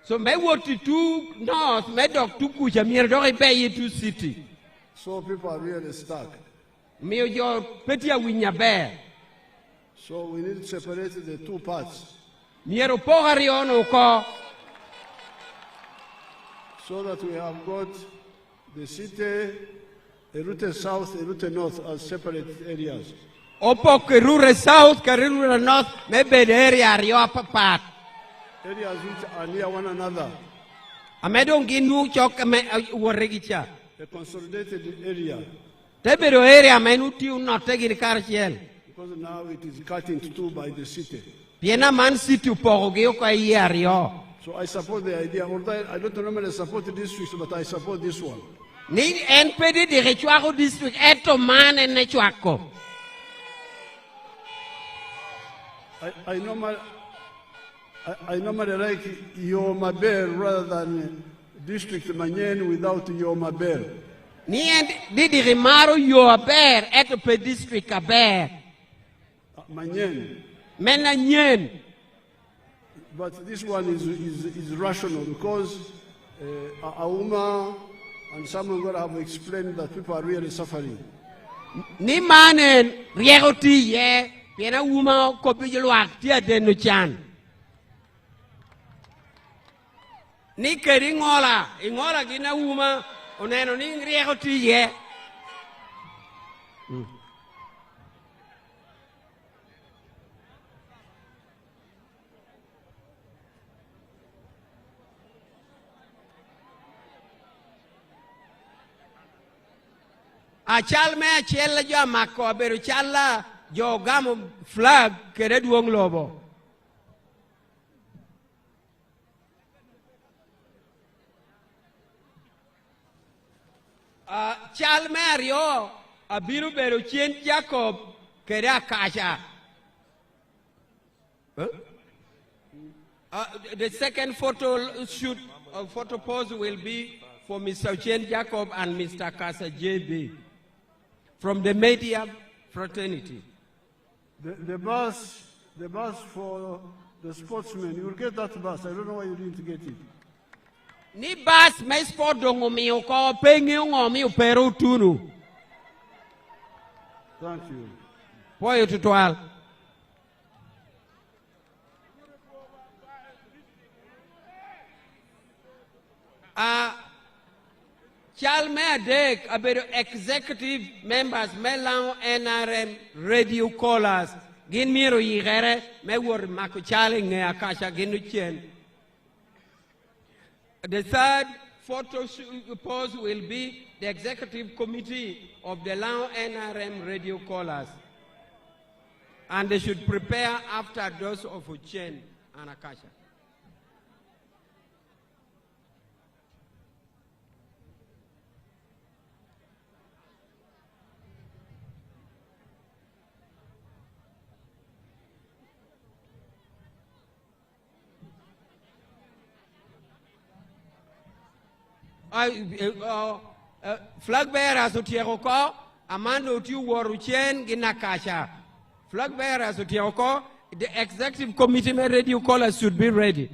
So me wo tu north, me dok tu kucha, me dok be tu city. So people are really stuck. Me yo petia winya bear. So we need to separate the two parts. Miero pogariono ko. So that we have got the city, a route south, a route north as separate areas. Opo kerure south, kerure north, maybe the area rio apart. Areas which are near one another. Amedon ginu chok me woregicha. A consolidated area. Tebero area menuti not taking carciel. Because now it is cut into two by the city. Piena man city pogeo kwa rio. So I support the idea, although I don't normally support the district, but I support this one. Ni NPD de Rechuaco district eto man en Nechuaco. I normally like Yomaber rather than district Manyen without Yomaber. Ni di rimaro Yomaber eto pe district aber. Manyen. Mena nyen. But this one is rational because Auma and someone going to have explained that people are really suffering. Ni manen riegoti ye piena uma kopijluak tia denu chan. Ni ingola gina uma oneno ni riegoti ye. Achal me achel jo mako beru chala jo gamo flag kere duong lobo. Chal me ario abiru beru chien Jacob kere akasha. The second photo shoot photo pose will be for Mr. Chen Jacob and Mr. Kasa JB. From the media fraternity. The bus for the sportsmen, you will get that bus. I don't know why you didn't get it. Ni bus may sport dongo mi ko pengi ngomi upero tunu. Thank you. Poyo tutual. Chal me adek about executive members melang NRM radio callers gin miro yigere me wor makuchale nge akasha ginu chen. The third photo pose will be the executive committee of the Lao NRM radio callers, and they should prepare after those of Uchen and Akasha. Flag bearers utieko amando uti woruchen ginakasha. Flag bearers utieko, the executive committee radio callers should be ready.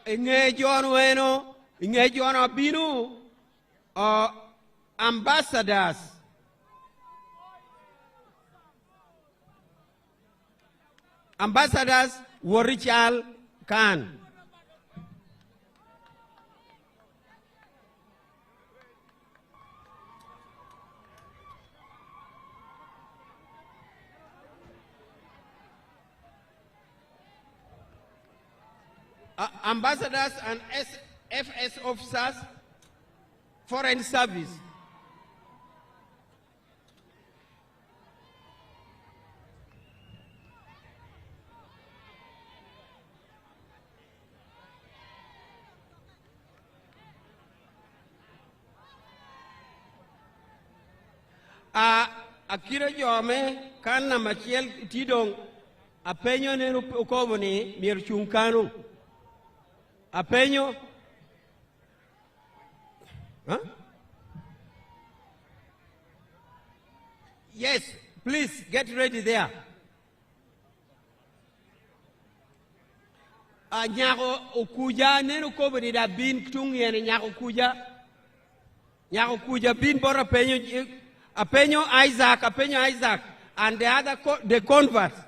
Ingejon weno Ingejon abinu ambassadors. Ambassadors Warichal Khan. Ambassadors and FS officers, Foreign Service. Akira Jome kana machiel tidong apenyo ne ukobo ni mier chunkano apenyo huh? Yes, please get ready there. Nyako ukuja nenu kobo ni da bin tung yene nyako kuja bin bora apenyo Isaac and the other the converts.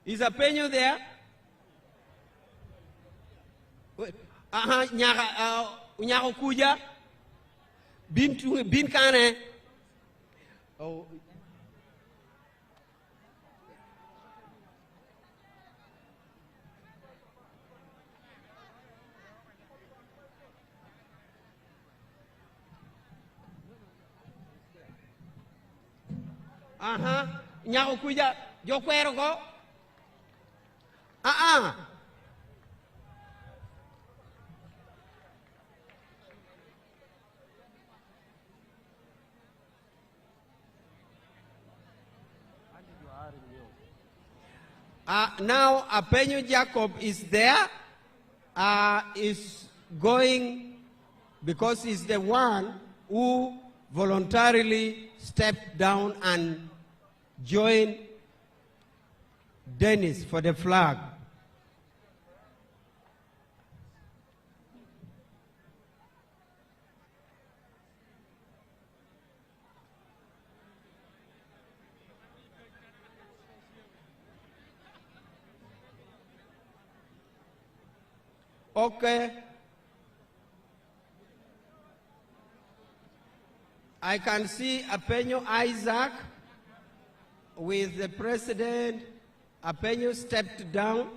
Is Apenyo there? Nyako kuja bin kane. Oh. Nyako kuja yo kwero ko. Now Apenyo Jacob is there, is going because he's the one who voluntarily stepped down and joined Dennis for the flag. Okay. I can see Apenyo Isaac with the president. Apenyo stepped down.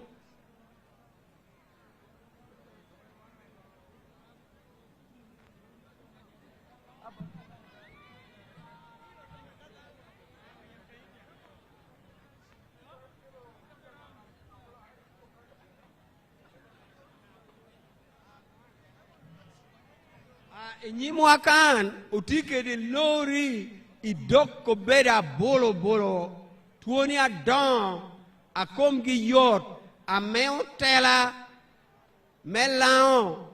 Nyimwakan utike di lori idok ko beda bolo tuoni adon akom gi yot ameo tela melao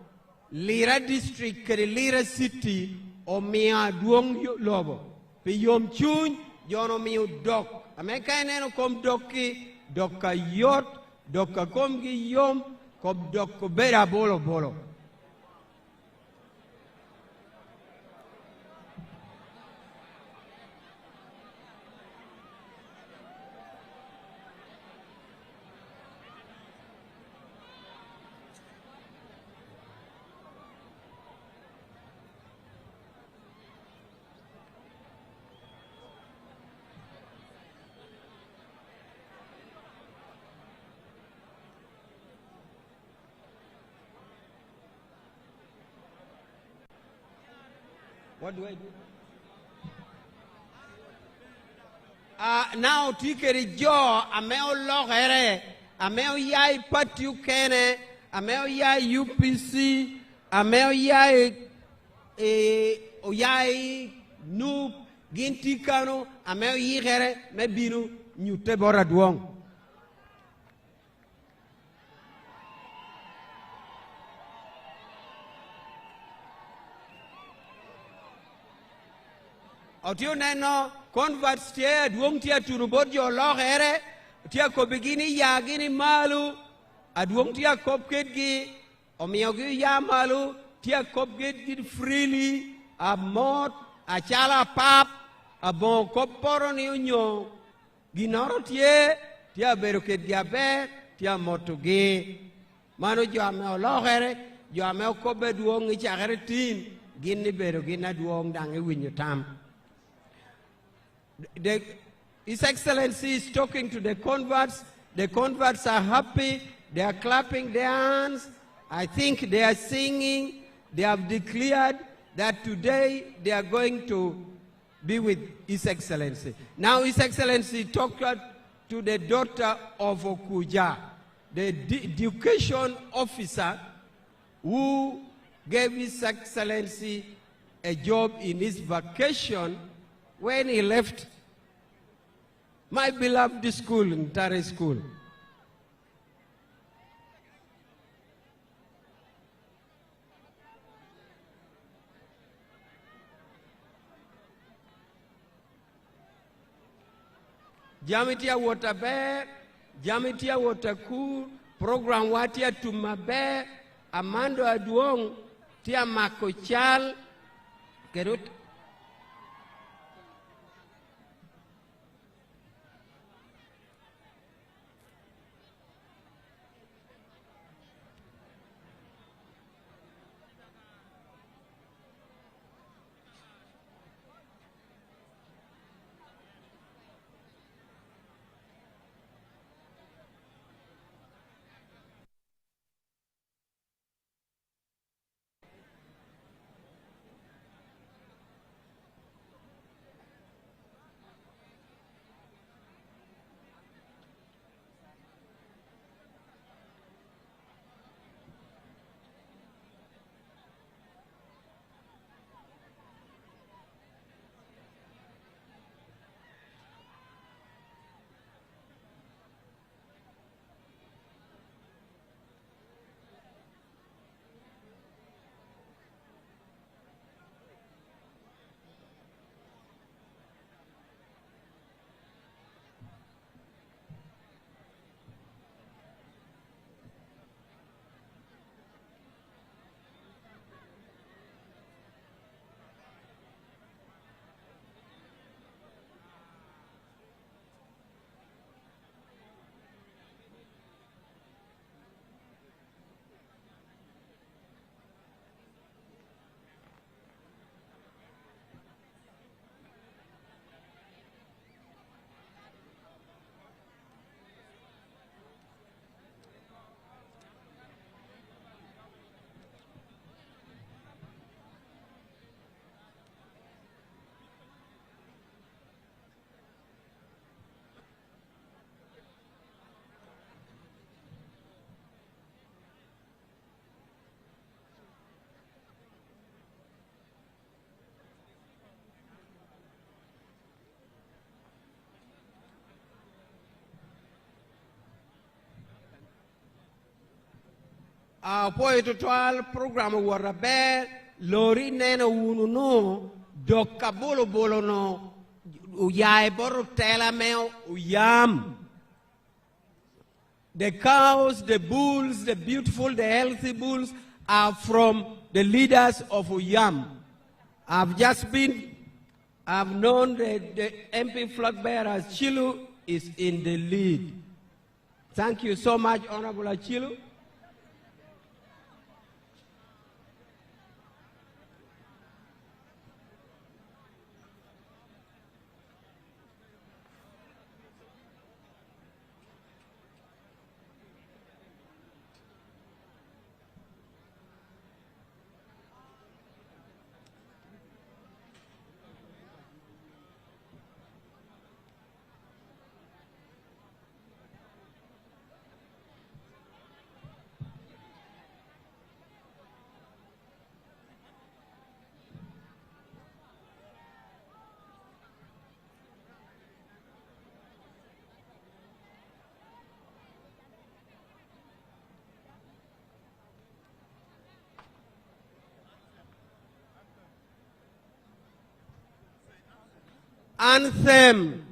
Lira district ke Lira city o mia duong lobo pe yom chun jono miu dok ameka neno kom dokki dokka yot dokka kom gi yom kom dok ko beda bolo What do I do? Now tikeri jo ameo logere ameo yai patu kene ameo yai UPC ameo yai oyai noob ginti kano ameo yigere mebinu nyute bora duong. Otio neno converts tie duong tie turubot jo logere tia ko begini ya gini malu aduong tia kop gi omiyogi ya malu tia kop gi freely a mot a chala pap a bon kop poro ni unyo ginoro tia bero ket giabe tia moto gi mano jo ame ologere jo ame okobe duong ichagere tin gini bero gina duong dange winyo tam. His Excellency is talking to the converts. The converts are happy. They are clapping their hands. I think they are singing. They have declared that today they are going to be with His Excellency. Now His Excellency talked to the daughter of Okuja, the education officer who gave His Excellency a job in his vacation when he left my beloved school, in Tare School. Jamitia water bear, Jamitia water cool, program watia tumabe, Amando Aduong, Tia Makochal, Kerut. Poi total program warabe lori nena unu no dokka bolo bolo no uyai boro tela meo uyam. The cows, the bulls, the beautiful, the healthy bulls are from the leaders of Uyam. I've known the MP flag bearer Chilu is in the lead. Thank you so much, Honorable Chilu. Anthem.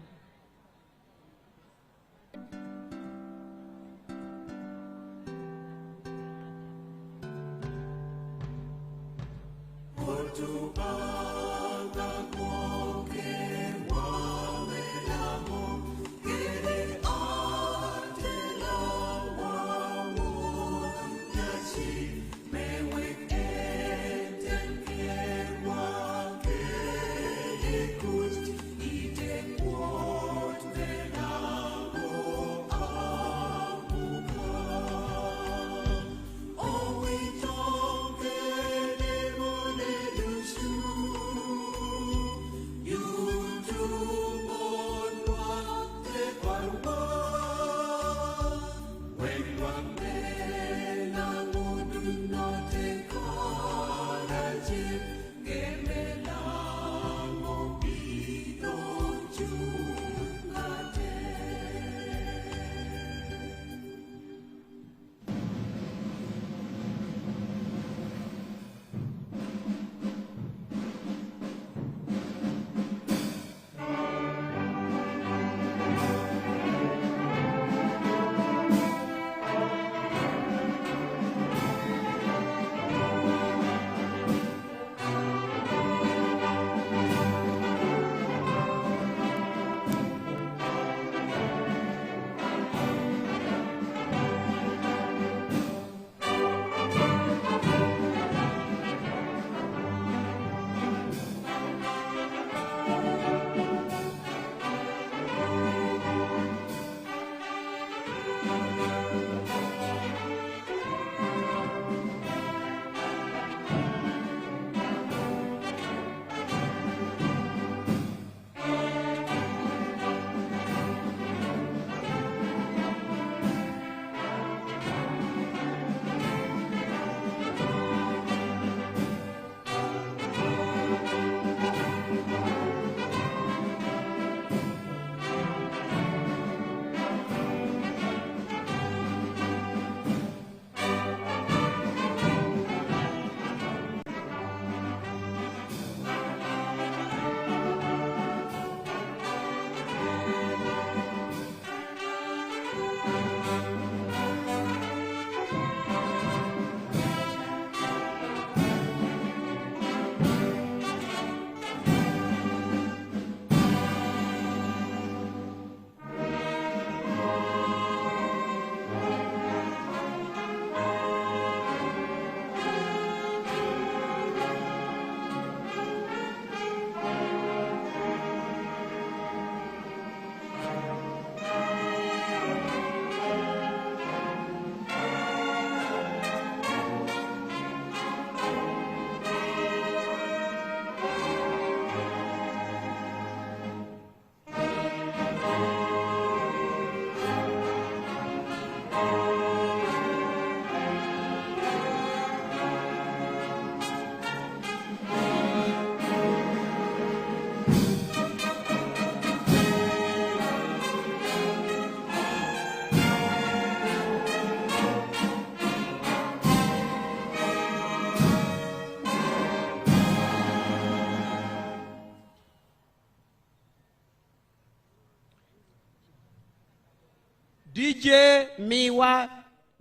DJ Miwa,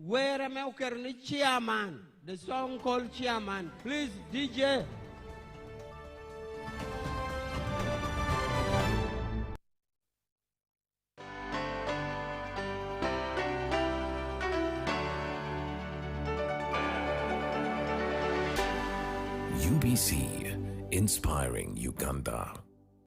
where am I currently chairman? The song called Chairman. Please, DJ. UBC, inspiring Uganda.